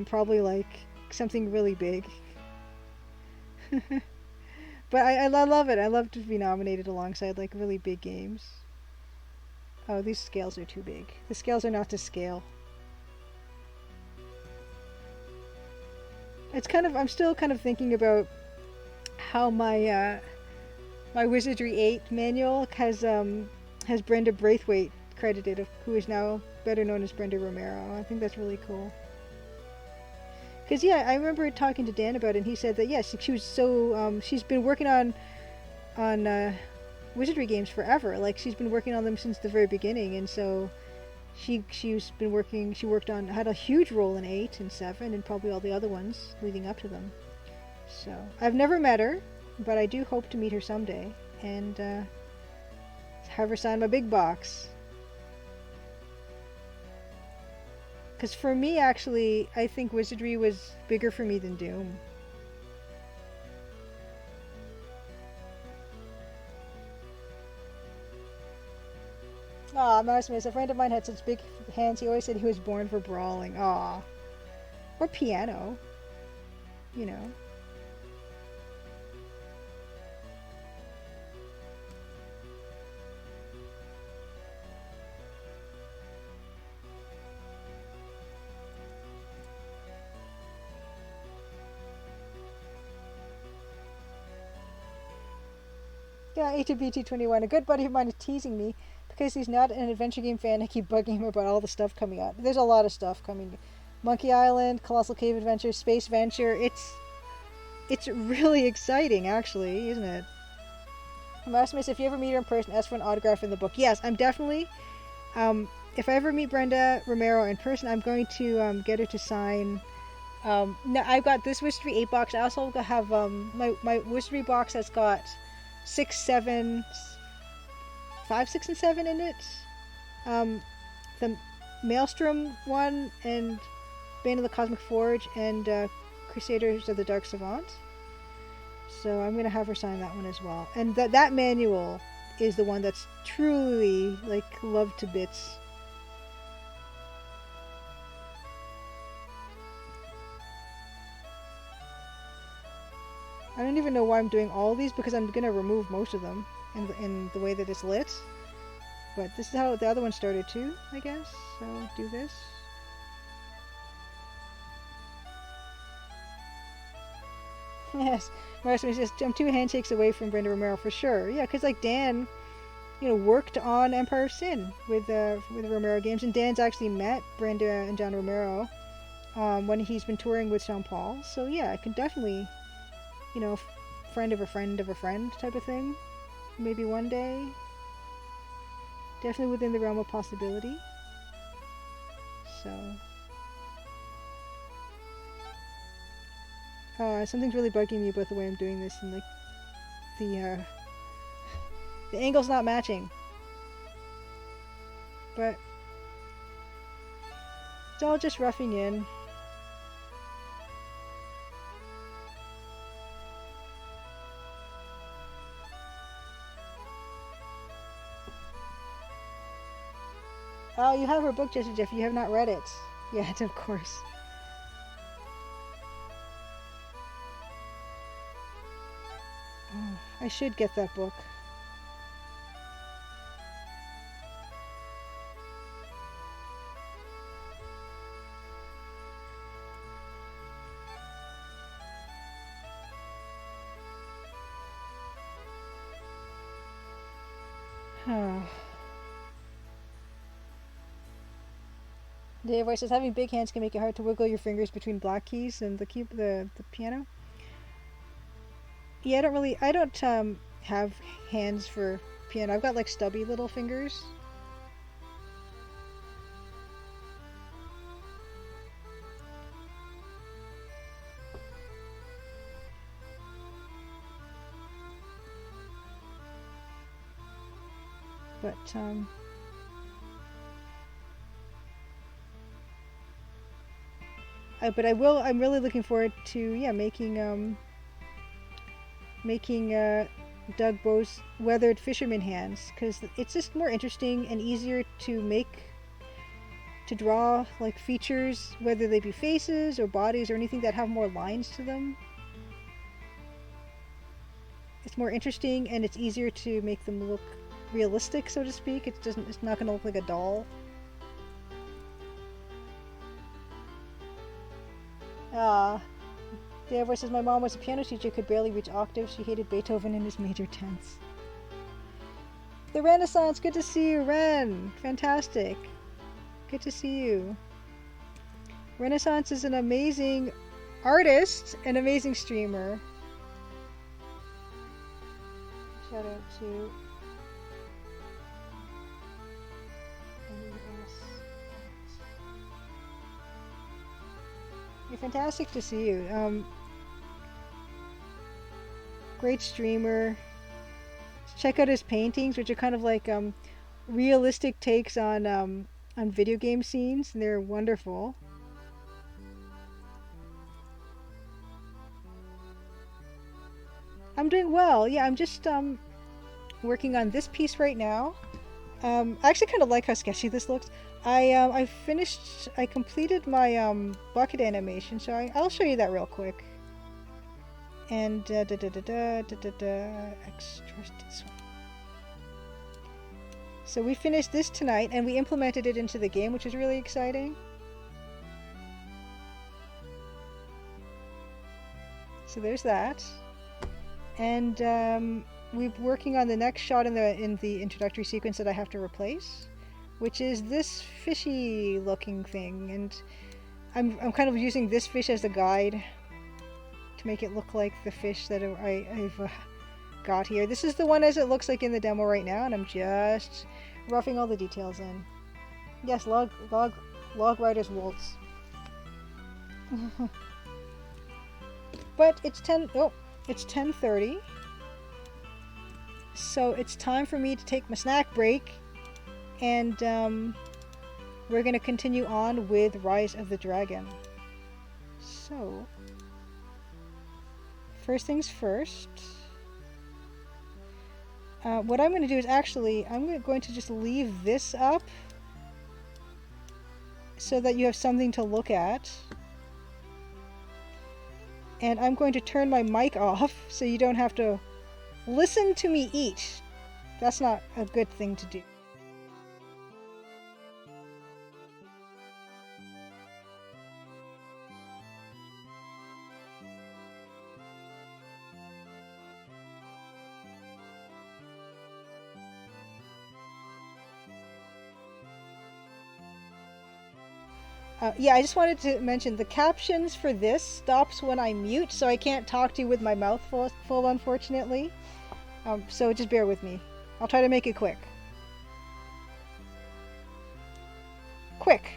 probably like something really big. But I love it. I love to be nominated alongside like really big games. Oh, these scales are too big. The scales are not to scale. It's kind of, I'm still kind of thinking about how my my Wizardry 8 manual has Brenda Braithwaite credited, who is now better known as Brenda Romero. I think that's really cool. Because yeah, I remember talking to Dan about it, and he said that yes, she was so she's been working on wizardry games forever. Like, she's been working on them since the very beginning, and so she's been working. She had a huge role in 8 and 7, and probably all the other ones leading up to them. So I've never met her, but I do hope to meet her someday and have her sign my big box. Because for me, actually, I think wizardry was bigger for me than Doom. Aw, Maximus, a friend of mine had such big hands, he always said he was born for brawling. Aw. Or piano. You know. Yeah, A2BT21. A good buddy of mine is teasing me because he's not an adventure game fan. I keep bugging him about all the stuff coming out. There's a lot of stuff coming. Monkey Island, Colossal Cave Adventure, Space Venture. It's really exciting, actually, isn't it? Maximus, if you ever meet her in person, ask for an autograph in the book. Yes, I'm definitely. If I ever meet Brenda Romero in person, I'm going to get her to sign. No, I've got this Wizardry 8 box. I also have my Wizardry box that's got 6, 7, 5, 6, and 7 in it. The Maelstrom one, and Bane of the Cosmic Forge, and Crusaders of the Dark Savant. So I'm going to have her sign that one as well. And that manual is the one that's truly, like, loved to bits. I don't even know why I'm doing all these, because I'm going to remove most of them in the way that it's lit. But this is how the other one started too, I guess. So do this. Yes, Marcy says, I'm 2 handshakes away from Brenda Romero for sure. Yeah, because like Dan, worked on Empire of Sin with the Romero games, and Dan's actually met Brenda and John Romero when he's been touring with Sean Paul. So yeah, I can definitely, friend of a friend of a friend type of thing. Maybe one day. Definitely within the realm of possibility. So. Something's really bugging me about the way I'm doing this, and like the angle's not matching. But it's all just roughing in. Oh, you have her book, Jesse Jeff. You have not read it yet, of course. Oh, I should get that book. Dave Voice says having big hands can make it hard to wiggle your fingers between black keys and the piano. Yeah, I don't have hands for piano. I've got like stubby little fingers. But I'm really looking forward to making Doug Bowe's weathered fisherman hands, because it's just more interesting and easier to draw like features, whether they be faces or bodies or anything that have more lines to them. It's more interesting and it's easier to make them look realistic, so to speak. It's not going to look like a doll. The voice says, my mom was a piano teacher, could barely reach octaves. She hated Beethoven and his major tenths. The Renaissance, good to see you, Ren. Fantastic. Good to see you. Renaissance is an amazing artist, an amazing streamer. Shout out to fantastic to see you. Great streamer. Check out his paintings, which are kind of like realistic takes on video game scenes, and they're wonderful. I'm doing well. Yeah, I'm just working on this piece right now. I actually kind of like how sketchy this looks. I completed my bucket animation, so I'll show you that real quick. And extras this one. So we finished this tonight, and we implemented it into the game, which is really exciting. So there's that, and we're working on the next shot in the introductory sequence that I have to replace, which is this fishy looking thing, and I'm kind of using this fish as a guide to make it look like the fish that I've got here. This is the one as it looks like in the demo right now, and I'm just roughing all the details in. Yes, log riders waltz. But it's 10:30. So it's time for me to take my snack break, and we're going to continue on with Rise of the Dragon. So, first things first, what I'm going to do is I'm going to just leave this up so that you have something to look at. And I'm going to turn my mic off so you don't have to listen to me eat. That's not a good thing to do. Yeah, I just wanted to mention the captions for this stops when I mute, so I can't talk to you with my mouth full unfortunately. So just bear with me. I'll try to make it quick. Quick!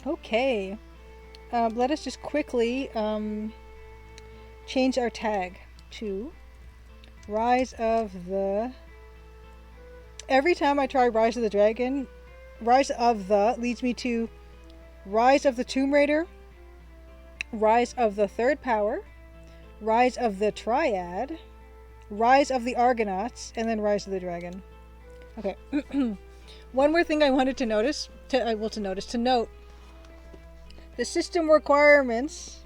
Okay. Let us just quickly change our tag to Rise of the... Every time I try Rise of the Dragon, Rise of the leads me to Rise of the Tomb Raider, Rise of the Third Power, Rise of the Triad, Rise of the Argonauts, and then Rise of the Dragon. Okay. One more thing I wanted to note. The system requirements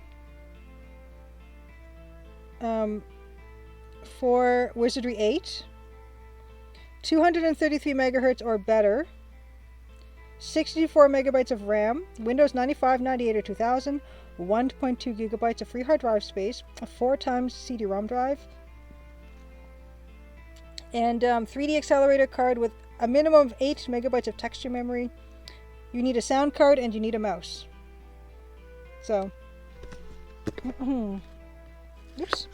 for Wizardry 8, 233 megahertz or better, 64 megabytes of RAM, Windows 95, 98, or 2000, 1.2 gigabytes of free hard drive space, a 4 times CD-ROM drive, and 3D accelerator card with a minimum of 8 megabytes of texture memory. You need a sound card and you need a mouse. So, oops.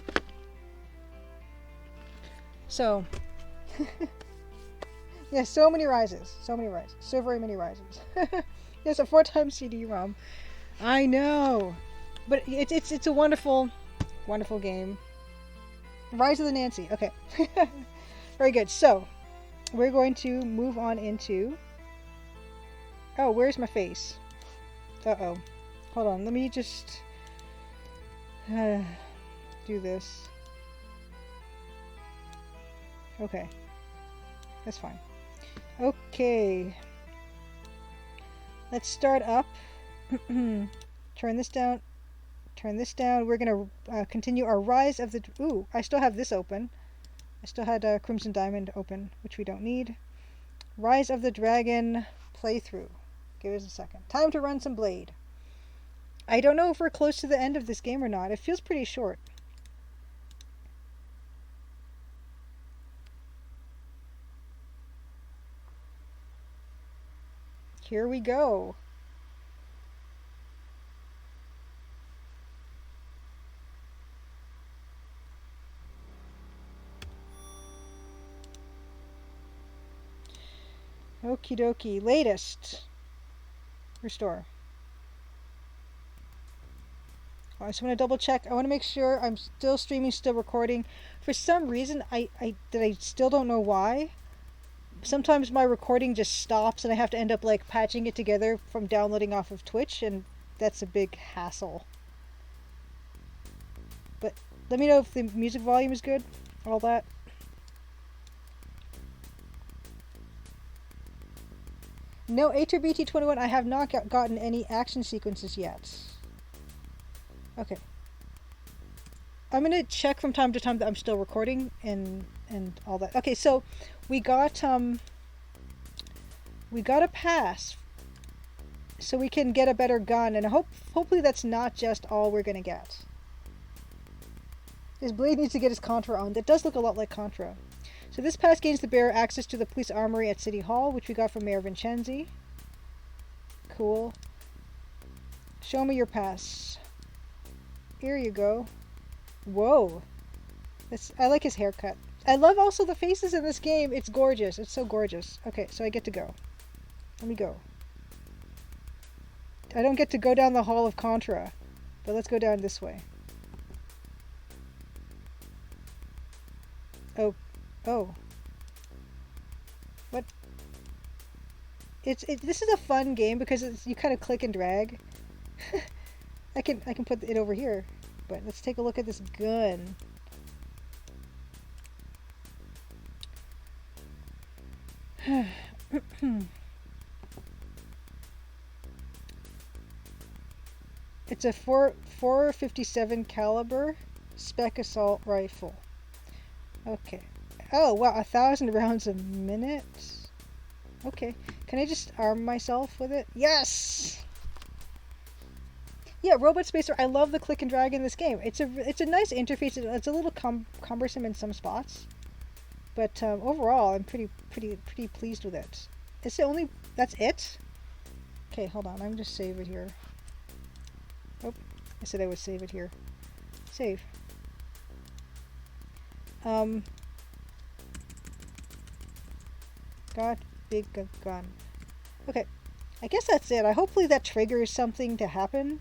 So, yeah, so many rises, so very many rises. Yes, a 4 times CD-ROM. I know, but it's a wonderful game. Rise of the Nancy. Okay, very good. So, we're going to move on into... Oh, where's my face? Uh-oh. Hold on, let me just do this. Okay. That's fine. Okay. Let's start up. Turn this down. Turn this down. We're going to continue our Rise of the... Ooh, I still have this open. I still had Crimson Diamond open, which we don't need. Rise of the Dragon playthrough. Give us a second. Time to run some Blade. I don't know if we're close to the end of this game or not. It feels pretty short. Here we go. Okie dokie. Latest. Restore. I just want to double check. I want to make sure I'm still streaming, still recording. For some reason, I still don't know why. Sometimes my recording just stops and I have to end up like patching it together from downloading off of Twitch, and that's a big hassle. But let me know if the music volume is good, all that. No, HRBT21, I have not gotten any action sequences yet. Okay. I'm going to check from time to time that I'm still recording and all that. Okay, so we got a pass so we can get a better gun, and hopefully that's not just all we're going to get. This Blade needs to get his Contra on. That does look a lot like Contra. So this pass gains the bearer access to the police armory at City Hall, which we got from Mayor Vincenzi. Cool. Show me your pass. Here you go. Whoa. I like his haircut. I love also the faces in this game. It's gorgeous. It's so gorgeous. Okay, so I get to go. Let me go. I don't get to go down the hall of Contra, but let's go down this way. Oh. What? This is a fun game because you kind of click and drag. I can put it over here, but let's take a look at this gun. It's a 457 caliber spec assault rifle. Okay. Oh wow, 1,000 rounds a minute. Okay. Can I just arm myself with it? Yes. Yeah, Robot Spacer. I love the click and drag in this game. It's a nice interface. It's a little cumbersome in some spots, but overall, I'm pretty pleased with it. That's it? Okay, hold on. I'm just save it here. Oh, I said I would save it here. Save. Got big gun. Okay, I guess that's it. Hopefully that triggers something to happen.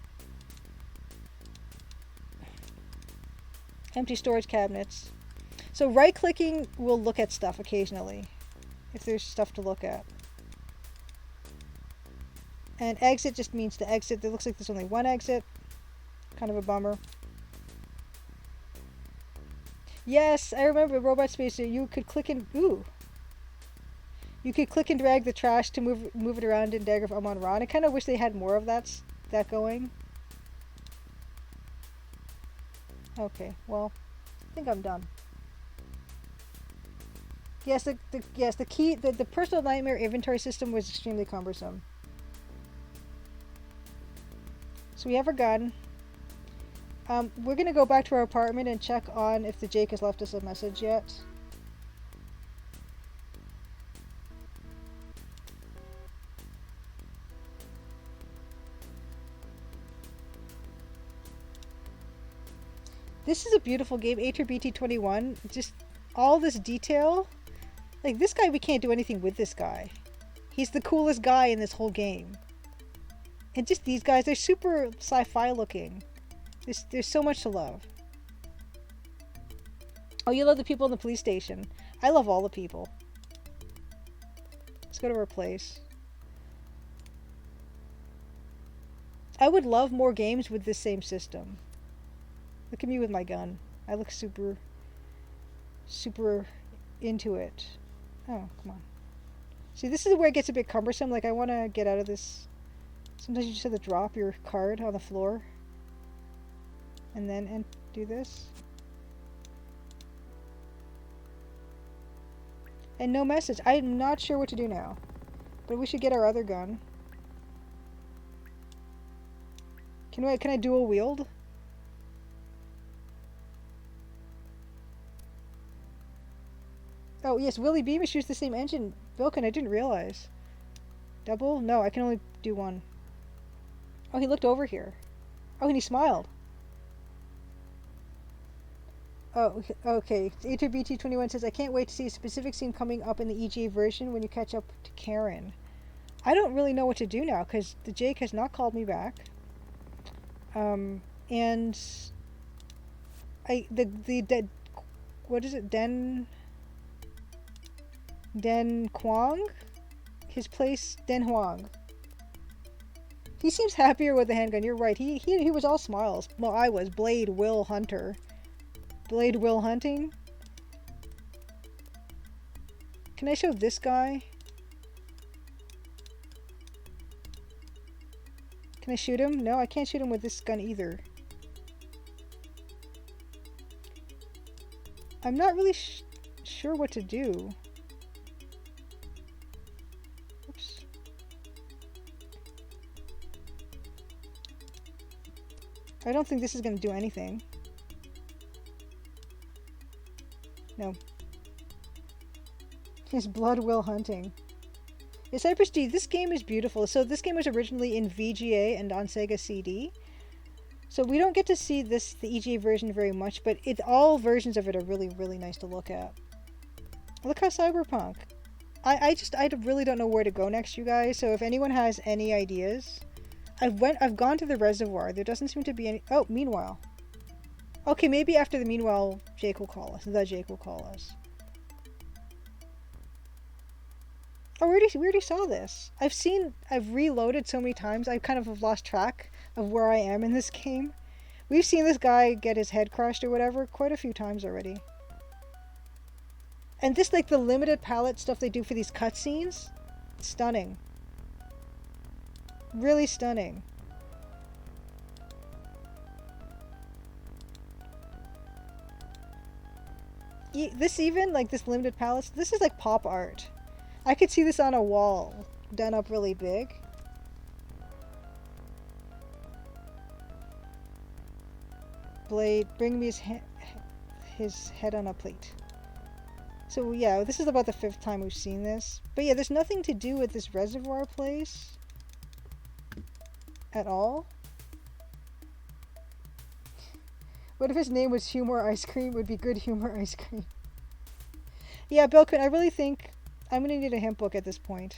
Empty storage cabinets. So right clicking will look at stuff occasionally if there's stuff to look at. And exit just means to exit. It looks like there's only one exit. Kind of a bummer. Yes, I remember Robot Spacer. You could click and you could click and drag the trash to move it around in Dagger of Amon-Ra. I kind of wish they had more of that going. Okay, well, I think I'm done. Yes, the personal nightmare inventory system was extremely cumbersome. So we have our gun. We're gonna go back to our apartment and check on if the Jake has left us a message yet. This is a beautiful game, BT21. Just all this detail. Like, this guy, we can't do anything with this guy. He's the coolest guy in this whole game. And just these guys, they're super sci-fi looking. There's so much to love. Oh, you love the people in the police station. I love all the people. Let's go to our place. I would love more games with this same system. Look at me with my gun. I look super into it. Oh, come on. See, this is where it gets a bit cumbersome. Like, I want to get out of this. Sometimes you just have to drop your card on the floor. And then do this. And no message. I'm not sure what to do now. But we should get our other gun. Can I dual wield? Oh, yes, Willie Beamish used the same engine. Vilken, I didn't realize. Double? No, I can only do one. Oh, he looked over here. Oh, and he smiled. Oh, okay. BT21 says, I can't wait to see a specific scene coming up in the EGA version when you catch up to Karen. I don't really know what to do now, because the Jake has not called me back. And... what is it? Den Quang? His place, Den Huang. He seems happier with the handgun. You're right. He was all smiles. Well, I was. Blade Will Hunter. Blade Will Hunting. Can I show this guy? Can I shoot him? No, I can't shoot him with this gun either. I'm not really sure what to do. Oops. I don't think this is going to do anything. No. His Blood Will Hunting. Yeah, Cypress D, this game is beautiful. So this game was originally in VGA and on Sega CD. So we don't get to see the EGA version very much, but all versions of it are really, really nice to look at. Look how cyberpunk. I really don't know where to go next, you guys. So if anyone has any ideas, I've gone to the reservoir. There doesn't seem to be any. Oh, meanwhile. Okay, maybe after the meanwhile, Jake will call us. The Jake will call us. Oh, we already saw this. I've reloaded so many times, I kind of have lost track of where I am in this game. We've seen this guy get his head crushed or whatever quite a few times already. And this, like, the limited palette stuff they do for these cutscenes, stunning. Really stunning. This even, like, this limited palette, this is like pop art. I could see this on a wall, done up really big. Blade, bring me his head on a plate. So yeah, this is about the 5th time we've seen this. But yeah, there's nothing to do with this reservoir place at all. What if his name was Humor Ice Cream? It would be Good Humor Ice Cream. Yeah, Bilkin, I really think I'm gonna need a hint book at this point.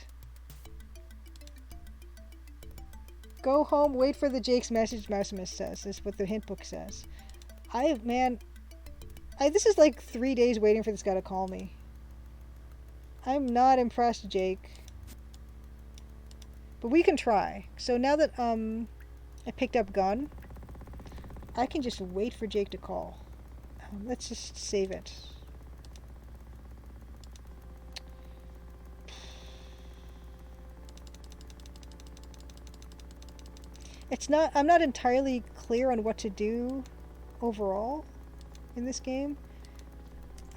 Go home, wait for the Jake's message, Maximus says. Is what the hint book says. This is like 3 days waiting for this guy to call me. I'm not impressed, Jake. But we can try. So now that I picked up gun, I can just wait for Jake to call. Let's just save it. I'm not entirely clear on what to do overall in this game.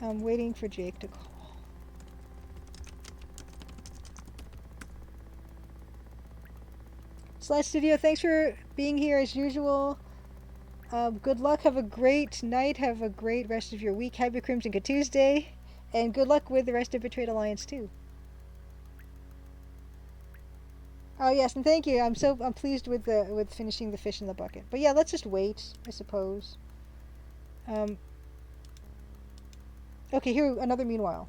I'm waiting for Jake to call. Slide Studio, thanks for being here as usual. Good luck, have a great night, have a great rest of your week. Happy Crimson Tuesday, and good luck with the rest of Betrayed Alliance too. Oh yes, and thank you. I'm pleased with finishing the fish in the bucket. But yeah, let's just wait, I suppose. Okay, here another meanwhile.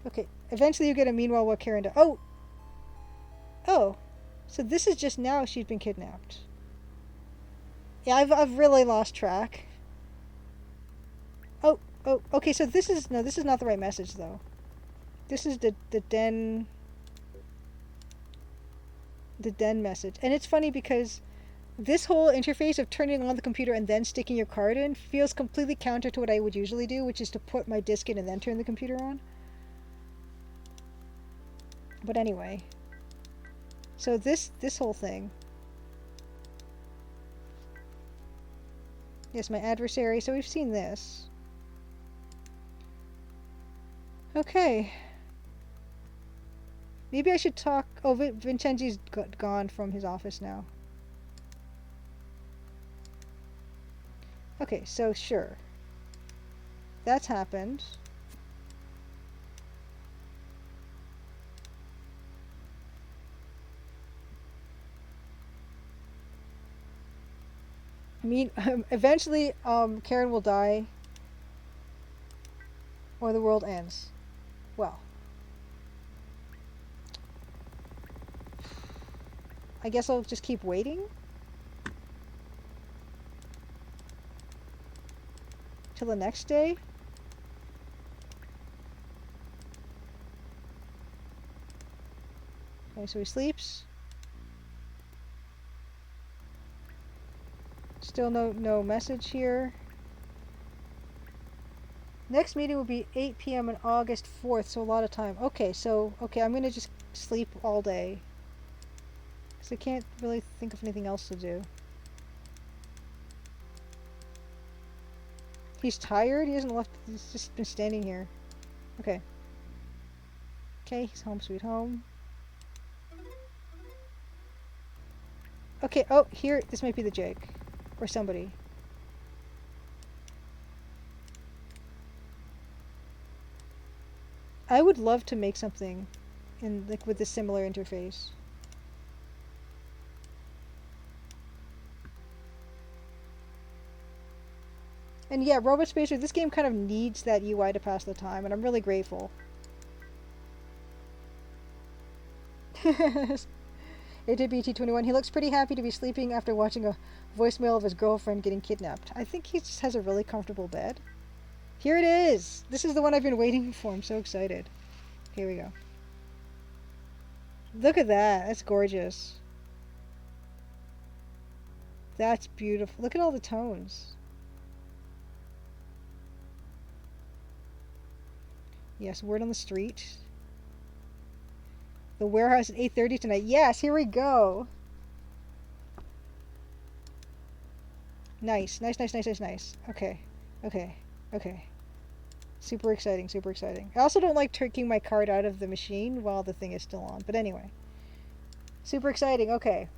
Okay, eventually you get a meanwhile while Karen does. Oh, so this is just now she's been kidnapped. Yeah, I've really lost track. Oh, okay. So this is not the right message though. This is the den message. And it's funny because this whole interface of turning on the computer and then sticking your card in feels completely counter to what I would usually do, which is to put my disc in and then turn the computer on. But anyway. So this whole thing. Yes, my adversary. So we've seen this. Okay. Maybe I should talk... Oh, Vincenzi's gone from his office now. Okay, so sure. That's happened. I mean, eventually, Karen will die. Or the world ends. Well. I guess I'll just keep waiting. Till the next day. Okay, so he sleeps. Still no message here. Next meeting will be 8 p.m. on August 4th, so a lot of time. Okay, I'm gonna just sleep all day. Because I can't really think of anything else to do. He's tired? He hasn't left, he's just been standing here. Okay. Okay, he's home sweet home. Okay, oh, here, this might be the Jake. Or somebody. I would love to make something in with a similar interface. And yeah, Robot Spacer, this game kind of needs that UI to pass the time, and I'm really grateful. ATBT21, he looks pretty happy to be sleeping after watching a voicemail of his girlfriend getting kidnapped. I think he just has a really comfortable bed. Here it is! This is the one I've been waiting for. I'm so excited. Here we go. Look at that. That's gorgeous. That's beautiful. Look at all the tones. Yes, word on the street. The warehouse at 8:30 tonight. Yes, here we go. Nice. Okay. Super exciting. I also don't like taking my card out of the machine while the thing is still on. But anyway. Super exciting. Okay.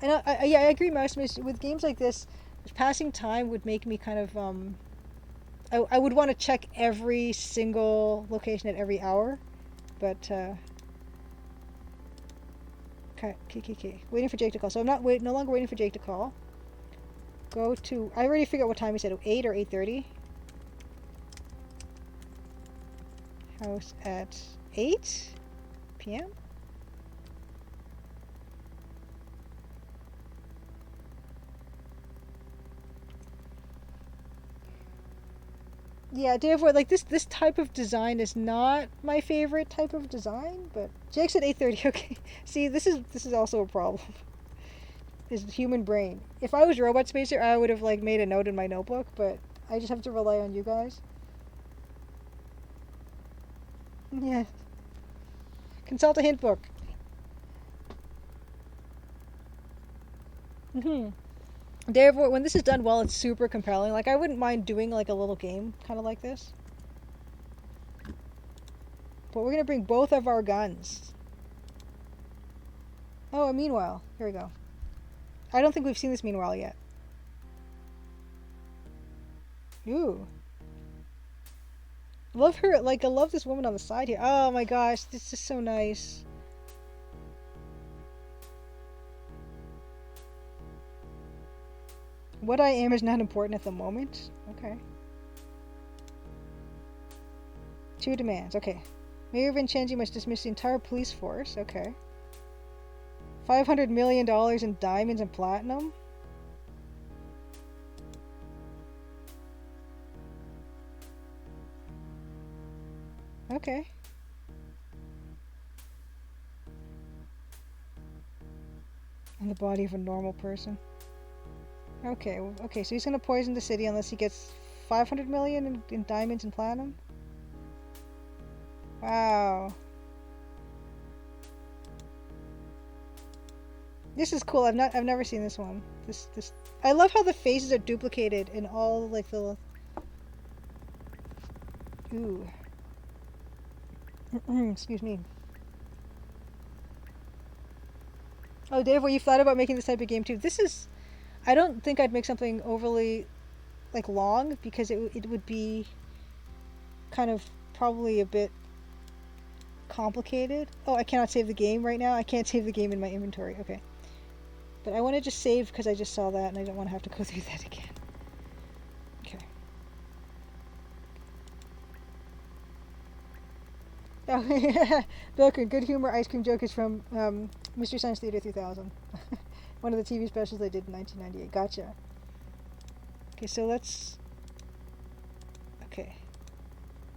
And yeah, I agree, Maximus. With games like this, passing time would make me kind of... I would want to check every single location at every hour. But, okay. Waiting for Jake to call. So I'm no longer waiting for Jake to call. Go to... I already figured out what time he said. 8 or 8:30. House at 8 p.m.? Yeah, therefore, like this type of design is not my favorite type of design. But Jake said 8:30. Okay, see, this is also a problem. Is the human brain. If I was Robot Spacer, I would have like made a note in my notebook, but I just have to rely on you guys. Yeah. Consult a hint book. Therefore, when this is done well, it's super compelling. Like I wouldn't mind doing like a little game, kind of like this. But we're gonna bring both of our guns. Oh, and meanwhile, here we go. I don't think we've seen this meanwhile yet. Ooh. Love her, like, I love this woman on the side here. Oh my gosh, this is so nice. What I am is not important at the moment. Okay. 2 demands, okay. Mayor Vincenzi must dismiss the entire police force, okay. $500 million in diamonds and platinum? Okay. In the body of a normal person. Okay, okay, so he's gonna poison the city unless he gets 500 million in diamonds and platinum? Wow. This is cool. I've never seen this one. This I love how the faces are duplicated in all like the ooh. Excuse me. Oh, Dave, were you thought about making this type of game too? This is I don't think I'd make something overly like long because it would be kind of probably a bit complicated. Oh, I cannot save the game right now. I can't save the game in my inventory. Okay. But I want to just save because I just saw that and I don't want to have to go through that again. Okay. Oh, Bilkin, good humor ice cream joke is from Mystery Science Theater 3000. One of the TV specials they did in 1998. Gotcha. Okay, so let's... Okay.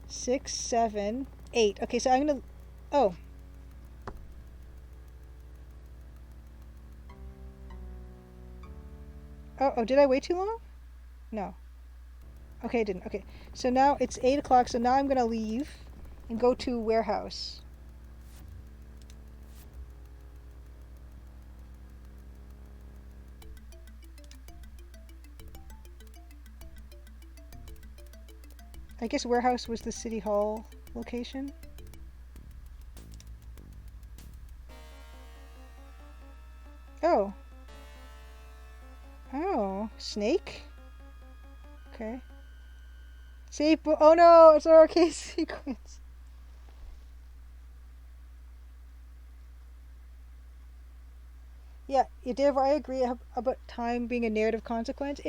6, 7, 8. Okay, so I'm gonna... Oh. Oh, did I wait too long? No. Okay, I didn't. Okay, so now it's 8 o'clock, so now I'm gonna leave and go to warehouse. I guess warehouse was the city hall location. Oh. Oh, snake? Okay. Safe, oh no, it's our arcade sequence. Yeah, I agree about time being a narrative consequence.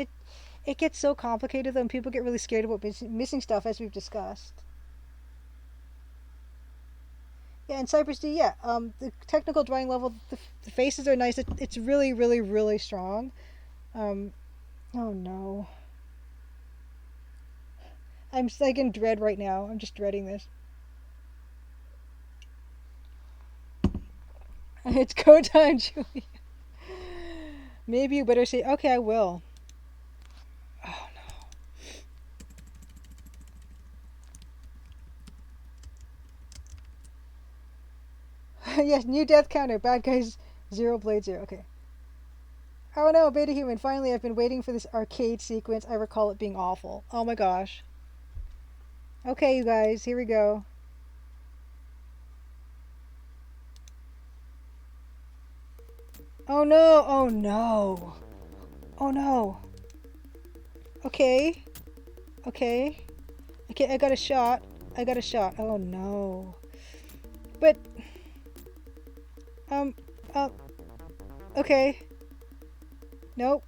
It gets so complicated and people get really scared about missing stuff as we've discussed. Yeah, in Cypress D, yeah, the technical drawing level, the faces are nice. It's really, really, really strong. Oh no. I'm like in dread right now. I'm just dreading this. It's go time, Julie. Maybe you better say, okay, I will. Oh no. Yes, new death counter. Bad guys 0, blade 0. Okay. Oh no, Beta Human. Finally, I've been waiting for this arcade sequence. I recall it being awful. Oh my gosh. Okay, you guys, here we go. Oh no, oh no. Oh no. Okay. Okay. Okay, I got a shot. I got a shot. Oh no. But um okay. Nope.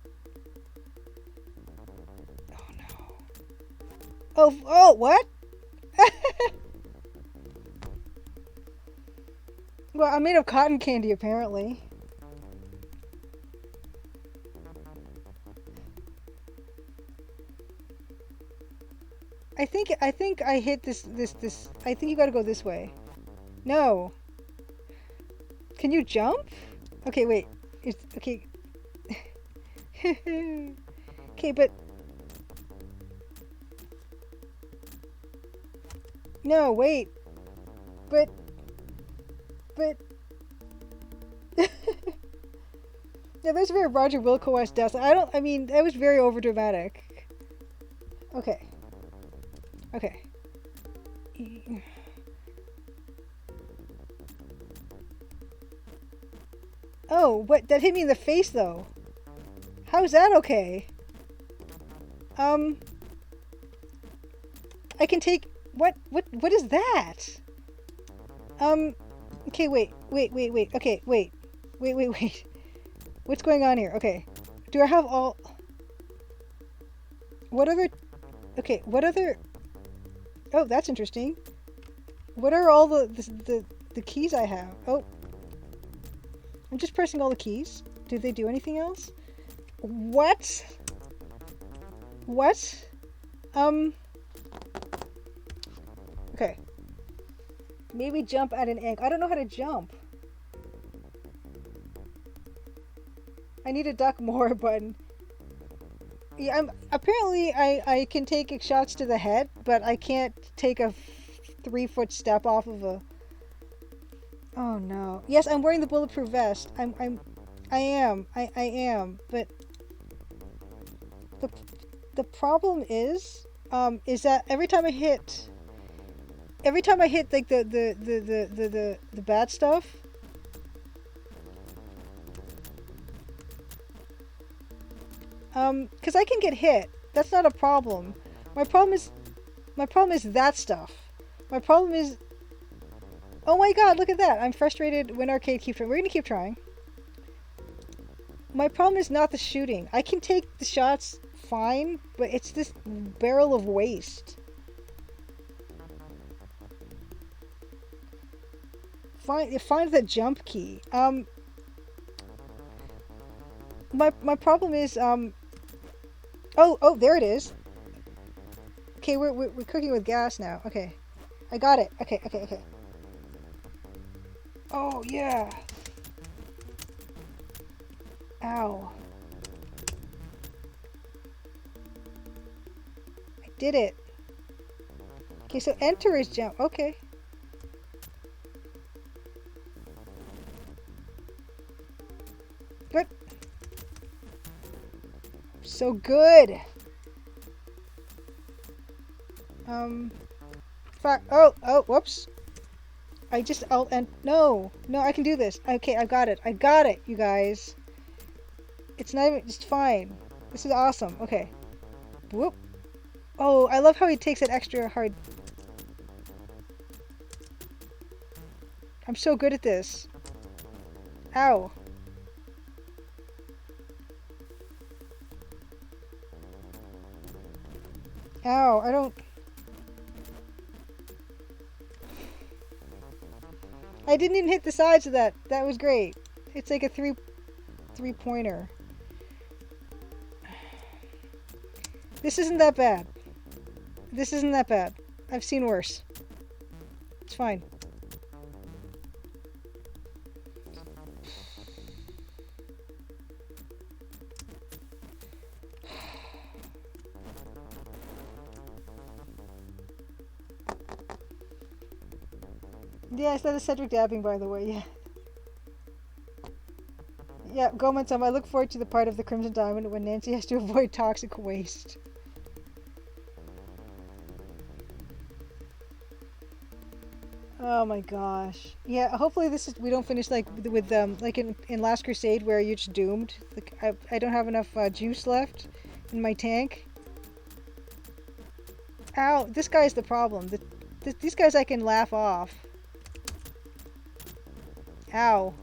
Oh no. Oh, what? Well, I'm made of cotton candy apparently. I think I hit this. I think you gotta go this way. No. Can you jump? Okay, wait. Okay. Okay, but no, wait. But but yeah, that's very Roger Wilco-esque death. I mean, that was very overdramatic. Okay. Okay. Oh, what? That hit me in the face, though. How is that okay? Um, I can take... What is that? Okay, wait. Okay, wait. What's going on here? Okay. Do I have all... What other... Okay, what other... Oh, that's interesting. What are all the keys I have? Oh. I'm just pressing all the keys. Did they do anything else? What? What? Okay. Maybe jump at an angle. I don't know how to jump. I need a duck more button. Yeah, apparently I can take shots to the head, but I can't take a 3-foot step off of a... Oh no. Yes, I'm wearing the bulletproof vest. I am, but the problem is that every time I hit like the bad stuff, because I can get hit. That's not a problem. My problem is that stuff. My problem is, oh my god, look at that. I'm frustrated when arcade keeps trying. We're gonna keep trying. My problem is not the shooting. I can take the shots fine, but it's this barrel of waste. Find the jump key. My problem is oh, there it is. Okay, we're cooking with gas now. Okay, I got it. Okay. Oh yeah. Ow. I did it. Okay, so enter is jump. Okay. Good. So good. Whoops. No, I can do this. Okay, I got it, you guys. It's fine. This is awesome. Okay. Whoop. Oh, I love how he takes it extra hard. I'm so good at this. Ow. Ow, I didn't even hit the sides of that. That was great. It's like a three-pointer. This isn't that bad. I've seen worse. It's fine. Yeah, that is Cedric dabbing, by the way, yeah. Yeah, Gomez, I look forward to the part of the Crimson Diamond when Nancy has to avoid toxic waste. Oh my gosh. Yeah, hopefully we don't finish like with like in Last Crusade where you're just doomed. Like I don't have enough juice left in my tank. Ow, this guy's the problem. These guys I can laugh off. Ow.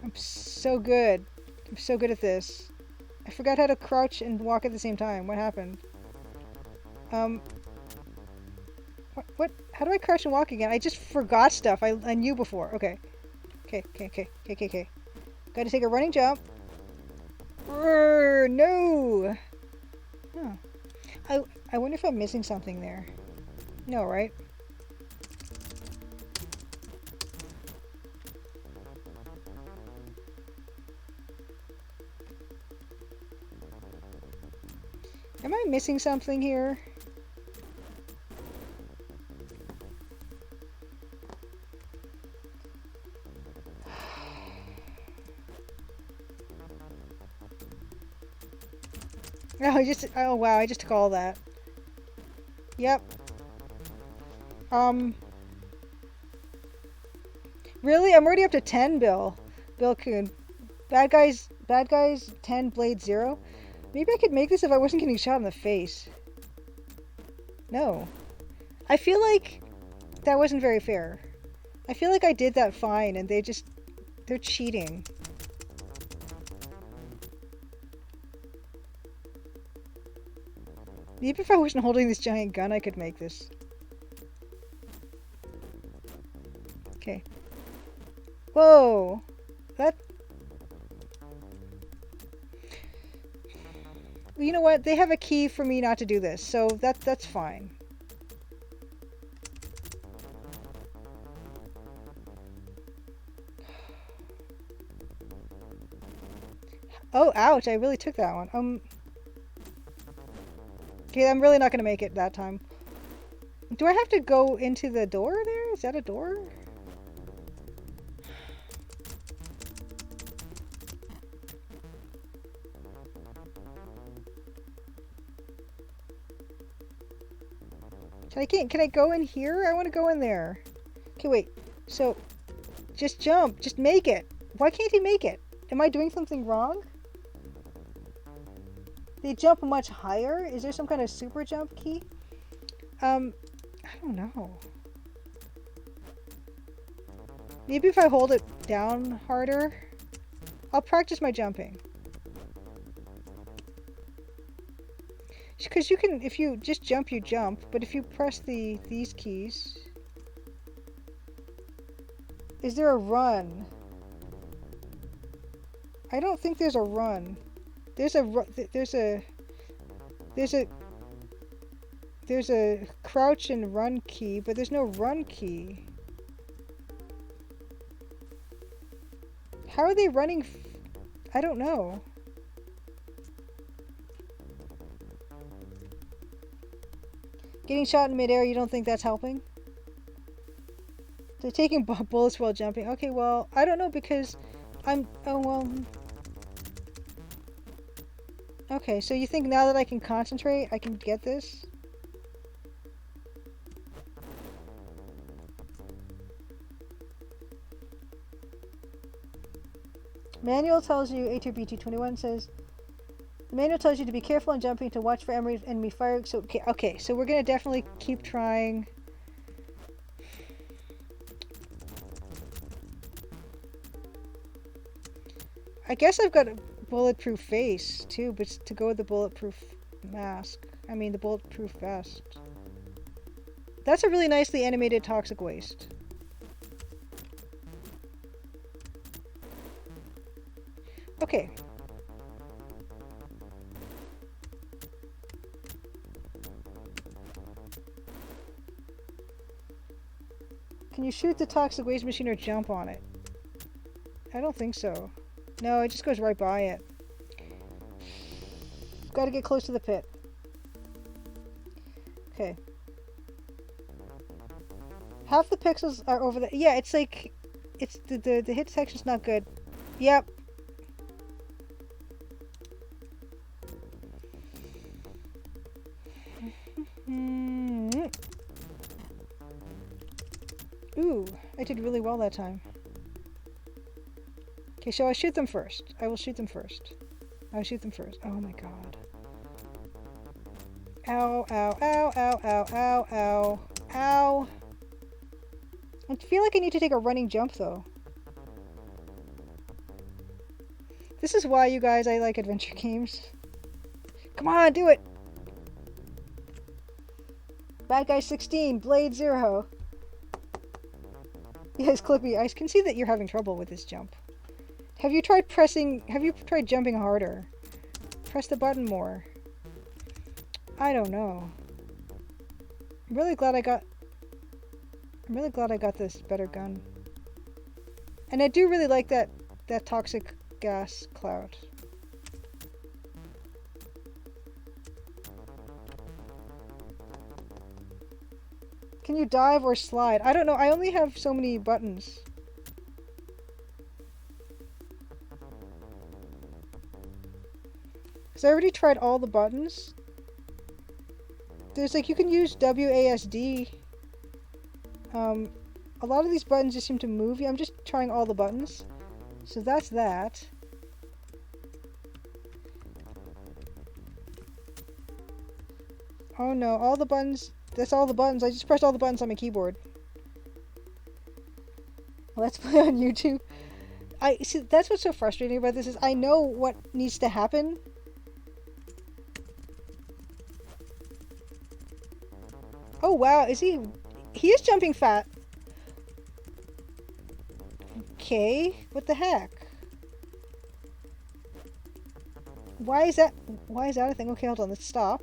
I'm so good. I'm so good at this. I forgot how to crouch and walk at the same time. What happened? What? How do I crouch and walk again? I just forgot stuff I knew before. Okay. Okay. Gotta take a running jump. No! Oh. I wonder if I'm missing something there. No, right? Am I missing something here? No, oh wow, I just took all that. Yep. Really? I'm already up to 10, Bill. Bill Coon. Bad guys, 10, blade 0. Maybe I could make this if I wasn't getting shot in the face. No. I feel like that wasn't very fair. I feel like I did that fine and they're cheating. Maybe if I wasn't holding this giant gun, I could make this. Okay. Whoa! That... Well, you know what? They have a key for me not to do this, so that's fine. Oh, ouch! I really took that one. Okay, I'm really not gonna make it that time. Do I have to go into the door there? Is that a door? Can I go in here? I want to go in there. Okay, wait. So, just jump. Just make it. Why can't he make it? Am I doing something wrong? They jump much higher? Is there some kind of super jump key? I don't know. Maybe if I hold it down harder, I'll practice my jumping. Because you can, if you just jump, you jump. But if you press these keys, is there a run? I don't think there's a run. There's a crouch and run key, but there's no run key. How are they running? I don't know. Getting shot in midair, you don't think that's helping? They're taking bullets while jumping. Okay, well, I don't know because oh well. Okay, so you think now that I can concentrate, I can get this? Manual tells you, A2B221 says, the manual tells you to be careful in jumping, to watch for enemy fire. So, okay, so we're gonna definitely keep trying. I guess I've got a bulletproof face too, but to go with the bulletproof mask. I mean the bulletproof vest. That's a really nicely animated toxic waste. Okay. Can you shoot the toxic waste machine or jump on it? I don't think so. No, it just goes right by it. Gotta get close to the pit. Okay. Half the pixels are over the... Yeah, it's like... It's the hit detection's not good. Yep. Ooh, I did really well that time. Okay, so I shoot them first. I will shoot them first. I'll shoot them first. Oh my god. Ow, ow, ow, ow, ow, ow, ow, ow. I feel like I need to take a running jump though. This is why, you guys, I like adventure games. Come on, do it! Bad guy 16, blade 0. Yes, Clippy, I can see that you're having trouble with this jump. Have you tried jumping harder? Press the button more. I don't know. I'm really glad I got this better gun. And I do really like that toxic gas cloud. Can you dive or slide? I don't know. I only have so many buttons. Because I already tried all the buttons. There's like, you can use WASD. A lot of these buttons just seem to move. I'm just trying all the buttons. So that's that. Oh no, all the buttons. That's all the buttons. I just pressed all the buttons on my keyboard. Let's play on YouTube. I see, that's what's so frustrating about this is I know what needs to happen. Oh wow, is he is jumping fat. Okay, what the heck? Why is that a thing? Okay, hold on, let's stop.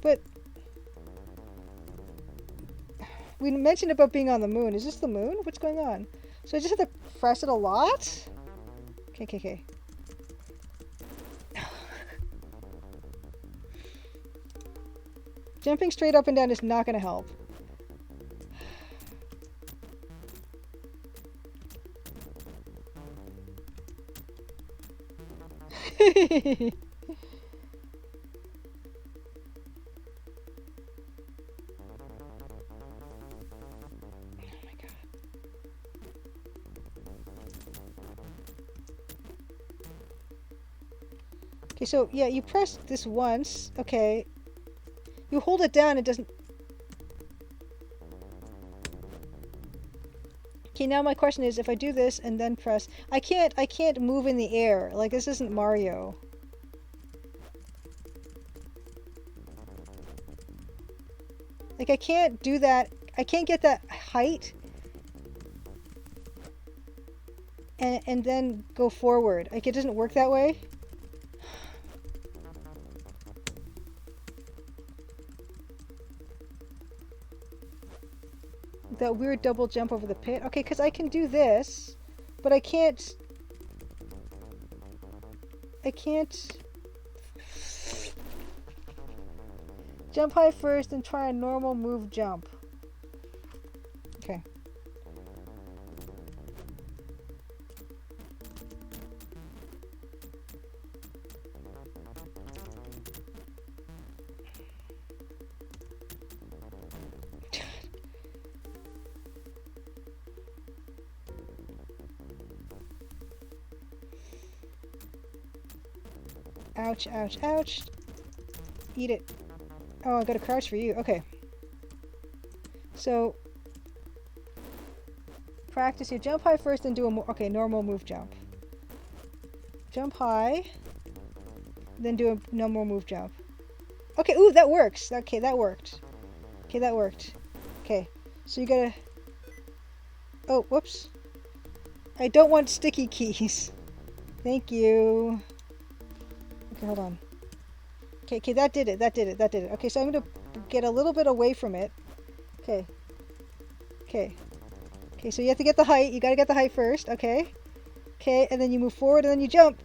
But we mentioned about being on the moon. Is this the moon? What's going on? So I just have to press it a lot? Okay. Jumping straight up and down is not going to help. Okay, so yeah, you press this once. Okay. You hold it down, it doesn't... Okay, now my question is, if I do this and then press... I can't move in the air. Like, this isn't Mario. Like, I can't do that. I can't get that height. And then go forward. Like, it doesn't work that way. That weird double jump over the pit. Okay, because I can do this, but I can't... Jump high first and try a normal move jump. Okay. Ouch, ouch, ouch. Eat it. Oh, I got a crouch for you. Okay. So, practice here. Jump high first and do a normal move jump. Jump high, then do a normal move jump. Okay, ooh, that works. Okay, that worked. Okay, that worked. Okay, so you gotta... Oh, whoops. I don't want sticky keys. Thank you. Okay, hold on. Okay, that did it. Okay, so I'm gonna get a little bit away from it. Okay, so you have to get the height. You gotta get the height first, okay? Okay, and then you move forward and then you jump.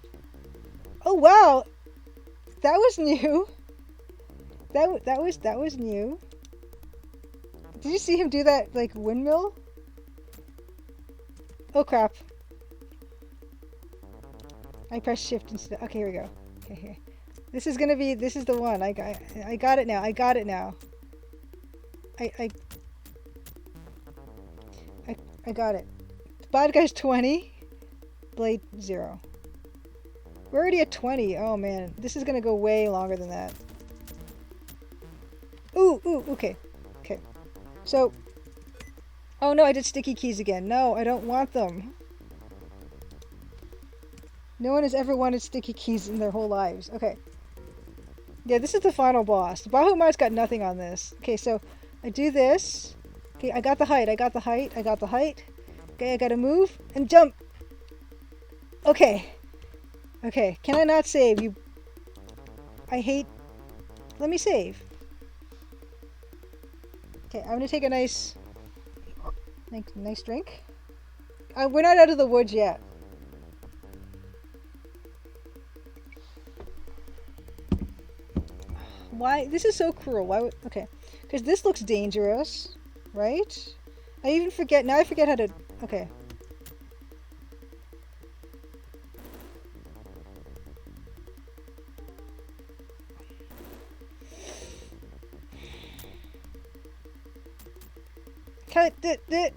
Oh, wow! That was new. That was new. Did you see him do that, like, windmill? Oh, crap. I pressed shift instead. Okay, here we go. Okay, here. This is the one. I got it now. I got it now. I got it. Bad guy's 20. Blade 0. We're already at 20. Oh man, this is gonna go way longer than that. Ooh, okay. Okay. So, oh no, I did sticky keys again. No, I don't want them. No one has ever wanted sticky keys in their whole lives. Okay. Yeah, this is the final boss. Bahamut's got nothing on this. Okay, so I do this. Okay, I got the height. Okay, I gotta move and jump. Okay. Okay, can I not save? You I hate... Let me save. Okay, I'm gonna take a nice drink. We're not out of the woods yet. Why? This is so cruel. Why would... Okay. Because this looks dangerous. Right? I even forget... Now I forget how to... Okay.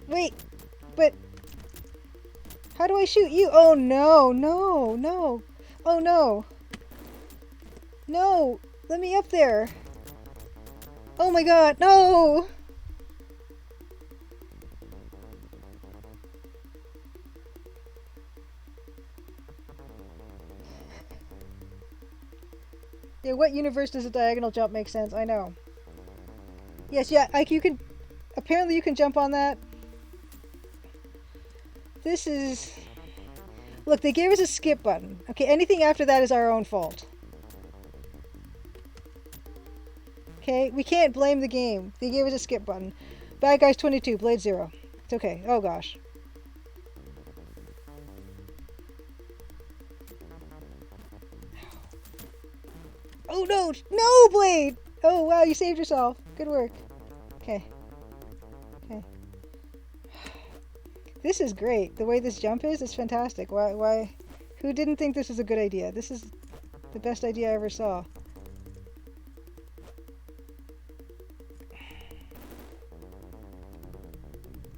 Wait. But... How do I shoot you? Oh no, no, no. Oh no. No. Let me up there. Oh my god, no! Yeah, what universe does a diagonal jump make sense? I know. Yes, yeah, like you can... Apparently you can jump on that. This is... Look, they gave us a skip button. Okay, anything after that is our own fault. Okay, we can't blame the game. They gave us a skip button. Bad guys 22, blade 0. It's okay. Oh gosh. Oh no! No, Blade! Oh wow, you saved yourself. Good work. Okay. Okay. This is great. The way this jump is fantastic. Why? Who didn't think this was a good idea? This is the best idea I ever saw.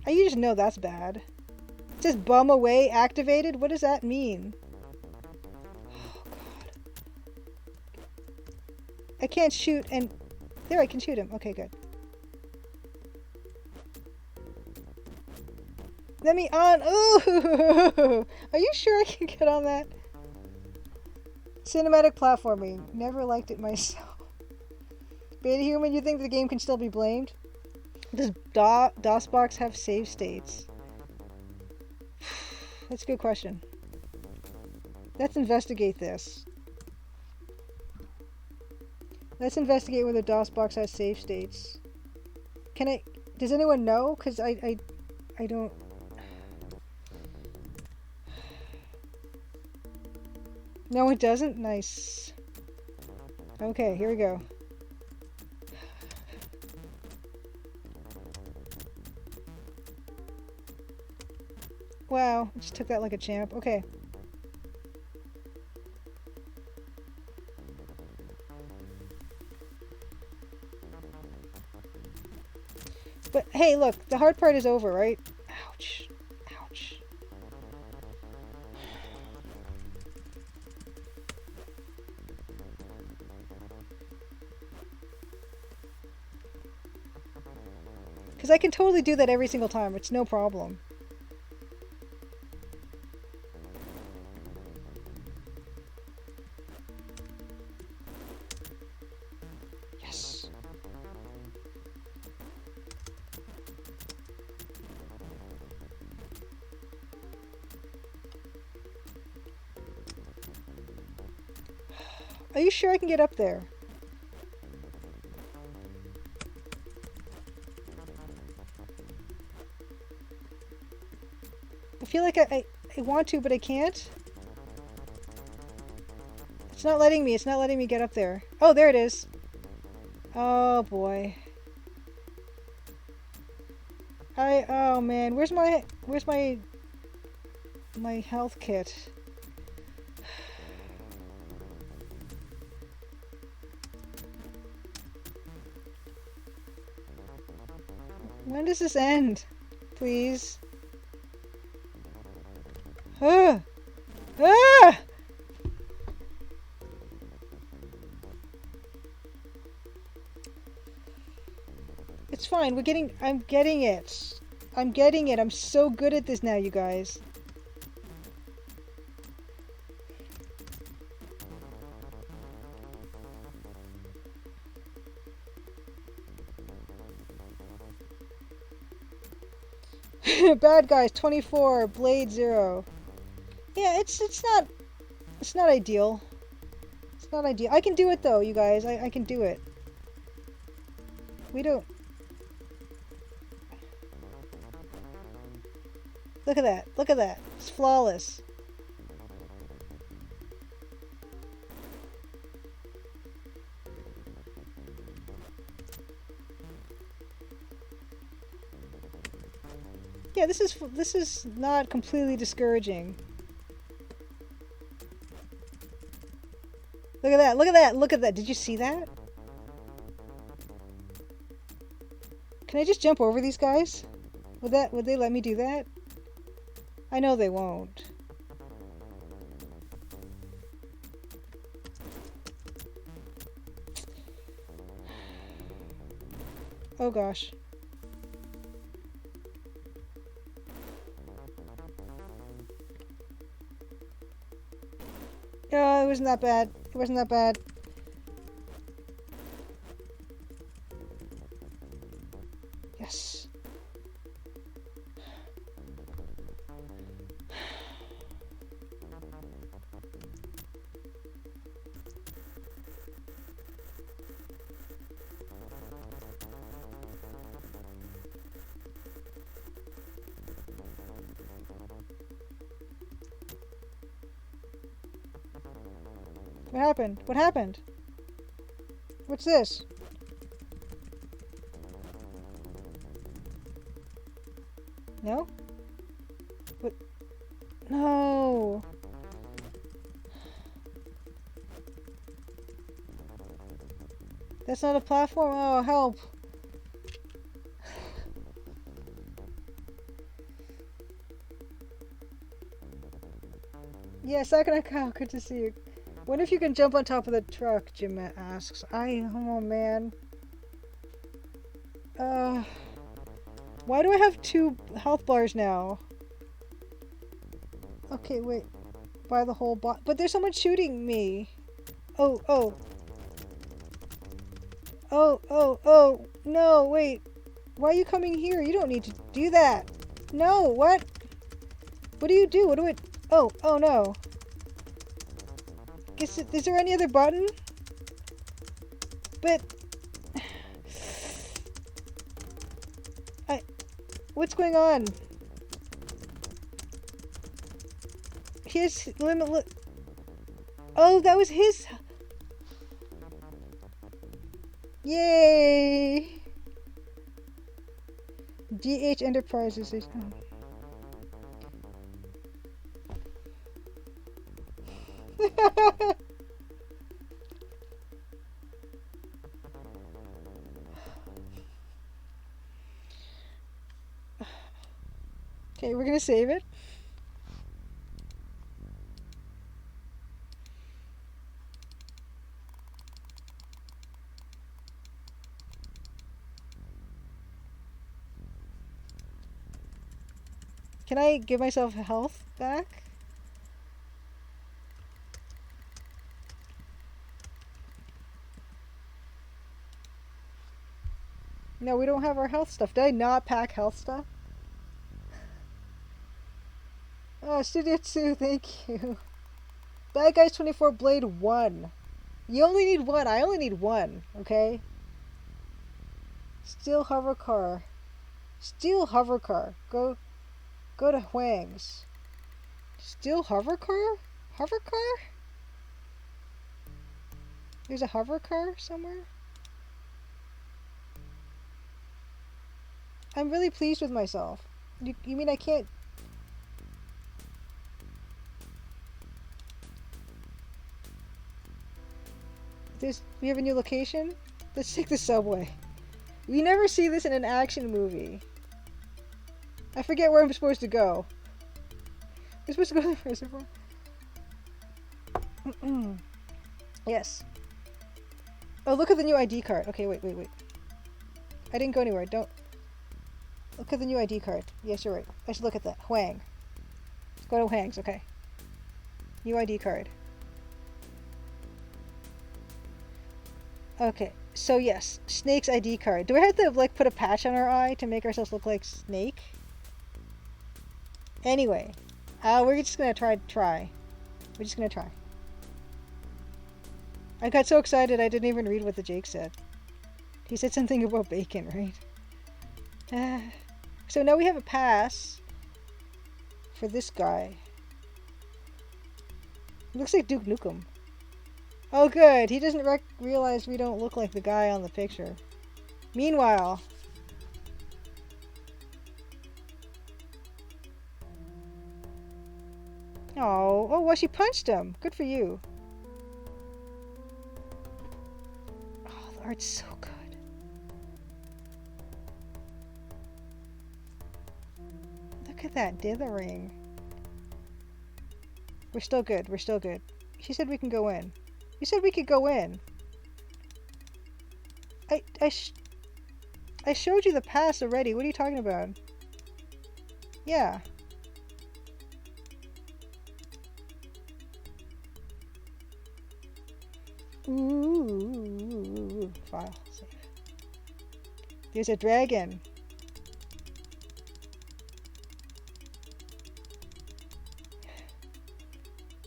You just know that's bad. It says bum away activated? What does that mean? Oh god. I can't shoot and... There, I can shoot him. Okay, good. Let me on. Ooh! Are you sure I can get on that? Cinematic platforming. Never liked it myself. Beta human, you think the game can still be blamed? Does DOSBox have save states? That's a good question. Let's investigate this. Let's investigate whether DOSBox has save states. Can I... Does anyone know? Because I don't... No, it doesn't? Nice. Okay, here we go. Wow, I just took that like a champ. Okay. But hey, look, the hard part is over, right? Ouch. Ouch. Because I can totally do that every single time. It's no problem. Are you sure I can get up there? I feel like I want to, but I can't. It's not letting me. It's not letting me get up there. Oh, there it is. Oh, boy. Oh, man. Where's my health kit? When does this end? Please. Ah! Ah! It's fine. I'm getting it. I'm getting it. I'm so good at this now, you guys. Bad guys 24, blade 0. Yeah, it's not ideal. It's not ideal. I can do it though, you guys. I can do it. We don't... Look at that. Look at that. It's flawless. Yeah, this is not completely discouraging. Look at that. Look at that. Look at that. Did you see that? Can I just jump over these guys? Would they let me do that? I know they won't. Oh gosh. Oh, it wasn't that bad. It wasn't that bad. Yes. What happened? What happened? What's this? No? What? No! That's not a platform? Oh, help! Yeah, Sakura Cow, good to see you. Wonder if you can jump on top of the truck, Jim asks. Oh man. Why do I have 2 health bars now? Okay, wait. By the whole bot. But there's someone shooting me. Oh, oh. Oh, oh, oh. No, wait. Why are you coming here? You don't need to do that. No, what? What do you do? What do I... Oh, oh no. Is there any other button? But... What's going on? His limit... Oh, that was his... Yay! DH Enterprises is... Okay, we're gonna save it. Can I give myself health back? No, we don't have our health stuff. Did I not pack health stuff? Oh, Sudetsu, thank you. Bad Guys 24 Blade 1. You only need 1. I only need 1, okay? Steel hover car. Steel hover car. Go to Huang's. Steel hover car? Hover car? There's a hover car somewhere? I'm really pleased with myself. You mean I can't... We have a new location? Let's take the subway. We never see this in an action movie. I forget where I'm supposed to go. We're supposed to go to the reservoir. Yes. Oh, look at the new ID card. Okay, wait. I didn't go anywhere. Don't... Look at the new ID card. Yes, you're right. I should look at that. Huang. Let's go to Huang's, okay. New ID card. Okay, so yes, Snake's ID card. Do I have to, like, put a patch on our eye to make ourselves look like Snake? Anyway, we're just gonna try. We're just gonna try. I got so excited I didn't even read what the Jake said. He said something about bacon, right? So now we have a pass for this guy. Looks like Duke Nukem. Oh good, he doesn't realize we don't look like the guy on the picture. Meanwhile... Oh, well she punched him. Good for you. Oh, the art's so good. Look at that dithering. We're still good, we're still good. She said we can go in. You said we could go in. I showed you the pass already. What are you talking about? Yeah. Ooh. File. Save. There's a dragon.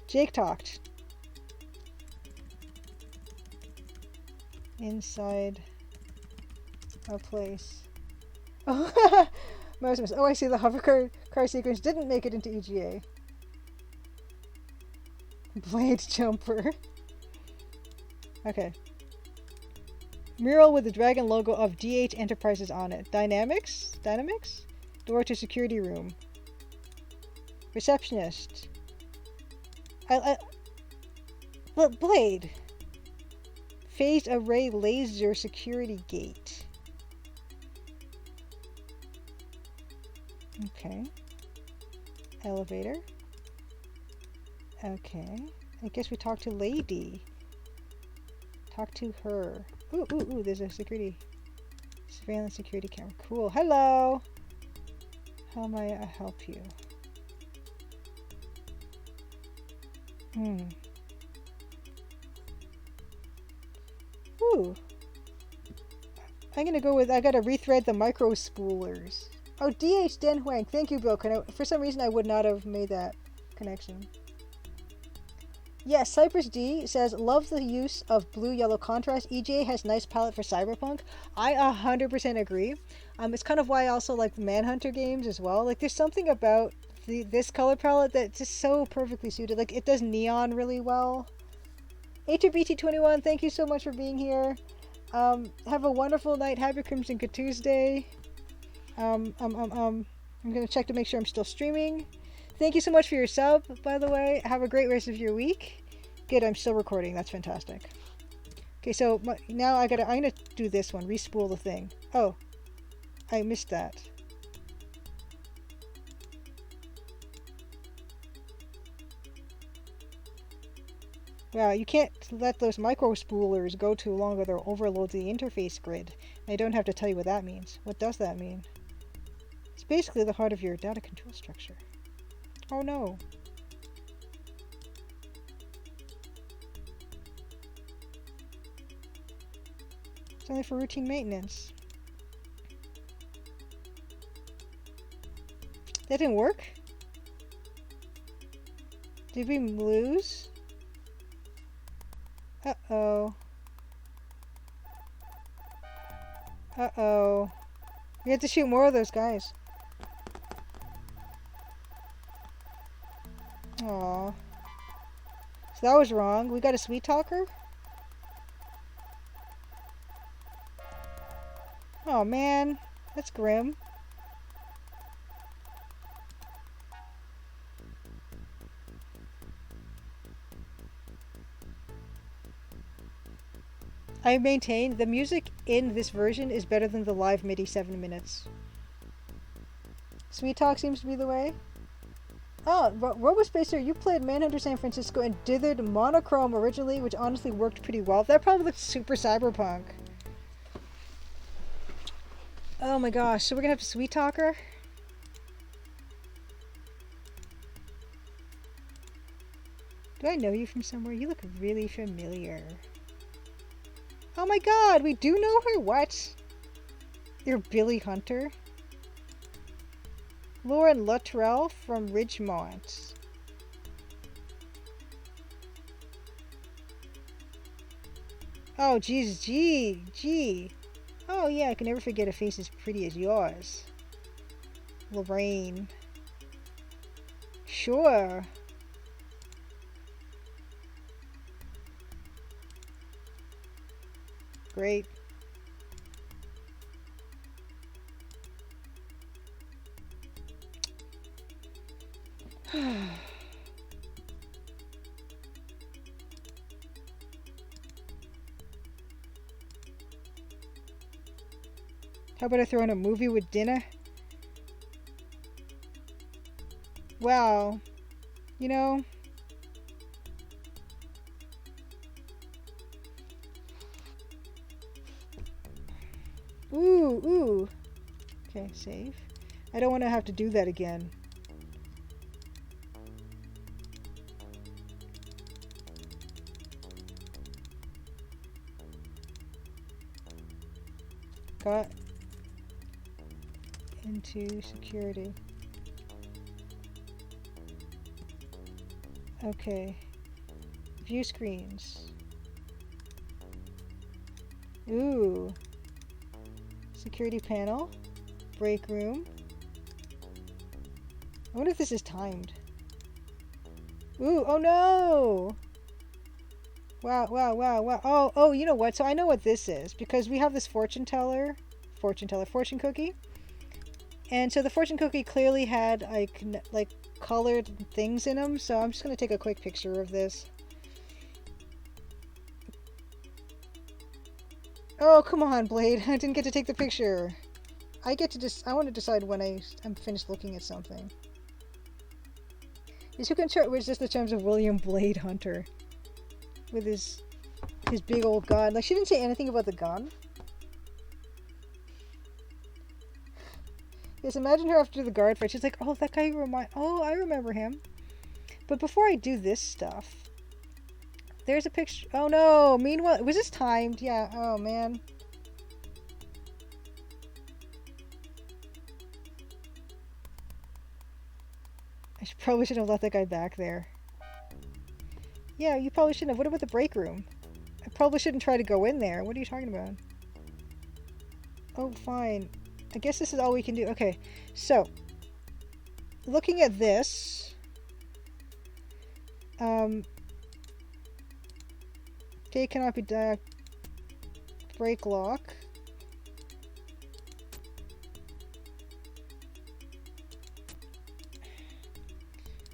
Jake talked. Inside a place. Oh, oh, I see the hover car sequence didn't make it into EGA. Blade jumper. Okay. Mural with the dragon logo of DH Enterprises on it. Dynamics? Dynamics? Door to security room. Receptionist. Blade. Phased array laser security gate. Okay. Elevator. Okay. I guess we talk to lady. Talk to her. Ooh, there's a surveillance security camera. Cool. Hello! How may I help you? Ooh. I'm gonna go with, I gotta rethread the micro spoolers. Oh, DH Den Huang. Thank you, Bill. For some reason I would not have made that connection. Yes, Cypress D says, love the use of blue-yellow contrast. EJ has nice palette for Cyberpunk. I 100% agree. It's kind of why I also like Manhunter games as well. Like, there's something about this color palette that's just so perfectly suited. Like, it does neon really well. HBT21, thank you so much for being here. Have a wonderful night. Happy Crimson Tuesday. I'm gonna check to make sure I'm still streaming. Thank you so much for your sub, by the way. Have a great rest of your week. Good, I'm still recording. That's fantastic. Okay, so now I'm gonna do this one. Respool the thing. Oh, I missed that. Wow, you can't let those micro spoolers go too long or they'll overload the interface grid. I don't have to tell you what that means. What does that mean? It's basically the heart of your data control structure. Oh no. It's only for routine maintenance. That didn't work? Did we lose? Uh-oh. Uh-oh. We have to shoot more of those guys. Aw. So that was wrong. We got a sweet talker? Oh man, that's grim. I maintain the music in this version is better than the live MIDI 7 minutes. Sweet talk seems to be the way. Oh, RoboSpacer, you played Manhunter San Francisco and dithered Monochrome originally, which honestly worked pretty well. That probably looks super cyberpunk. Oh my gosh, so we're gonna have to sweet talk her? Do I know you from somewhere? You look really familiar. Oh my god, we do know her? What? You're Billy Hunter? Lauren Luttrell from Ridgemont. Oh, geez, gee. Oh, yeah, I can never forget a face as pretty as yours. Lorraine. Sure. Great. How about I throw in a movie with dinner? Wow. You know, ooh. Okay, save. I don't want to have to do that again. Got into security. Okay. View screens. Ooh. Security panel. Break room. I wonder if this is timed. Ooh, oh no! Wow. Oh, you know what? So I know what this is because we have this fortune cookie. And so the fortune cookie clearly had like colored things in them. So I'm just going to take a quick picture of this. Oh, come on, Blade. I didn't get to take the picture. I want to decide when I'm finished looking at something. Is who can resist the terms of William Blade Hunter with his big old gun? Like, she didn't say anything about the gun. Yes, imagine her after the guard fight. She's like, oh, that guy I remember him. But before I do this stuff, there's a picture. Oh no! Meanwhile, was this timed? Yeah. Oh man. Probably shouldn't have left that guy back there. Yeah, you probably shouldn't have. What about the break room? I probably shouldn't try to go in there. What are you talking about? Oh, fine. I guess this is all we can do. Okay, so looking at this, gate cannot be break lock.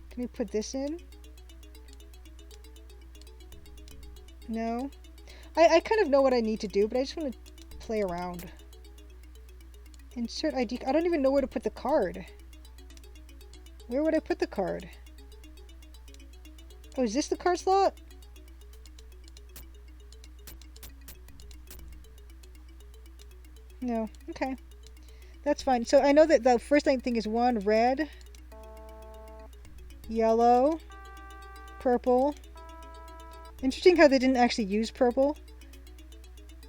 Can we put this in? No. I kind of know what I need to do, but I just want to play around. Insert ID. I don't even know where to put the card. Where would I put the card? Oh, is this the card slot? No. Okay. That's fine. So I know that the first thing is one red, yellow, purple. Interesting how they didn't actually use purple.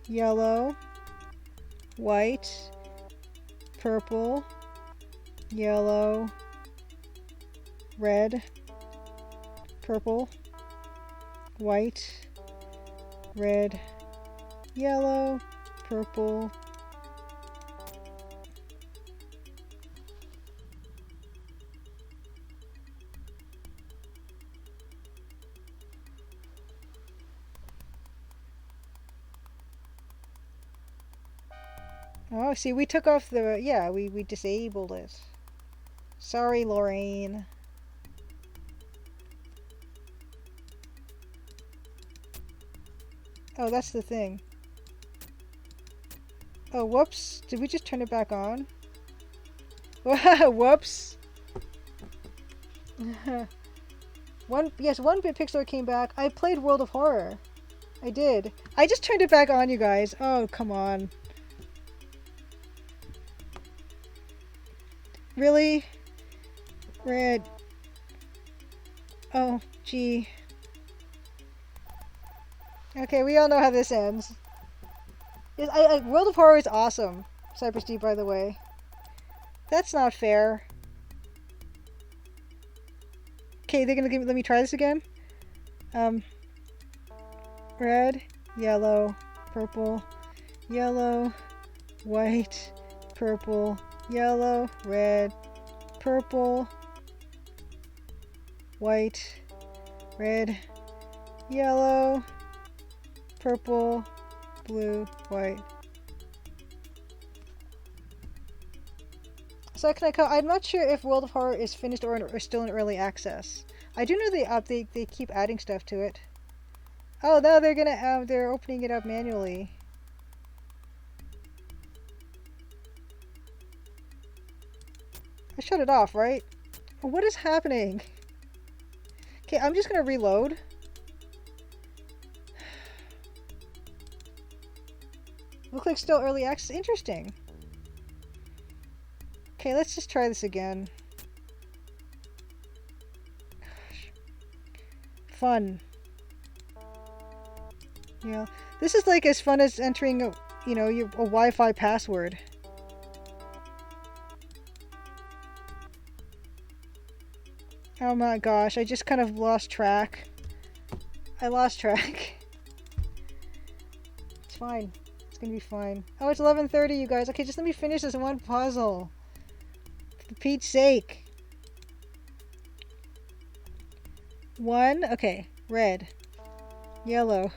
Yellow, white, purple, yellow, red, purple, white, red, yellow, purple. Oh, see, we took off the, yeah, we disabled it. Sorry, Lorraine. Oh, that's the thing. Oh, whoops. Did we just turn it back on? Whoops. One bit pixel came back. I played World of Horror. I did. I just turned it back on, you guys. Oh, come on. Really? Red. Oh, gee. Okay, we all know how this ends. World of Horror is awesome. Cypress D, by the way. That's not fair. Okay, they're gonna let me try this again. Red, yellow, purple, yellow, white, purple, yellow, red, purple, white, red, yellow, purple, blue, white. So I'm not sure if World of Horror is finished or still in early access. I do know they keep adding stuff to it. Oh no, they're opening it up manually. I shut it off, right? What is happening? Okay, I'm just gonna reload. Looks like still early access. Interesting. Okay, let's just try this again. Gosh. Fun. Yeah, this is like as fun as entering a, a Wi-Fi password. Oh my gosh, I just kind of lost track. I lost track. It's fine. It's gonna be fine. Oh, it's 11:30, you guys. Okay, just let me finish this one puzzle. For Pete's sake. One, okay. Red, yellow,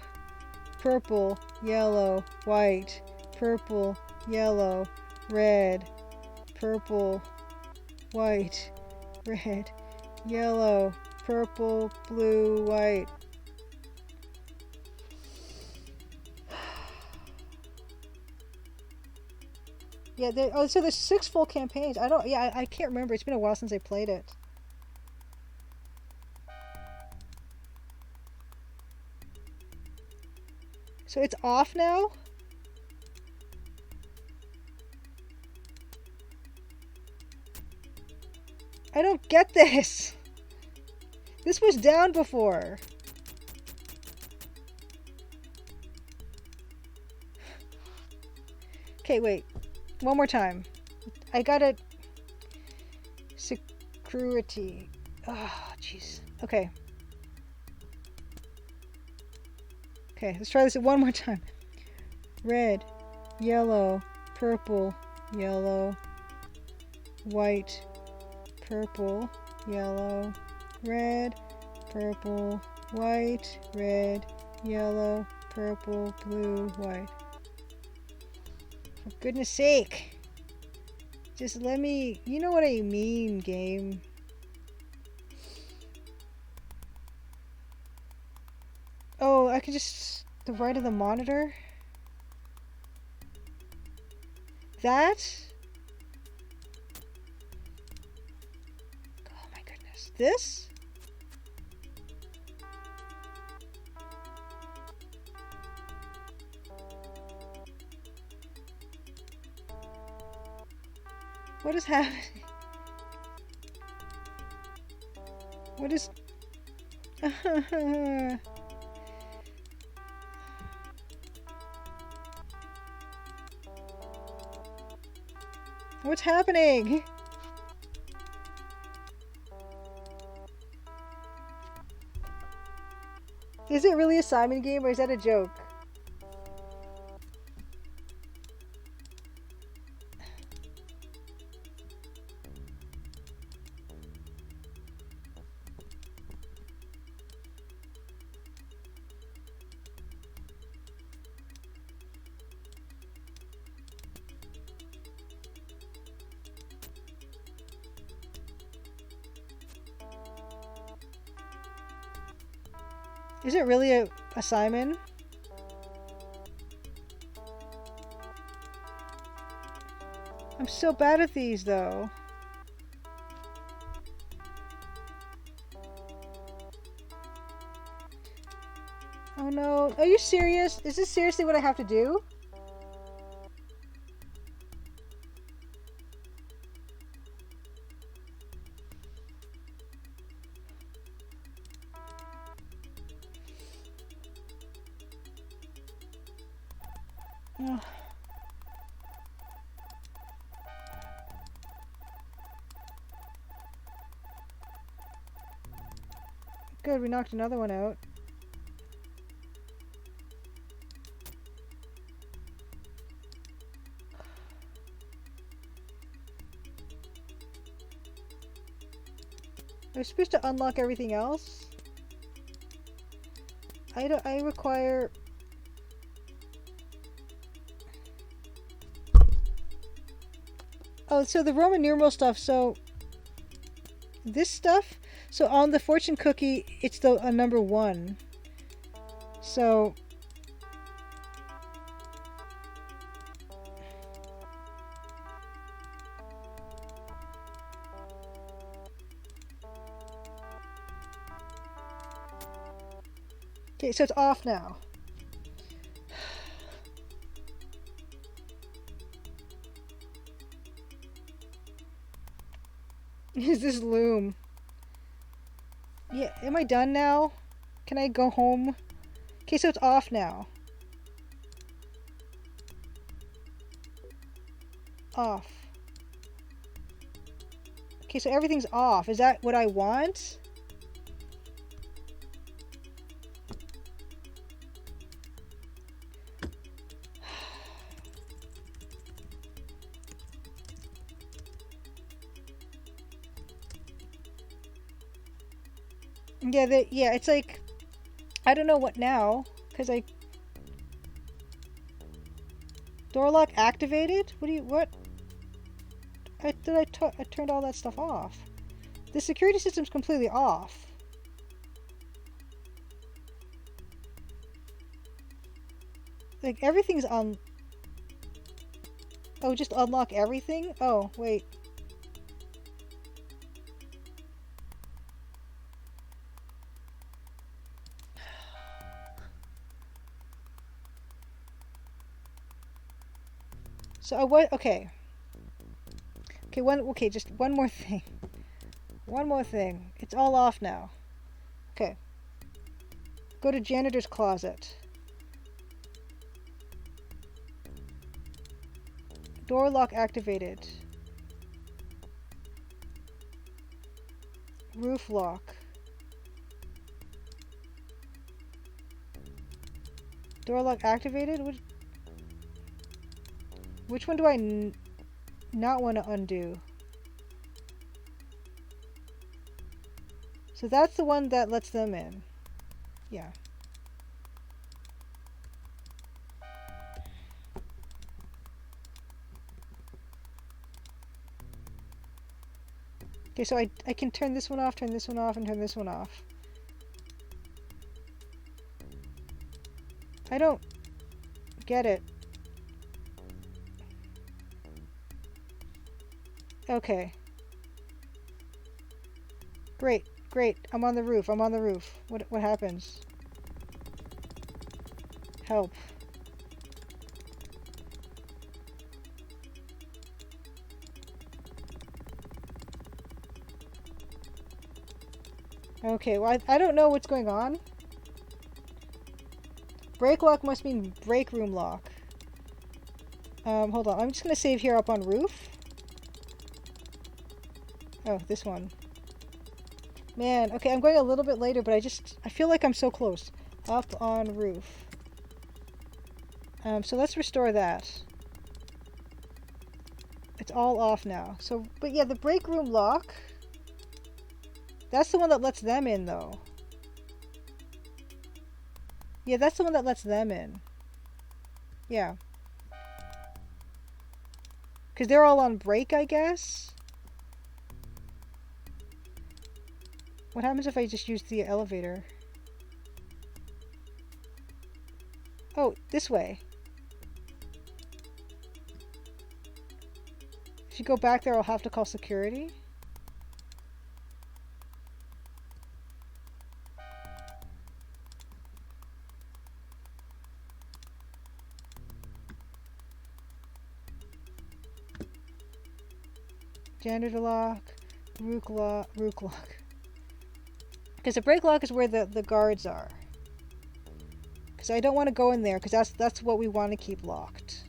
purple, yellow, white, purple, yellow, red, purple, white, red, yellow, purple, blue, white. Yeah, so there's 6 full campaigns. I can't remember. It's been a while since I played it. So it's off now? I don't get this. This was down before. Okay, wait. One more time. I got it. Security. Oh, jeez. Okay. Okay, let's try this one more time. Red, yellow, purple, yellow, white, purple, yellow, red, purple, white, red, yellow, purple, blue, white. For goodness sake. Just let me... You know what I mean, game. Oh, I can just... The right of the monitor? That? Oh my goodness. This? What is happening? What is... What's happening? Is it really a Simon game or is that a joke? Is it really a Simon? I'm so bad at these though. Oh no. Are you serious? Is this seriously what I have to do? Ugh. Good, we knocked another one out. I'm supposed to unlock everything else? I require... Oh, so the Roman numeral stuff, so... This stuff, so on the fortune cookie, it's the number 1. So... Okay, so it's off now. Is this loom? Yeah, am I done now? Can I go home? Okay, so it's off now. Off. Okay, so everything's off. Is that what I want? Yeah, it's like, I don't know what now, because door lock activated? What? I turned all that stuff off. The security system's completely off. Like, everything's on... Oh, just unlock everything? Oh, wait. So, okay. Okay, just one more thing. One more thing. It's all off now. Okay. Go to janitor's closet. Door lock activated. Roof lock. Door lock activated? Which one do I not want to undo? So that's the one that lets them in. Yeah. Okay, so I can turn this one off, and turn this one off. I don't get it. Okay. Great. I'm on the roof. What happens? Help. Okay, well, I don't know what's going on. Break lock must mean break room lock. Hold on. I'm just gonna save here up on roof. Oh, this one. Man, okay, I'm going a little bit later, but I feel like I'm so close. Up on roof. So let's restore that. It's all off now. So, but yeah, the break room lock, that's the one that lets them in, though. Yeah, that's the one that lets them in. Yeah. Because they're all on break, I guess? What happens if I just use the elevator? Oh, this way. If you go back there, I'll have to call security. Janitor lock, rook lock. Because the break lock is where the guards are. Because I don't want to go in there, because that's what we want to keep locked.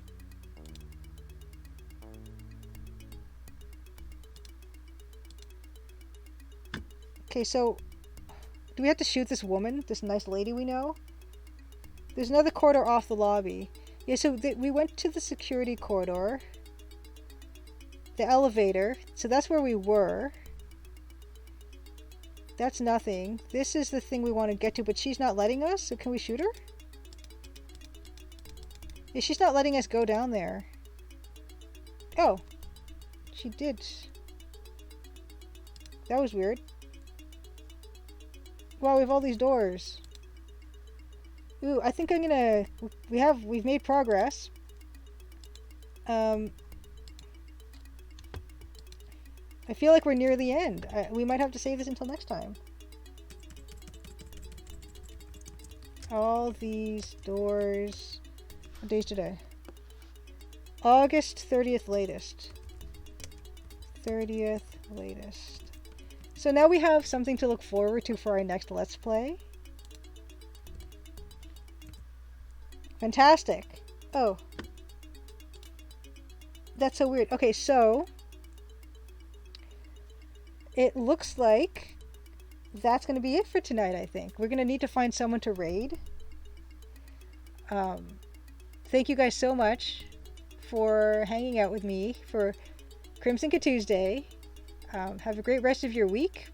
Okay, so do we have to shoot this woman, this nice lady we know? There's another corridor off the lobby. Yeah, so we went to the security corridor. The elevator. So that's where we were. That's nothing. This is the thing we want to get to, but she's not letting us, so can we shoot her? Yeah, she's not letting us go down there. Oh. She did. That was weird. Wow, we have all these doors. Ooh, I think I'm gonna... We've made progress. I feel like we're near the end. We might have to save this until next time. All these doors... What day is today? August 30th latest. 30th latest. So now we have something to look forward to for our next Let's Play. Fantastic. Oh. That's so weird. Okay, so... It looks like that's going to be it for tonight, I think. We're going to need to find someone to raid. Thank you guys so much for hanging out with me for Crimson Tuesday. Have a great rest of your week.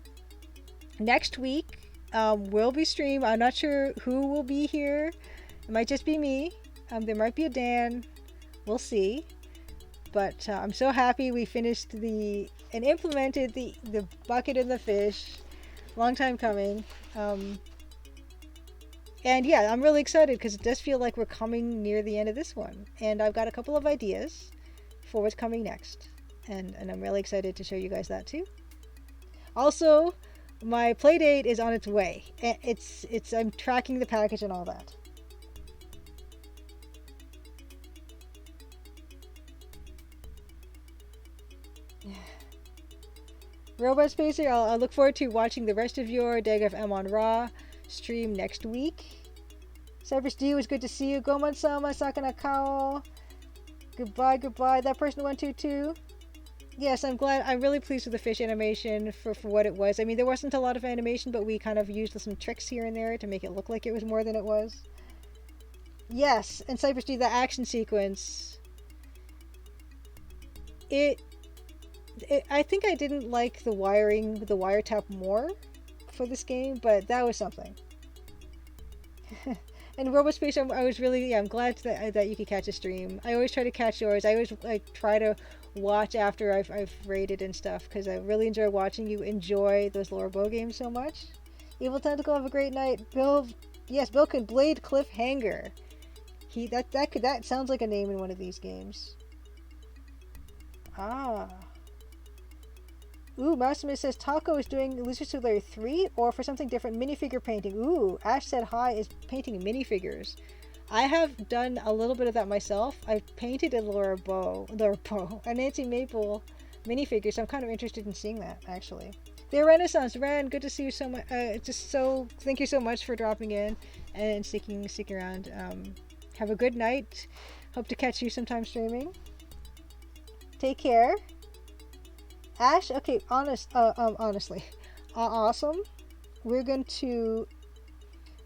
Next week will be stream. I'm not sure who will be here. It might just be me. There might be a Dan. We'll see. But I'm so happy we finished and implemented the bucket and the fish. Long time coming. And yeah, I'm really excited because it does feel like we're coming near the end of this one. And I've got a couple of ideas for what's coming next. And I'm really excited to show you guys that too. Also, my playdate is on its way. I'm tracking the package and all that. Robot Spacer, I'll look forward to watching the rest of your Dagoff M on Raw stream next week. Cypress D, was good to see you. Goman-sama, Sakana Kao. Goodbye. That person 122. Yes, I'm glad. I'm really pleased with the fish animation for what it was. I mean, there wasn't a lot of animation, but we kind of used some tricks here and there to make it look like it was more than it was. Yes, and Cypress D, the action sequence. I think I didn't like the wiretap more for this game, but that was something. And RoboSpace, I'm glad that you could catch a stream. I always try to catch yours. I always try to watch after I've rated and stuff, because I really enjoy watching you enjoy those Laura Bow games so much. Evil Tentacle, have a great night. Bill can Blade Cliffhanger. That sounds like a name in one of these games. Ah. Ooh, Massimo says Taco is doing Lizard Suit Larry 3 or for something different, minifigure painting. Ooh, Ash said hi is painting minifigures. I have done a little bit of that myself. I've painted a Laura Bow, a Nancy Maple minifigure, so I'm kind of interested in seeing that, actually. The Renaissance, Ren, good to see you so much. Thank you so much for dropping in and sticking around. Have a good night. Hope to catch you sometime streaming. Take care. Ash, okay, honestly, awesome. Why don't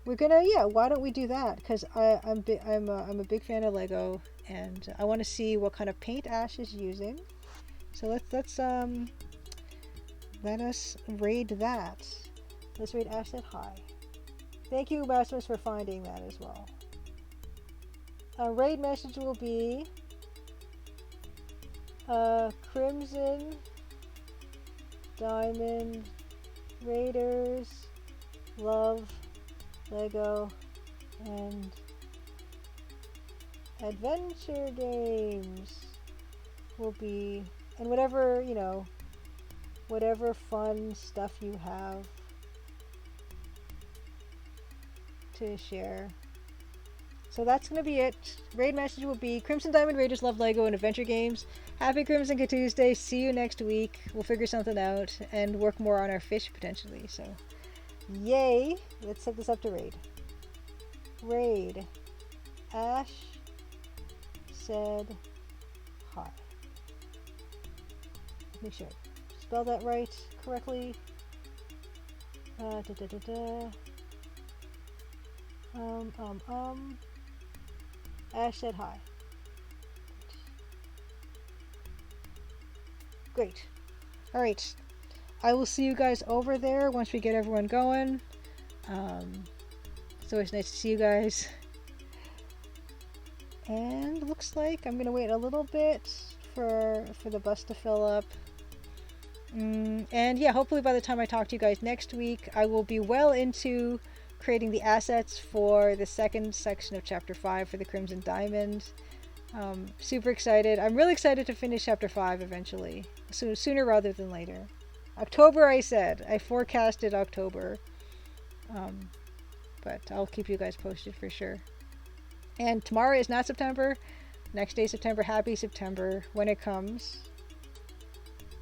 we do that? Because I'm a big fan of Lego, and I want to see what kind of paint Ash is using. So let us raid that. Let's raid Ash said hi. Thank you, Masters, for finding that as well. Raid message will be Crimson Diamond Raiders love Lego and adventure games will be, and whatever fun stuff you have to share. So that's going to be it. Raid message will be Crimson Diamond Raiders love Lego and adventure games. Happy Crimson Tuesday. See you next week. We'll figure something out and work more on our fish potentially. So, yay. Let's set this up to raid. Raid. Ash said hi. Make sure I spell that correctly. Ash said hi. Great. Alright. I will see you guys over there once we get everyone going. It's always nice to see you guys. And looks like I'm gonna wait a little bit for the bus to fill up. And yeah, hopefully by the time I talk to you guys next week, I will be well into creating the assets for the second section of Chapter 5 for the Crimson Diamond. Super excited. I'm really excited to finish Chapter 5 eventually. Sooner rather than later. October, I said. I forecasted October. But I'll keep you guys posted for sure. And tomorrow is not September. Next day, September. Happy September when it comes.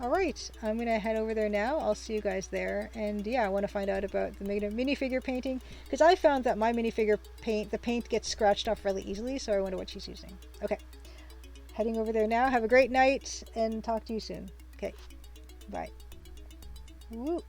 Alright, I'm going to head over there now. I'll see you guys there. And yeah, I want to find out about the minifigure painting. Because I found that my minifigure paint, the paint gets scratched off really easily. So I wonder what she's using. Okay, heading over there now. Have a great night and talk to you soon. Okay, bye. Woo.